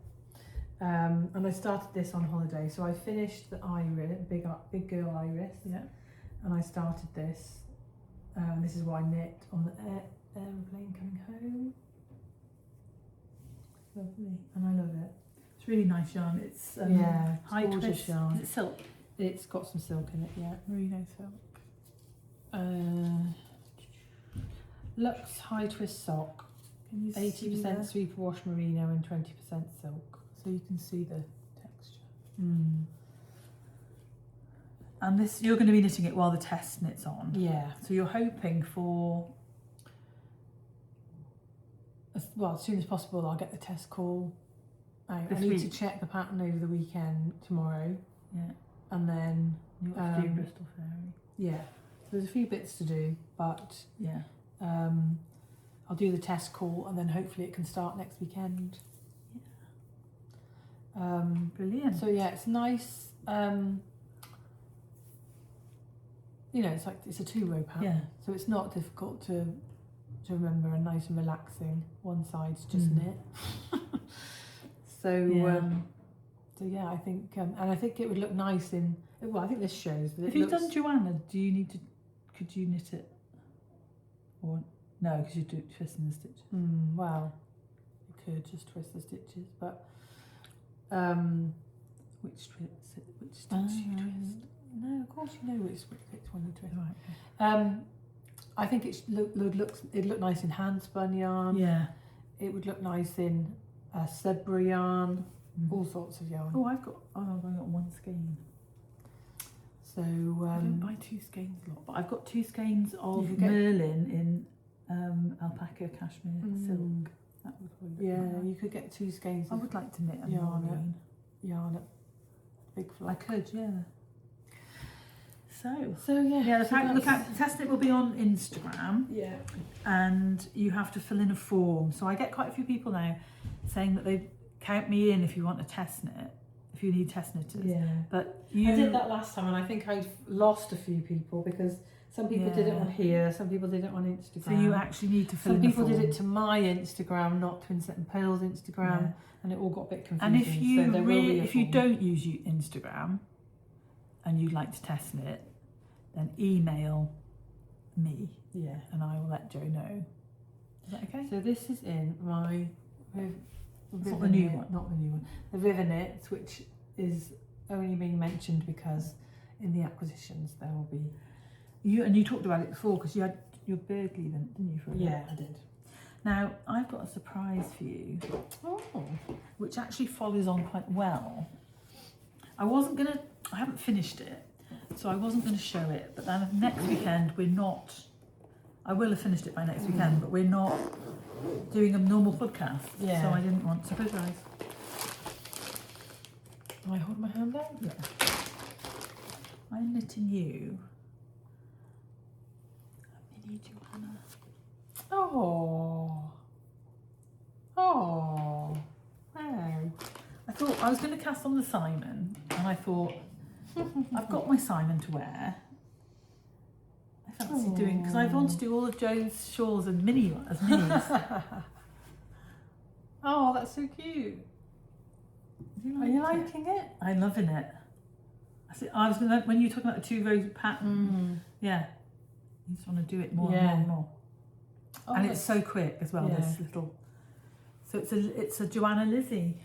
Speaker 1: And I started this on holiday. So I finished the Iris, big girl Iris. Yeah. And I started this. This is what I knit on the aeroplane coming home. Lovely. And I love it.
Speaker 2: It's really nice yarn. It's high twist yarn. Is it silk?
Speaker 1: It's got some silk in it, yeah.
Speaker 2: Merino silk.
Speaker 1: Luxe high twist sock. 80% superwash merino and 20% silk.
Speaker 2: So you can see the texture. And this, you're going to be knitting it while the test knit's on.
Speaker 1: Yeah.
Speaker 2: So you're hoping for,
Speaker 1: as soon as possible, I'll get the test call out. I
Speaker 2: This
Speaker 1: need
Speaker 2: week?
Speaker 1: to check the pattern over the weekend tomorrow.
Speaker 2: Yeah.
Speaker 1: And then
Speaker 2: You've got to do Bristol Fairy.
Speaker 1: Yeah. So there's a few bits to do, but
Speaker 2: Yeah.
Speaker 1: I'll do the test call and then hopefully it can start next weekend.
Speaker 2: Brilliant.
Speaker 1: So yeah, it's nice. It's a 2-row pattern.
Speaker 2: Yeah.
Speaker 1: So it's not difficult to remember and nice and relaxing. One side's just knit. I think and I think it would look nice in. Well, I think this shows that.
Speaker 2: If you've done Joanna, could you knit it? Or no, because you do twisting the stitches.
Speaker 1: Well, you could just twist the stitches, but
Speaker 2: Which stitch you twist?
Speaker 1: No, of course you know which which one you twist.
Speaker 2: Right.
Speaker 1: I think it'd look nice in hand spun yarn.
Speaker 2: Yeah.
Speaker 1: It would look nice in zebra yarn, all sorts of yarn.
Speaker 2: Oh, I've got one skein.
Speaker 1: So
Speaker 2: I don't buy 2 skeins a lot, but I've got 2 skeins of
Speaker 1: You could get-
Speaker 2: Merlin in alpaca cashmere silk. That would probably look nice.
Speaker 1: you could get 2 skeins
Speaker 2: I
Speaker 1: of
Speaker 2: would like to knit a
Speaker 1: yarn
Speaker 2: yarn.
Speaker 1: at Big
Speaker 2: I
Speaker 1: Flock.
Speaker 2: could, yeah.
Speaker 1: So yeah,
Speaker 2: the test it will be on Instagram,
Speaker 1: yeah.
Speaker 2: and you have to fill in a form. So I get quite a few people now saying that they count me in if you want a test knit, if you need test knitters.
Speaker 1: Yeah.
Speaker 2: But
Speaker 1: I did that last time, and I think I lost a few people because some people did it on here, some people did it on Instagram.
Speaker 2: So you actually need to fill
Speaker 1: Some
Speaker 2: in a
Speaker 1: people
Speaker 2: form.
Speaker 1: did it to my Instagram, not Twinset and Purl's Instagram,
Speaker 2: Yeah.
Speaker 1: and it all got a bit confusing.
Speaker 2: And if you
Speaker 1: so there will be a
Speaker 2: if you
Speaker 1: form.
Speaker 2: don't use Instagram and you'd like to test knit, then email me,
Speaker 1: Yeah.
Speaker 2: and I will let Jo know. Is that okay?
Speaker 1: So this is in my
Speaker 2: It's not the new one.
Speaker 1: Not the new one. The River Knits, which is only being mentioned because in the acquisitions there will be.
Speaker 2: You talked about it before because you had your Burgley then, didn't you? For a bit?
Speaker 1: Yeah, I did.
Speaker 2: Now I've got a surprise for you,
Speaker 1: Oh.
Speaker 2: which actually follows on quite well. I haven't finished it, so I wasn't gonna show it. But then next weekend I will have finished it by next weekend, but we're not doing a normal podcast.
Speaker 1: Yeah.
Speaker 2: So I didn't want to close your eyes.
Speaker 1: Can I hold my hand out?
Speaker 2: Yeah. I'm knitting you a mini Joanna.
Speaker 1: Oh. Oh. Wow.
Speaker 2: I thought I was going to cast on the Simon, and I thought I've got my Simon to wear. I fancy doing because I want to do all of Jo's shawls and minis.
Speaker 1: Oh, that's so cute. Are you liking it?
Speaker 2: I'm loving it. I was gonna, when you were talking about the 2 row pattern, yeah, you just want to do it more and more and more.
Speaker 1: Oh,
Speaker 2: And it's so quick as well.
Speaker 1: Yeah.
Speaker 2: This little, so it's a Joanna Lizzie.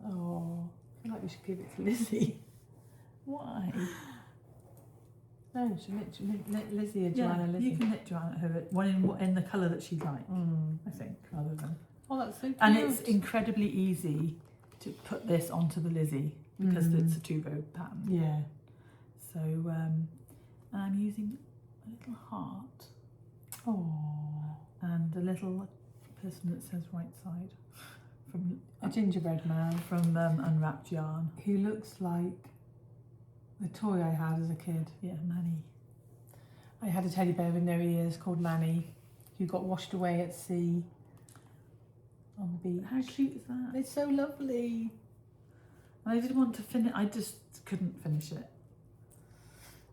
Speaker 1: Oh, I feel like we should give it to Lizzie.
Speaker 2: Why?
Speaker 1: No, she knit Lizzie or Joanna Lizzie.
Speaker 2: You can knit Joanna her one in the colour that she'd like. I think rather than.
Speaker 1: Oh, that's so cute.
Speaker 2: And it's incredibly easy to put this onto the Lizzie because it's a 2 row pattern.
Speaker 1: Yeah.
Speaker 2: So and I'm using a little heart.
Speaker 1: Oh.
Speaker 2: And a little person that says right side from
Speaker 1: A gingerbread man
Speaker 2: from Unwrapped Yarn.
Speaker 1: who looks like the toy I had as a kid.
Speaker 2: Yeah, Manny.
Speaker 1: I had a teddy bear with no ears called Manny, who got washed away at sea on the beach.
Speaker 2: How cute is that?
Speaker 1: It's so lovely.
Speaker 2: I did want to finish. I just couldn't finish it,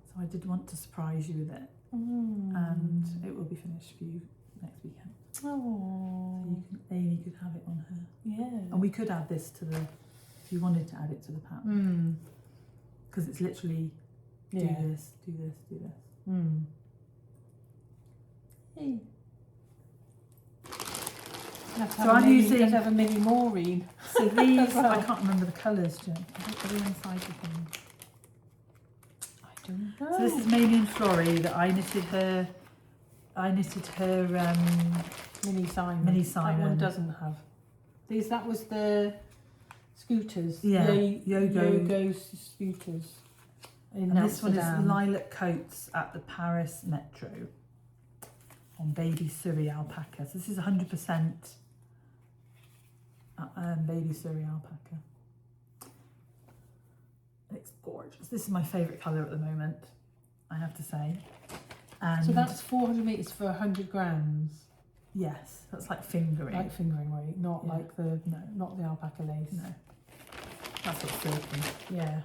Speaker 2: so I did want to surprise you with it, and it will be finished for you next weekend.
Speaker 1: Oh.
Speaker 2: So Amy could have it on her,
Speaker 1: Yeah.
Speaker 2: and we could add this to the, if you wanted to add it to the pattern, because it's literally do this, do this, do this.
Speaker 1: Hey.
Speaker 2: So I'm using.
Speaker 1: Let's have a mini Maureen.
Speaker 2: So these, I can't remember the colours, Jen. I think they're inside the thing.
Speaker 1: I don't know.
Speaker 2: So this is Melanie and Flory that I knitted her.
Speaker 1: Mini Simon.
Speaker 2: Mini
Speaker 1: That
Speaker 2: Simon.
Speaker 1: one doesn't have. These. That was the scooters.
Speaker 2: Yeah,
Speaker 1: Yogo scooters. In
Speaker 2: And this one is
Speaker 1: Amsterdam.
Speaker 2: Lilac Coats at the Paris Metro on Baby Surrey alpaca. So this is 100% Baby Surrey alpaca. It's gorgeous. This is my favourite colour at the moment, I have to say. And
Speaker 1: So that's 400 metres for 100 grams.
Speaker 2: yes, that's like fingering.
Speaker 1: Like fingering weight, not
Speaker 2: Yeah.
Speaker 1: like the not the alpaca lace.
Speaker 2: No, that's what's silky.
Speaker 1: Yeah.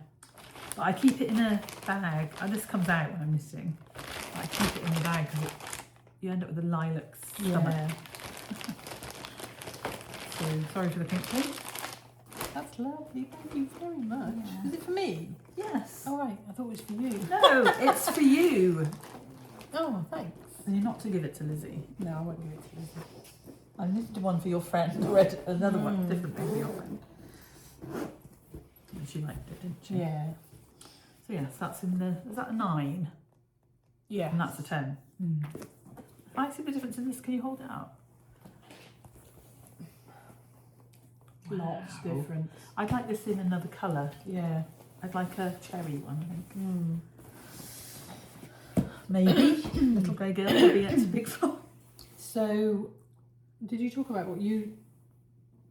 Speaker 2: But I keep it in a bag. And this comes out when I'm knitting. But I keep it in a bag because you end up with a lilac stomach.
Speaker 1: Yeah.
Speaker 2: So sorry for the pink thing.
Speaker 1: That's lovely. Thank you very much.
Speaker 2: Yeah.
Speaker 1: Is it for me?
Speaker 2: Yes.
Speaker 1: Oh right, I thought it was for you.
Speaker 2: No, it's for you.
Speaker 1: Oh, thanks.
Speaker 2: And you're not to give it to Lizzie.
Speaker 1: No, I won't give it to Lizzie.
Speaker 2: I knitted one for your friend, or read another one, different thing for your friend. And she liked it, didn't she?
Speaker 1: Yeah.
Speaker 2: So yes, that's in the, is that a 9?
Speaker 1: Yeah.
Speaker 2: And that's a 10. Mm. I see the difference in this. Can you hold it up?
Speaker 1: Lots
Speaker 2: Wow.
Speaker 1: different.
Speaker 2: I'd like this in another colour.
Speaker 1: Yeah.
Speaker 2: I'd like a cherry one, I think. Maybe. Little grey girl will be at a big floor.
Speaker 1: So, did you talk about what you...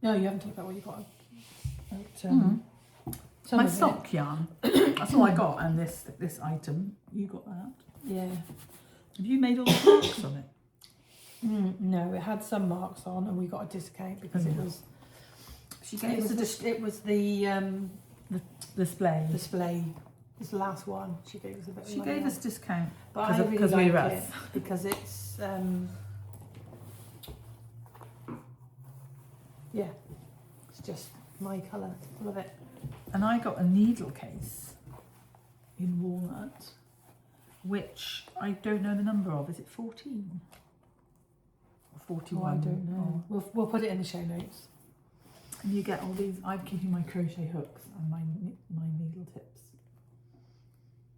Speaker 1: No, you haven't talked about what you got.
Speaker 2: My sock yarn. That's all I got, and this item. You got that.
Speaker 1: Yeah.
Speaker 2: Have you made all the marks on it?
Speaker 1: No, it had some marks on, and we got a discount because it was...
Speaker 2: She gave
Speaker 1: It
Speaker 2: us
Speaker 1: was,
Speaker 2: a
Speaker 1: it was the
Speaker 2: display.
Speaker 1: display. This last one. She gave us a bit of
Speaker 2: She
Speaker 1: money
Speaker 2: gave
Speaker 1: on.
Speaker 2: us discount
Speaker 1: But I really
Speaker 2: because
Speaker 1: like
Speaker 2: we were
Speaker 1: it
Speaker 2: us.
Speaker 1: because it's yeah, it's just my colour. Love it.
Speaker 2: And I got a needle case in walnut, which I don't know the number of. Is it 14 or 41?
Speaker 1: Oh, I don't know. We'll put it in the show notes.
Speaker 2: And you get all these. I'm keeping my crochet hooks and my needle tips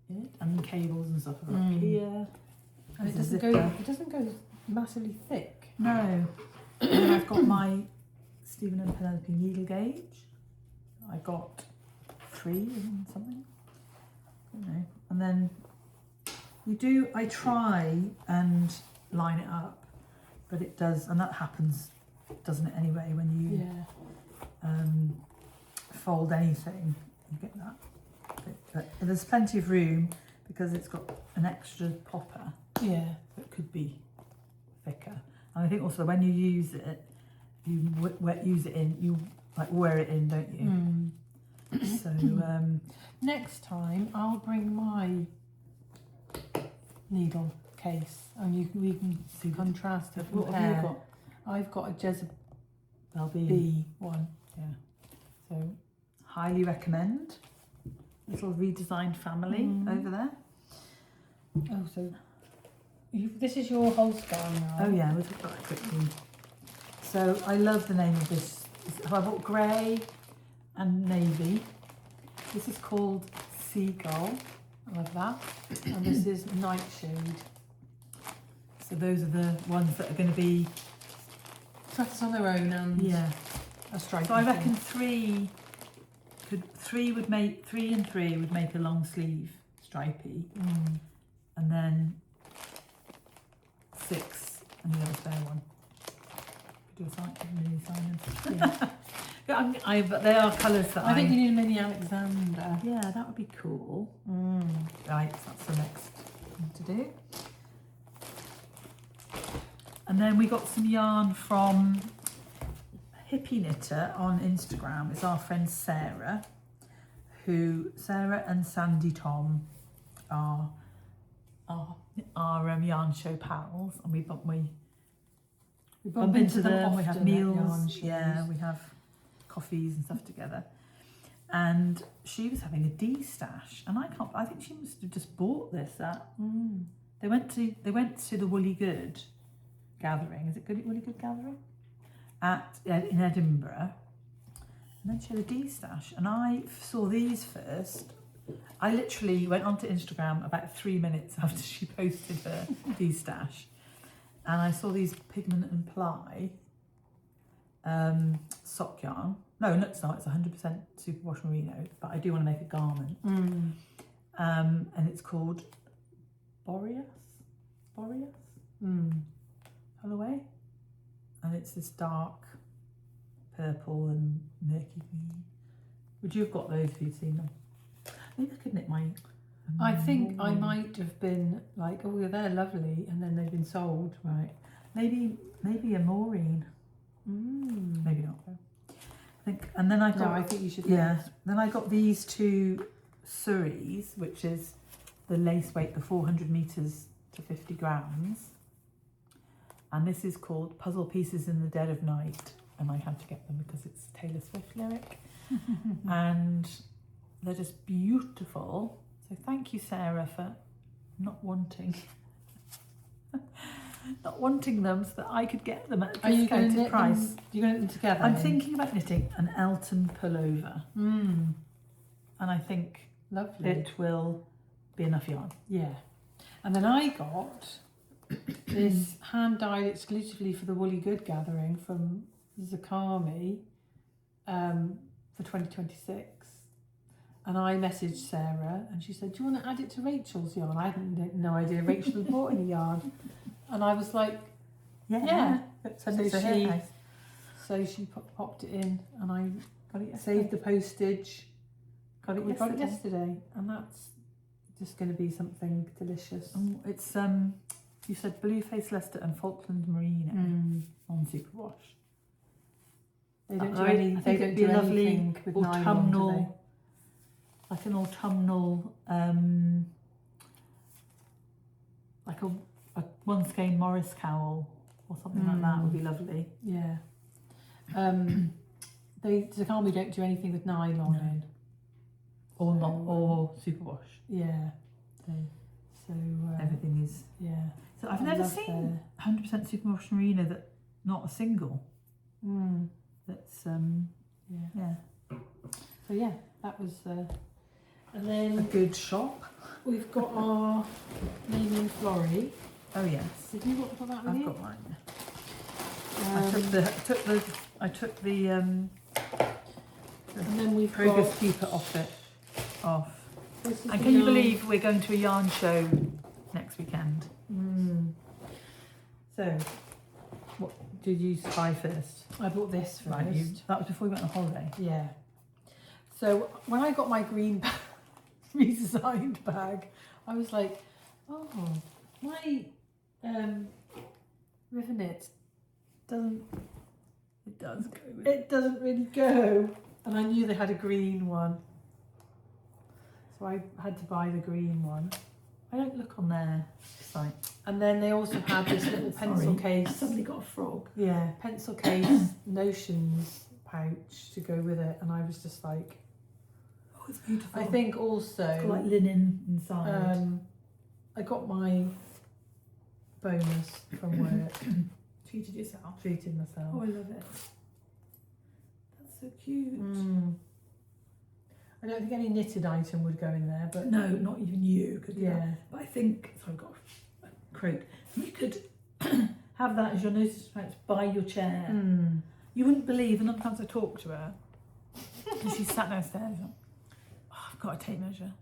Speaker 2: in it, and the cables and stuff are up here.
Speaker 1: And it
Speaker 2: There's a
Speaker 1: doesn't go.
Speaker 2: zipper.
Speaker 1: It doesn't go massively thick.
Speaker 2: No. And then I've got my Stephen and Penelope needle gauge. I got 3 and something. I don't know. And then I try and line it up, but it does, and that happens, doesn't it, anyway, when you fold anything, you get that. But there's plenty of room because it's got an extra popper.
Speaker 1: Yeah.
Speaker 2: That could be thicker. And I think also when you use it, you use it in, you like wear it in, don't you? So
Speaker 1: next time I'll bring my needle case and we can see contrast it.
Speaker 2: what have you got?
Speaker 1: I've got a Jezebel
Speaker 2: B
Speaker 1: one.
Speaker 2: Yeah.
Speaker 1: So
Speaker 2: Highly recommend. Little redesigned family over there.
Speaker 1: oh, so this is your whole skein now.
Speaker 2: Oh yeah, we'll talk about that quickly. So I love the name of this. I bought grey and navy. This is called Seagull.
Speaker 1: I love that. And this is Nightshade.
Speaker 2: So those are the ones that are going to be
Speaker 1: Dress on their own and a stripe.
Speaker 2: So I reckon 3 would make 3 and 3 would make a long sleeve stripey, and then 6 and the other spare one. Could do a mini Simon. Yeah. But they are colours that
Speaker 1: I think you need a mini Alexander.
Speaker 2: Yeah, that would be cool. Right, so that's the next thing to do. And then we got some yarn from Hippie Knitter on Instagram. It's our friend Sarah, Sarah and Sandy Tom are yarn show pals, and we bump into them, we have meals, we have coffees and stuff together. And she was having a D-stash, and I think she must have just bought this at they went to the Woolly Good gathering. Is it Woolly Good gathering? In Edinburgh, and then she had a D-stash, and I saw these first. I literally went onto Instagram about 3 minutes after she posted her D-stash, and I saw these Pigment and Ply sock yarn. No, it's not. It's 100% superwash merino, but I do want to make a garment. And it's called Boreas colorway, and it's this dark purple and murky green. Would you have got those if you'd seen them? Maybe I could knit my...
Speaker 1: I think I might have been like, oh, they're lovely, and then they've been sold, right?
Speaker 2: Maybe a Maureen. Maybe not. I think, and then I got...
Speaker 1: No, I think you should.
Speaker 2: Yeah. Then I got these 2 Surreys, which is the lace weight, the 400 meters to 50 grams. And this is called Puzzle Pieces in the Dead of Night. And I had to get them because it's a Taylor Swift lyric. And they're just beautiful. So thank you, Sarah, for not wanting not wanting them so that I could get them at a
Speaker 1: Are you going to
Speaker 2: discounted
Speaker 1: knit
Speaker 2: price.
Speaker 1: them? You're going to knit them together?
Speaker 2: I'm
Speaker 1: then?
Speaker 2: thinking about knitting an Elton pullover,
Speaker 1: Mm,
Speaker 2: and I think
Speaker 1: lovely.
Speaker 2: it will be enough yarn.
Speaker 1: Yeah. And then I got this hand dyed exclusively for the Woolly Good gathering from Zakami for 2026. And I messaged Sarah and she said, do you want to add it to Rachel's yarn? I had no idea Rachel had bought any yarn. And I was like, yeah.
Speaker 2: Send it to her house.
Speaker 1: So she popped it in and I
Speaker 2: Got it
Speaker 1: saved the postage.
Speaker 2: Got it
Speaker 1: We got it
Speaker 2: yesterday.
Speaker 1: yesterday. And that's just going to be something delicious.
Speaker 2: It's you said Blue Face Leicester and Falkland Merino on superwash.
Speaker 1: They don't do
Speaker 2: I
Speaker 1: any.
Speaker 2: think
Speaker 1: They
Speaker 2: it'd
Speaker 1: don't
Speaker 2: be
Speaker 1: do
Speaker 2: a lovely
Speaker 1: anything with nylon, do
Speaker 2: autumnal, like an autumnal, like a one skein Morris cowl or something like that would be lovely.
Speaker 1: they? Yeah. Zakami don't do anything with nylon in.
Speaker 2: Or
Speaker 1: So,
Speaker 2: not, or superwash.
Speaker 1: Yeah. So
Speaker 2: Everything is.
Speaker 1: yeah.
Speaker 2: So I've
Speaker 1: I
Speaker 2: never
Speaker 1: love
Speaker 2: seen 100% superwash merino that not a single. That's
Speaker 1: yeah. So yeah, that was. And
Speaker 2: a
Speaker 1: then
Speaker 2: good shop.
Speaker 1: we've got our naming Flory.
Speaker 2: Oh yes,
Speaker 1: Did you got that with
Speaker 2: I've
Speaker 1: you?
Speaker 2: got mine. I took the
Speaker 1: and then we've
Speaker 2: progress
Speaker 1: got.
Speaker 2: keeper off.
Speaker 1: This is
Speaker 2: And
Speaker 1: the
Speaker 2: can you
Speaker 1: yarn-
Speaker 2: believe we're going to a yarn show next weekend? So, what did you buy first?
Speaker 1: I bought this first.
Speaker 2: Right, that was before we went on holiday.
Speaker 1: Yeah. So when I got my green redesigned bag, I was like, oh, my river knit doesn't.
Speaker 2: It does go.
Speaker 1: It doesn't really go, and I knew they had a green one, so I had to buy the green one.
Speaker 2: I don't look on their site.
Speaker 1: And then they also had this little pencil
Speaker 2: Sorry.
Speaker 1: case.
Speaker 2: Somebody got a frog.
Speaker 1: Yeah, pencil case notions pouch to go with it, and I was just like,
Speaker 2: Oh, it's beautiful.
Speaker 1: I think
Speaker 2: it's
Speaker 1: also
Speaker 2: got like linen inside.
Speaker 1: I got my bonus from work.
Speaker 2: Treated yourself.
Speaker 1: Treated myself.
Speaker 2: Oh, I love it. That's so cute.
Speaker 1: I don't think any knitted item would go in there, but
Speaker 2: No, not even you could do that.
Speaker 1: yeah,
Speaker 2: But I think, so I've got a croak, you could have that as your notice pouch by your chair. You wouldn't believe the number of times I talked to her. And she sat downstairs and, oh, I've got a tape measure.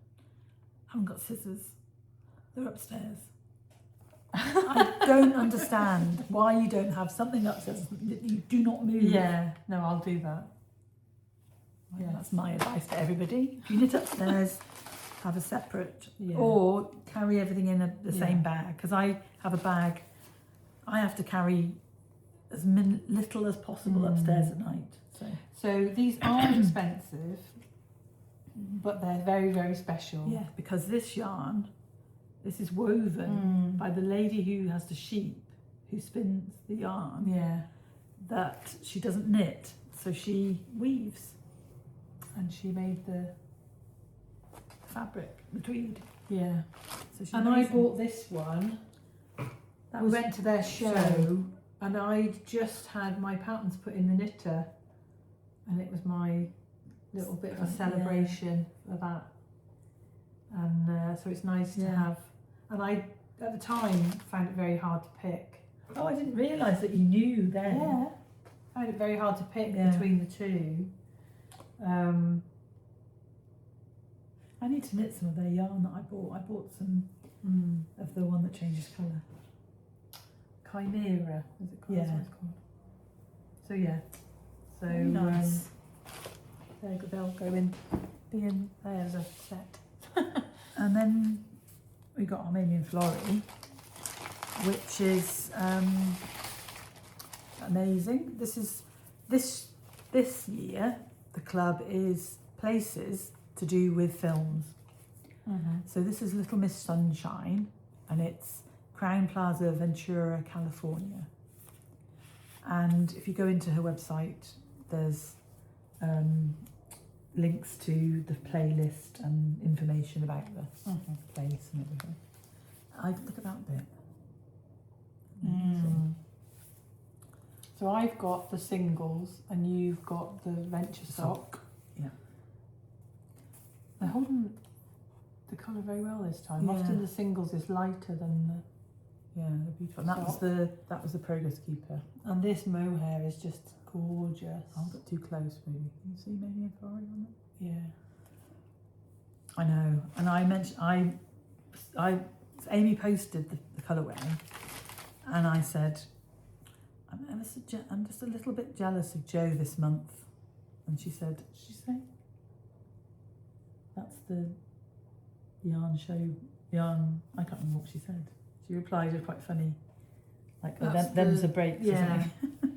Speaker 2: I haven't got scissors. They're upstairs. I don't understand why you don't have something upstairs that you do not move.
Speaker 1: yeah. No, I'll do that.
Speaker 2: Yeah,
Speaker 1: Yeah.
Speaker 2: that's my advice to everybody. If you knit upstairs, have a separate,
Speaker 1: Yeah.
Speaker 2: or carry everything in the
Speaker 1: Yeah.
Speaker 2: same bag. Because I have a bag, I have to carry as little as possible upstairs at night.
Speaker 1: So these are expensive, but they're very, very special.
Speaker 2: Yeah, because this yarn, this is woven by the lady who has the sheep, who spins the yarn,
Speaker 1: Yeah.
Speaker 2: that she doesn't knit, so she weaves
Speaker 1: And she made the
Speaker 2: fabric, the tweed.
Speaker 1: yeah.
Speaker 2: So she's
Speaker 1: And I
Speaker 2: amazing.
Speaker 1: bought this one.
Speaker 2: That
Speaker 1: We
Speaker 2: was
Speaker 1: went to their show, and I'd just had my patterns put in the knitter, and it was my little bit of a
Speaker 2: Yeah.
Speaker 1: celebration for that. And so it's nice to
Speaker 2: Yeah.
Speaker 1: have. And I, at the time, found it very hard to pick.
Speaker 2: Oh, I didn't realise that you knew then.
Speaker 1: Yeah, found it very hard to pick
Speaker 2: Yeah.
Speaker 1: between the two.
Speaker 2: I need to knit some of their yarn that I bought. I bought some of the one that changes colour.
Speaker 1: Chimera, is it called?
Speaker 2: Yeah.
Speaker 1: That's what it's called. So yeah, so
Speaker 2: Very nice.
Speaker 1: they'll go in, be in there as a set.
Speaker 2: And then we got our Mamie and Flory, which is amazing. This year the club is places to do with films. So this is Little Miss Sunshine, and it's Crown Plaza, Ventura, California. And if you go into her website, there's links to the playlist and information about the place and everything. I look at that bit. amazing.
Speaker 1: So I've got the singles and you've got the venture sock.
Speaker 2: Yeah.
Speaker 1: They're holding the colour very well this time.
Speaker 2: Yeah.
Speaker 1: Often the singles is lighter than the...
Speaker 2: Yeah, they're beautiful. And that was the progress keeper.
Speaker 1: And this mohair is just gorgeous.
Speaker 2: I got too close, maybe. Can you see maybe a far on it?
Speaker 1: Yeah.
Speaker 2: I know. And I mentioned, Amy posted the colourway, and I said, I'm just a little bit jealous of Jo this month. And she said, what did she say? That's the yarn, I can't remember what she said. She replied, it's quite funny. Like, them's the breaks,
Speaker 1: yeah.
Speaker 2: isn't it?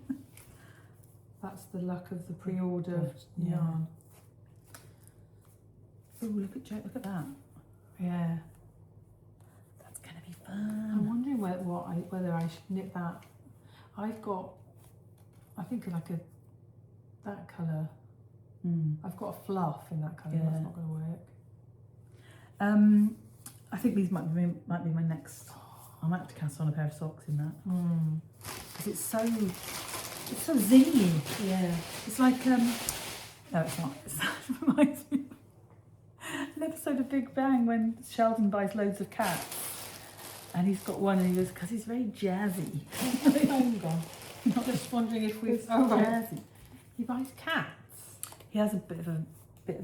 Speaker 1: That's the luck of the pre-order
Speaker 2: Yeah.
Speaker 1: yarn.
Speaker 2: Oh, look at that.
Speaker 1: Yeah.
Speaker 2: That's going to be
Speaker 1: I'm
Speaker 2: fun.
Speaker 1: wondering whether I should knit that. I've got, I think like that colour. I've got a fluff in that colour.
Speaker 2: Yeah.
Speaker 1: That's not going to work.
Speaker 2: I think these might be my next. I might have to cast on a pair of socks in that because it's so zingy.
Speaker 1: Yeah.
Speaker 2: It's like no, it's not. It reminds me of an episode of Big Bang when Sheldon buys loads of cats, and he's got one, and he goes because he's very jazzy.
Speaker 1: I'm just wondering if we've. Oh, right.
Speaker 2: Jazzy.
Speaker 1: He buys cats.
Speaker 2: He has a bit of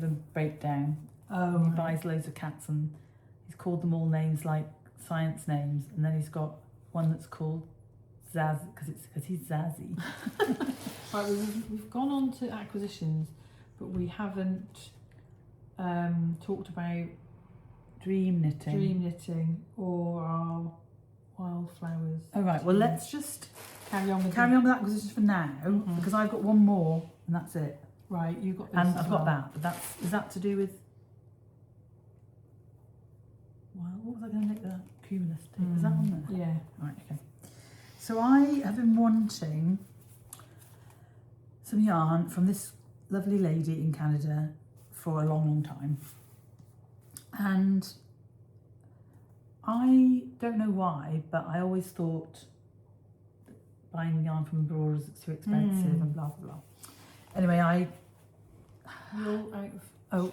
Speaker 2: a breakdown.
Speaker 1: Oh,
Speaker 2: He buys loads of cats, and he's called them all names like science names, and then he's got one that's called Zaz because he's Zazzy.
Speaker 1: Right, we've gone on to acquisitions, but we haven't talked about
Speaker 2: Dream knitting
Speaker 1: or our wildflowers.
Speaker 2: Oh right, well let's just
Speaker 1: carry on with
Speaker 2: acquisitions for now because I've got one more and that's it.
Speaker 1: Right, you've got this
Speaker 2: And
Speaker 1: as
Speaker 2: I've
Speaker 1: well.
Speaker 2: got that, but is that to do with? Well, what was I going to make the cumulus tape? Is that on there?
Speaker 1: Yeah.
Speaker 2: Right, okay. So I have been wanting some yarn from this lovely lady in Canada for a long, long time. And I don't know why, but I always thought buying yarn from abroad is too expensive and blah, blah, blah. Anyway,
Speaker 1: You're out of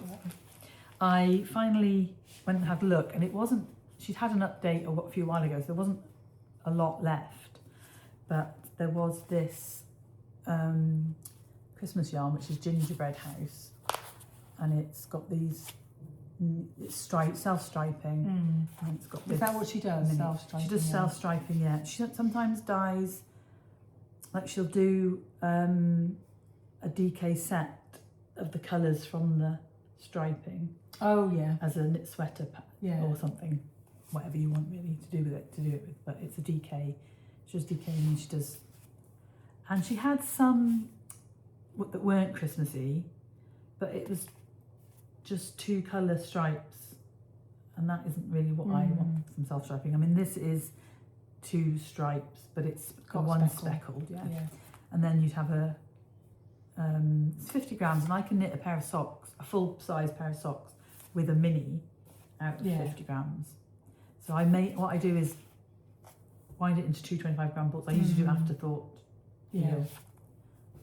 Speaker 2: I finally went and had a look, and it wasn't, she'd had an update a few while ago, so there wasn't a lot left, but there was this Christmas yarn, which is Gingerbread House, and it's got these, it's self-striping, and it's got
Speaker 1: Is
Speaker 2: this
Speaker 1: that what she does?
Speaker 2: mini-
Speaker 1: Self-striping?
Speaker 2: She does self-striping, yeah. She sometimes dyes, like she'll do a DK set of the colours from the striping
Speaker 1: Oh yeah.
Speaker 2: as a knit sweater
Speaker 1: Yeah.
Speaker 2: or something, whatever you want really to do it with, but it's a DK. She does DK and she does, and she had some that weren't Christmassy, but it was just 2 colour stripes, and that isn't really what I want from self-striping. I mean, this is 2 stripes, but it's got one speckled, yeah. And then you'd have a it's 50 grams, and I can knit a pair of socks, a full size pair of socks with a mini out of 50 grams. So what I do is wind it into 2 25-gram balls. I usually do afterthought.
Speaker 1: Yeah.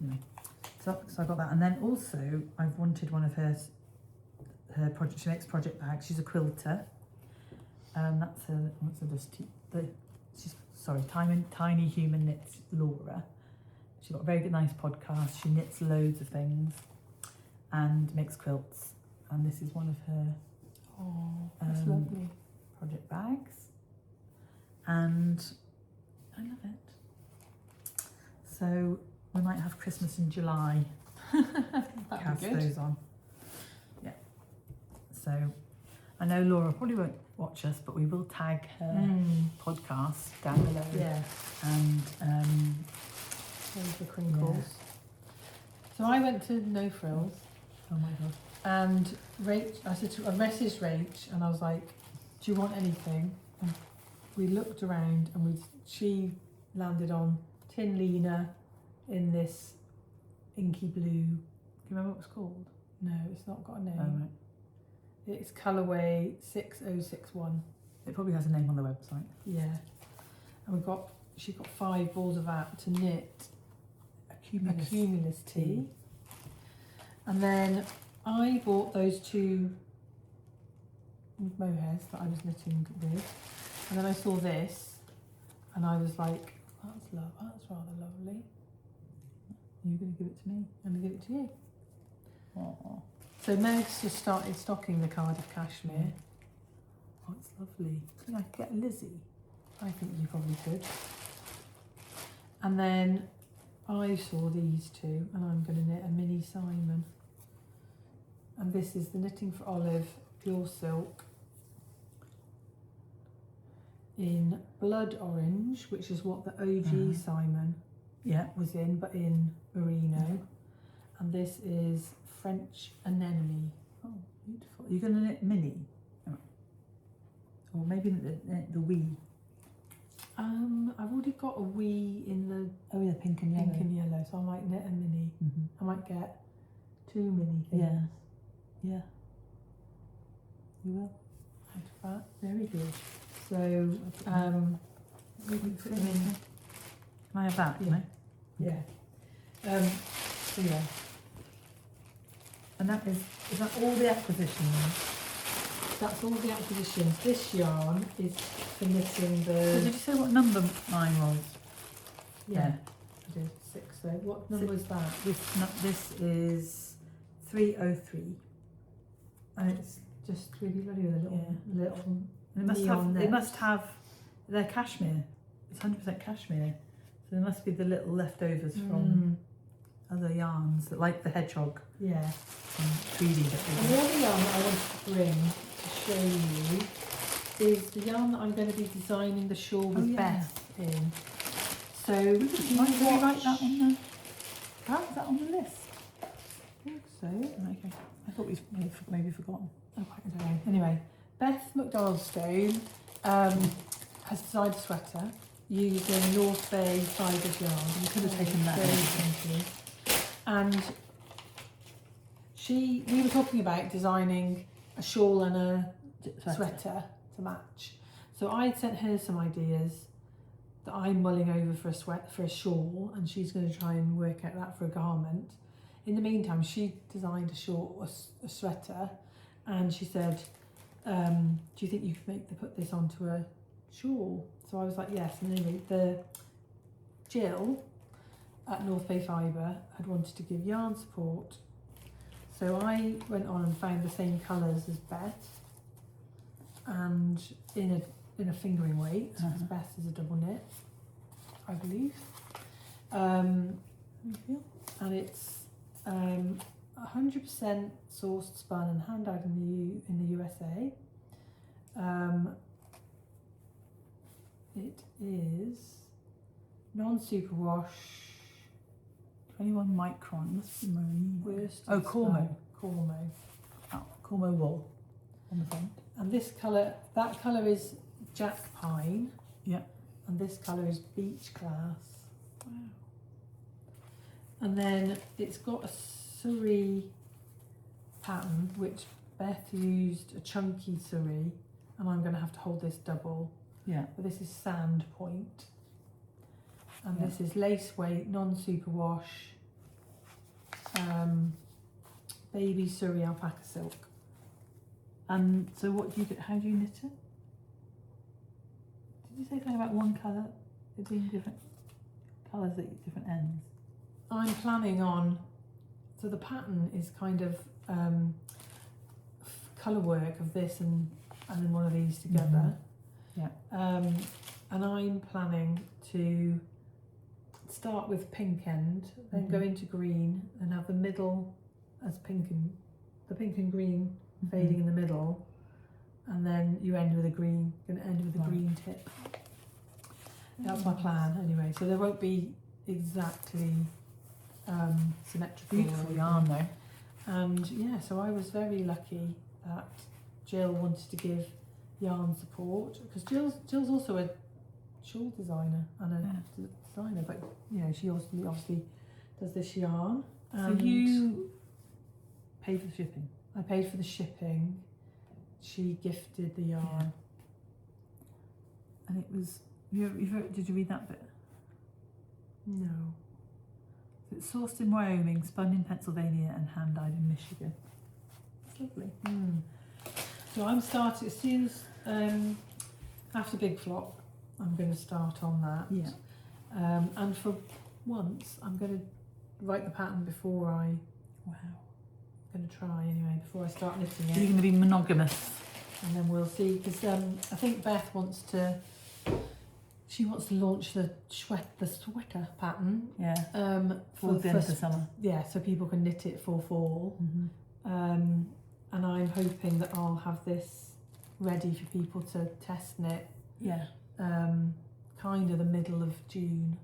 Speaker 2: Anyway, so I got that, and then also I've wanted one of her project. She makes project bags. She's a quilter. That's Tiny Human Knits Laura. She's got a very good, nice podcast. She knits loads of things and makes quilts. And this is one of her
Speaker 1: That's lovely.
Speaker 2: project bags. And I love it. So we might have Christmas in July.
Speaker 1: That'd
Speaker 2: Cast
Speaker 1: be good.
Speaker 2: those on. Yeah. So I know Laura probably won't watch us, but we will tag her podcast down below.
Speaker 1: Yeah.
Speaker 2: And
Speaker 1: Those the crinkles.
Speaker 2: Yeah.
Speaker 1: So I went to No Frills,
Speaker 2: oh my god.
Speaker 1: and I messaged Rach, and I was like, "Do you want anything?" And we looked around, and she landed on Tin Lena in this inky blue.
Speaker 2: Do you remember what it's called?
Speaker 1: No, it's not got a name.
Speaker 2: Oh, right.
Speaker 1: It's colourway 6061.
Speaker 2: It probably has a name on the website.
Speaker 1: Yeah. And we've got she got 5 balls of that to knit a
Speaker 2: Cumulus
Speaker 1: cumulus tee. And then I bought those 2 mohairs that I was knitting with, and then I saw this and I was like, that's rather lovely.
Speaker 2: You're going to give it to me?
Speaker 1: I'm going to give it to you.
Speaker 2: Oh,
Speaker 1: So Meg's just started stocking the Cardiff cashmere. Oh, it's lovely.
Speaker 2: I think I could get Lizzie.
Speaker 1: I think you probably could. And then I saw these 2 and I'm going to knit a mini Simon. And this is the Knitting for Olive Pure Silk in blood orange, which is what the OG Simon was in, but in merino. And this is French anemone.
Speaker 2: Oh, beautiful. You're going to knit mini? Oh. Or maybe the wee?
Speaker 1: I've already got a wee in the
Speaker 2: pink and yellow.
Speaker 1: so I might knit a mini. I might get 2 mini things.
Speaker 2: Yeah. Yeah. You will.
Speaker 1: Out of that. Very good. So, we can put them in.
Speaker 2: Can I have that?
Speaker 1: Yeah.
Speaker 2: Can I?
Speaker 1: Yeah. So yeah.
Speaker 2: And that is that all the acquisitions?
Speaker 1: That's all the acquisitions. This yarn is for knitting
Speaker 2: So
Speaker 1: the.
Speaker 2: did you say what number mine was?
Speaker 1: Yeah, I did 6. So what number is that?
Speaker 2: This is 303.
Speaker 1: And it's just really lovely with a little.
Speaker 2: And it must have their cashmere. It's 100% cashmere. So there must be the little leftovers from other yarns, that like the hedgehog.
Speaker 1: Yeah.
Speaker 2: And 3D.
Speaker 1: And the other yarn that I wanted to bring to show you is the yarn that I'm going to be designing the shawl with Beth in. So
Speaker 2: Might we write that on the? Is that on the list?
Speaker 1: I think so.
Speaker 2: Okay. I thought we'd maybe forgotten.
Speaker 1: Oh, I don't know. Anyway, Beth McDonaldstone has designed a sweater using North Bay fibres yarn.
Speaker 2: You could have taken that.
Speaker 1: Very simply. And we were talking about designing a shawl and a sweater to match. So I sent her some ideas that I'm mulling over for a shawl, and she's going to try and work out that for a garment. In the meantime, she designed a sweater, and she said, "Do you think you could put this onto a shawl?" So I was like, "Yes." And anyway, Jill at North Bay Fibre had wanted to give yarn support, so I went on and found the same colours as Beth, and in a fingering weight, because Beth is a double knit, I believe. And it's 100% sourced, spun, and hand dyed in the USA. It is non-superwash.
Speaker 2: 21 micron. Must be Merino.
Speaker 1: Cormo.
Speaker 2: Cormo wool on the front.
Speaker 1: And that colour is Jack Pine.
Speaker 2: Yeah.
Speaker 1: And this colour is Beach Glass.
Speaker 2: Wow.
Speaker 1: And then it's got a Surrey pattern, which Beth used a chunky Surrey, and I'm going to have to hold this double.
Speaker 2: Yeah.
Speaker 1: But this is Sand Point. And this is lace weight, non-superwash, baby Surrey alpaca silk.
Speaker 2: And so how do you knit it? Did you say something about one colour? It being different colours at different ends?
Speaker 1: I'm planning on, so the pattern is kind of colour work of this and then one of these together.
Speaker 2: Yeah.
Speaker 1: And I'm planning to start with pink end, then go into green, and have the middle as pink and green fading in the middle, and then you end with a green. Going to end with a green tip. That's my plan anyway. So there won't be exactly symmetrical.
Speaker 2: Beautiful yarn though.
Speaker 1: And yeah, so I was very lucky that Jill wanted to give yarn support, because Jill's also a shawl designer and a designer, but you know, she also obviously does this yarn.
Speaker 2: So you paid for the shipping?
Speaker 1: I paid for the shipping. She gifted the yarn.
Speaker 2: And it was Did you read that bit?
Speaker 1: No.
Speaker 2: It's sourced in Wyoming, spun in Pennsylvania, and hand dyed in Michigan. It's lovely.
Speaker 1: So I'm starting as soon as after Big Flock. I'm going to start on that.
Speaker 2: Yeah.
Speaker 1: And for once, I'm going to write the pattern before I.
Speaker 2: Wow.
Speaker 1: I'm going to try anyway before I start knitting it.
Speaker 2: You're going to be monogamous.
Speaker 1: And then we'll see, because I think Beth wants to. She wants to launch the sweater pattern.
Speaker 2: Yeah.
Speaker 1: For
Speaker 2: the end of the summer.
Speaker 1: Yeah, so people can knit it for fall. And I'm hoping that I'll have this ready for people to test knit.
Speaker 2: Yeah.
Speaker 1: Kind of the middle of June.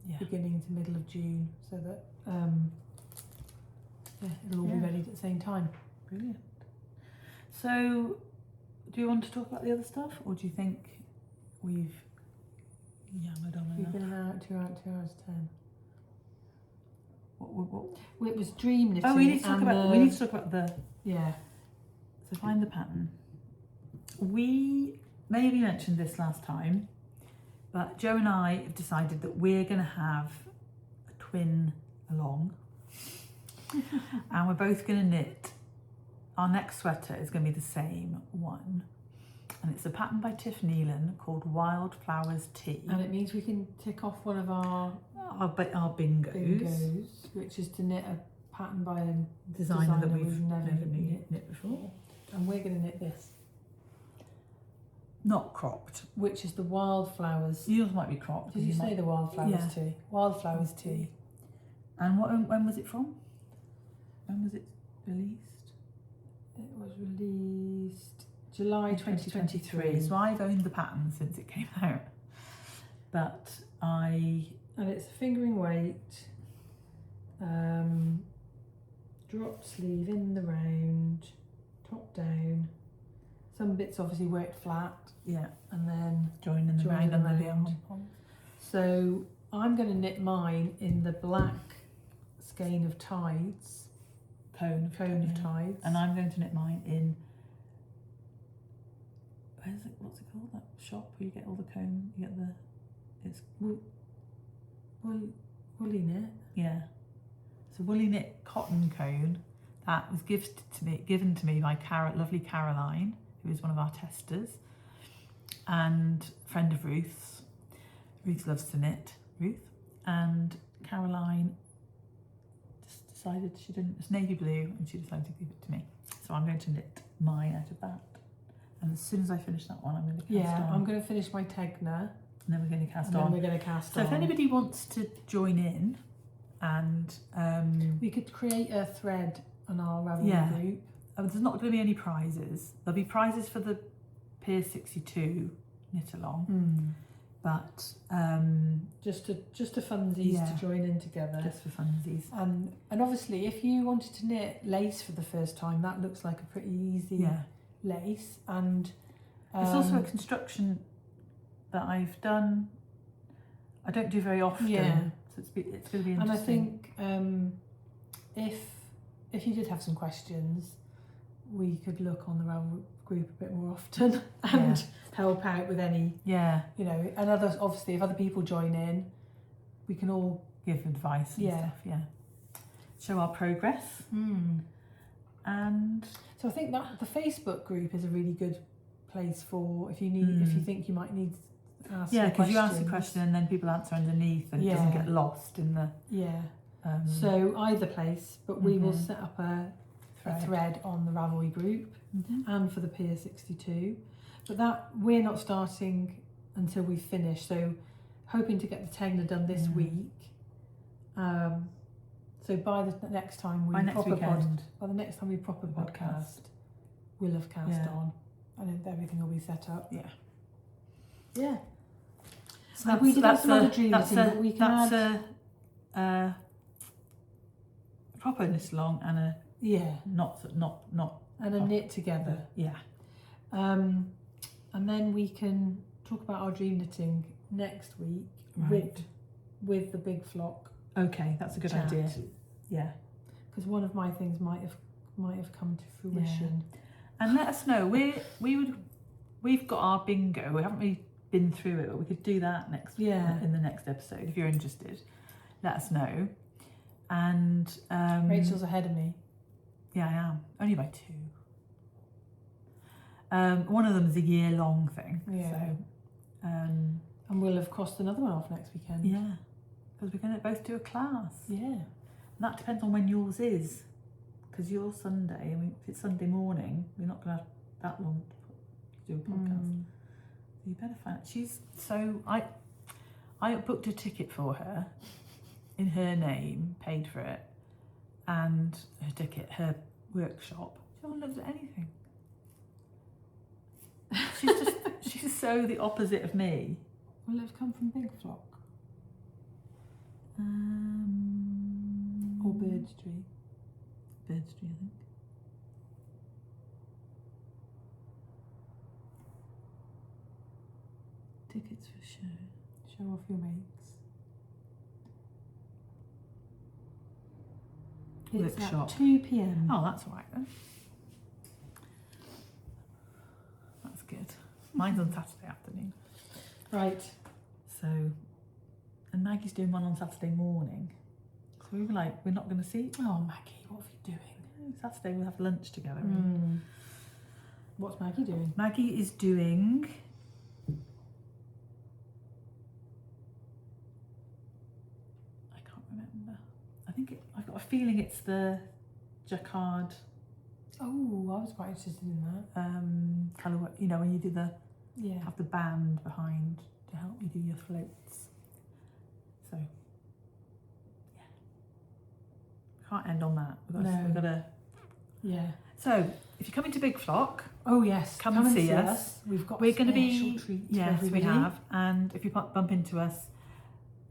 Speaker 2: Yeah.
Speaker 1: Beginning to middle of June, so that it'll all be ready at the same time.
Speaker 2: Brilliant. So, do you want to talk about the other stuff, or do you think we've yammered on
Speaker 1: We've
Speaker 2: enough?
Speaker 1: been out 2 hours 10.
Speaker 2: What?
Speaker 1: Well, it was dream knitting.
Speaker 2: Oh, we need to talk about the.
Speaker 1: Yeah.
Speaker 2: So find the pattern. We maybe mentioned this last time, but Joe and I have decided that we're going to have a twin along, and we're both going to knit. Our next sweater is going to be the same one, and it's a pattern by Tiff Nealon called Wildflowers Tea.
Speaker 1: And it means we can tick off one of our
Speaker 2: bingos,
Speaker 1: which is to knit a pattern by a
Speaker 2: designer that we've
Speaker 1: never
Speaker 2: never
Speaker 1: knit
Speaker 2: knit before.
Speaker 1: And we're going to knit this,
Speaker 2: Not cropped.
Speaker 1: which is the Wildflowers.
Speaker 2: Yours might be cropped.
Speaker 1: Did you say the Wildflowers
Speaker 2: Yeah.
Speaker 1: tea? Wildflowers tea.
Speaker 2: And when was it from? When was it released?
Speaker 1: It was released July 2023.
Speaker 2: So I've owned the pattern since it came out. But
Speaker 1: And it's fingering weight, drop sleeve in the round, top down. Some bits obviously worked flat,
Speaker 2: yeah,
Speaker 1: and then
Speaker 2: join in the
Speaker 1: Join
Speaker 2: round
Speaker 1: in
Speaker 2: and
Speaker 1: the
Speaker 2: the
Speaker 1: round. So I'm going to knit mine in the black skein of tides, cone of tides,
Speaker 2: And I'm going to knit mine in. What's it called? That shop where you get all the cone. You get the. It's
Speaker 1: woolly knit.
Speaker 2: yeah. It's a woolly knit cotton cone that was given to me by lovely Caroline, who is one of our testers and friend of Ruth's. Ruth loves to knit, and Caroline just decided she didn't. It's navy blue, and she decided to give it to me. So I'm going to knit mine out of that. And as soon as I finish that one, I'm going to cast on.
Speaker 1: I'm going to finish my Tegna.
Speaker 2: And then we're going to cast
Speaker 1: And
Speaker 2: on.
Speaker 1: then we're going to cast
Speaker 2: So
Speaker 1: on.
Speaker 2: if anybody wants to join in, and
Speaker 1: we could create a thread on our Ravelry group.
Speaker 2: There's not going to be any prizes. There'll be prizes for the Pier 62 knit along, but
Speaker 1: just a funsies to join in together.
Speaker 2: just for funsies.
Speaker 1: And obviously, if you wanted to knit lace for the first time, that looks like a pretty easy lace. And
Speaker 2: it's also a construction that I've done. I don't do very often.
Speaker 1: Yeah.
Speaker 2: So it's going to be interesting.
Speaker 1: And I think if you did have some questions, we could look on the Ravelry group a bit more often and help out with any.
Speaker 2: Yeah.
Speaker 1: You know, and others, obviously, if other people join in, we can all
Speaker 2: Give advice and stuff. Yeah. Show our progress. And
Speaker 1: so I think that the Facebook group is a really good place for if you think you might need to ask.
Speaker 2: yeah, because you ask a question and then people answer underneath, and it doesn't get lost in the.
Speaker 1: Yeah. So either place, but we will set up a thread on the Ravelry group and for the Pier 62. But that we're not starting until we finish. So hoping to get the Tegna done this week. So by the next time we proper podcast, we'll have cast on, and then everything will be set up.
Speaker 2: Yeah.
Speaker 1: Yeah.
Speaker 2: So
Speaker 1: we did have some other dream knitting, but we can add
Speaker 2: a proper knit along and a not
Speaker 1: and a knit together.
Speaker 2: Yeah.
Speaker 1: And then we can talk about our dream knitting next week with the big flock.
Speaker 2: Okay, that's a good idea. Yeah.
Speaker 1: Because one of my things might have come to fruition.
Speaker 2: And let us know. We we've got our bingo. We haven't really been through it, but we could do that in the next episode. If you're interested, let us know. And
Speaker 1: Rachel's ahead of me.
Speaker 2: Yeah, I am. Only by 2. One of them is a year-long thing.
Speaker 1: Yeah.
Speaker 2: So,
Speaker 1: and we'll have crossed another one off next weekend.
Speaker 2: Yeah, because we're going to both do a class.
Speaker 1: Yeah.
Speaker 2: And that depends on when yours is. Because yours Sunday, I mean, if it's Sunday morning, we're not going to have that long to do a podcast. So you better find out. I booked a ticket for her in her name, paid for it, and her ticket, her workshop. She hasn't looked at anything. She's so the opposite of me.
Speaker 1: Will it have come from Big Flock? Or Bird Street?
Speaker 2: Bird Street, I think. Tickets for show.
Speaker 1: Show off your mates. It's
Speaker 2: Workshop.
Speaker 1: at 2 p.m.
Speaker 2: Oh, that's all right then. That's good. Mine's on Saturday afternoon.
Speaker 1: Right.
Speaker 2: So, and Maggie's doing one on Saturday morning. So we were like, we're not going to see.
Speaker 1: Oh, Maggie, what are you doing?
Speaker 2: Saturday we'll have lunch together.
Speaker 1: What's Maggie doing?
Speaker 2: Maggie is doing. I can't remember. I've got a feeling it's the jacquard.
Speaker 1: Oh, I was quite interested in that.
Speaker 2: Colour, you know, when you do
Speaker 1: Yeah.
Speaker 2: have the band behind to help you do your floats. So, yeah. Can't end on that. We've got to.
Speaker 1: Yeah.
Speaker 2: So, if you're coming to Big Flock,
Speaker 1: oh yes,
Speaker 2: come and see us.
Speaker 1: We've got
Speaker 2: we're going to be.
Speaker 1: special treat for
Speaker 2: Yes, we
Speaker 1: everybody.
Speaker 2: have. And if you bump into us,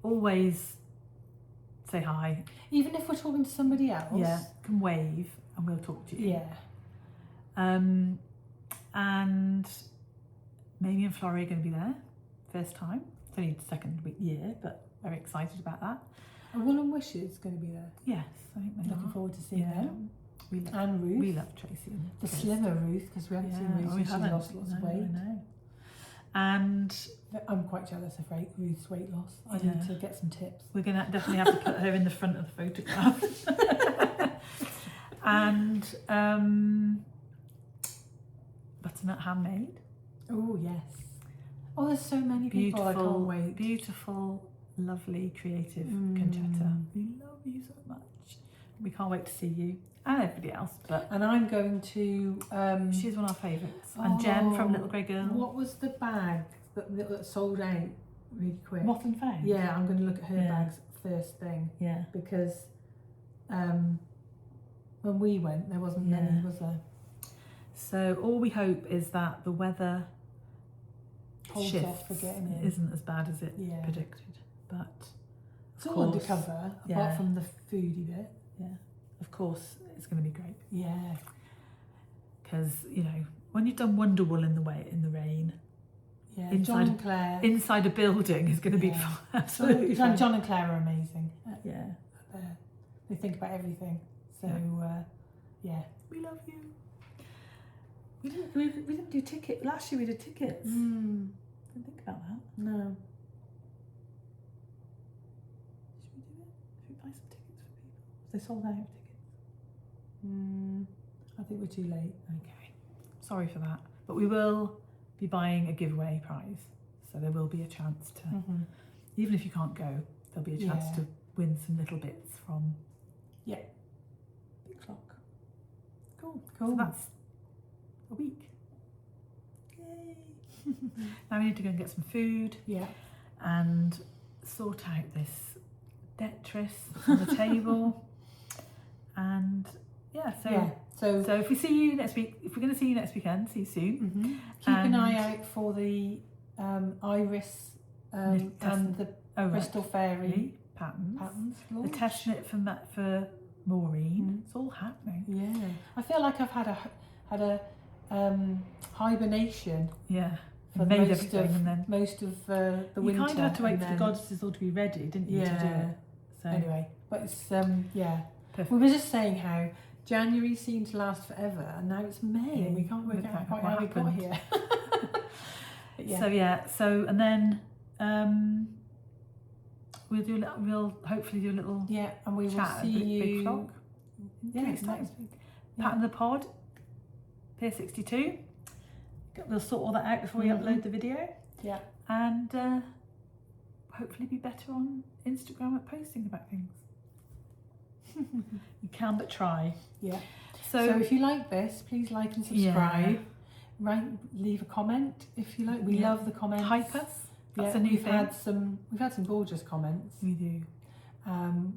Speaker 2: always say hi.
Speaker 1: Even if we're talking to somebody else.
Speaker 2: Yeah, can wave and we'll talk to you.
Speaker 1: Yeah.
Speaker 2: And Mamie and Flory are going to be there, first time. It's only the second year, but very excited about that.
Speaker 1: And Will and Wish is going to be there.
Speaker 2: Yes, I think they
Speaker 1: Looking
Speaker 2: are.
Speaker 1: forward to seeing them.
Speaker 2: And
Speaker 1: Ruth.
Speaker 2: We love Tracy. And
Speaker 1: The
Speaker 2: Chris.
Speaker 1: slimmer Ruth, because we haven't seen Ruth since she lost lots of weight.
Speaker 2: I know. And
Speaker 1: I'm quite jealous of Ruth's weight loss. I need to get some tips.
Speaker 2: we're going to definitely have to put her in the front of the photograph. And butternut handmade.
Speaker 1: Oh yes. Oh, there's so many people. I can't wait.
Speaker 2: Beautiful, lovely, creative Conchetta. We love you so much. We can't wait to see you and everybody else.
Speaker 1: And I'm going to.
Speaker 2: She's one of our favourites. And Jen from Little Grey Girl.
Speaker 1: What was the bag that sold out really quick?
Speaker 2: Moth and Fang.
Speaker 1: Yeah, I'm going to look at her bags first thing.
Speaker 2: Yeah.
Speaker 1: Because when we went, there wasn't many, was there?
Speaker 2: So all we hope is that the weather
Speaker 1: Holds
Speaker 2: shifts
Speaker 1: off for getting in.
Speaker 2: isn't as bad as it predicted. But
Speaker 1: it's all undercover, apart from the foodie bit.
Speaker 2: Yeah. Of course, it's going to be great.
Speaker 1: Yeah.
Speaker 2: Because, you know, when you've done Wonderwool in the rain,
Speaker 1: John and Claire.
Speaker 2: inside a building is going to be absolutely fun.
Speaker 1: John and Claire are amazing.
Speaker 2: Yeah.
Speaker 1: They think about everything. So,
Speaker 2: we love you. We didn't do tickets. Last year we did tickets. Didn't think about that.
Speaker 1: No.
Speaker 2: Should we do it? Should we buy some tickets for people? They sold out tickets.
Speaker 1: I think we're too late.
Speaker 2: Okay. Sorry for that. But we will be buying a giveaway prize. So there will be a chance to, even if you can't go, there'll be a chance to win some little bits from Big Flock. Cool. So that's a week. Yay. Now we need to go and get some food.
Speaker 1: Yeah.
Speaker 2: And sort out this detritus on the table. And so if we see you next week, if we're going to see you next weekend, see you soon.
Speaker 1: Keep an eye out for the Iris and the Bristol Fairy patterns.
Speaker 2: The test knit for Maureen. It's all happening.
Speaker 1: Yeah, I feel like I've had a hibernation.
Speaker 2: Yeah,
Speaker 1: for
Speaker 2: made
Speaker 1: most
Speaker 2: everything,
Speaker 1: of
Speaker 2: and then
Speaker 1: the winter.
Speaker 2: You kind of had to wait for the goddesses all to be ready, didn't you, to do it? So
Speaker 1: anyway, but it's
Speaker 2: perfect.
Speaker 1: We were just saying how January seemed to last forever, and now it's May, and we can't work out quite how we got here. But yeah.
Speaker 2: So yeah, so and then we'll hopefully do a little
Speaker 1: and we will
Speaker 2: chat,
Speaker 1: see
Speaker 2: big
Speaker 1: you
Speaker 2: vlog.
Speaker 1: next
Speaker 2: time.
Speaker 1: week.
Speaker 2: Pattern the pod, Pier 62. We'll sort all that out before we upload the video.
Speaker 1: Yeah.
Speaker 2: And hopefully be better on Instagram at posting about things. You can but try.
Speaker 1: Yeah.
Speaker 2: So
Speaker 1: if you like this, please like and subscribe. Right, leave a comment if you like. We love the comments.
Speaker 2: Hype us. That's a new thing.
Speaker 1: We've had some gorgeous comments.
Speaker 2: We do.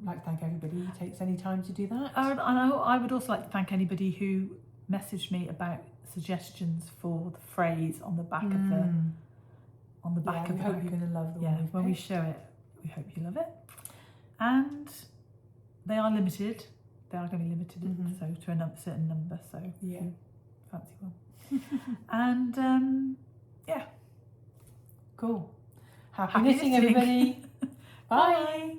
Speaker 1: Like to thank everybody who takes any time to do that.
Speaker 2: I would also like to thank anybody who messaged me about suggestions for the phrase on the back of the back of the
Speaker 1: hope
Speaker 2: book.
Speaker 1: you're going to love the
Speaker 2: Yeah,
Speaker 1: one
Speaker 2: when we show it, we hope you love it. And they are limited. They are going to be limited, so to a certain number. So if you fancy one. And
Speaker 1: cool. Happy knitting, everybody. Bye.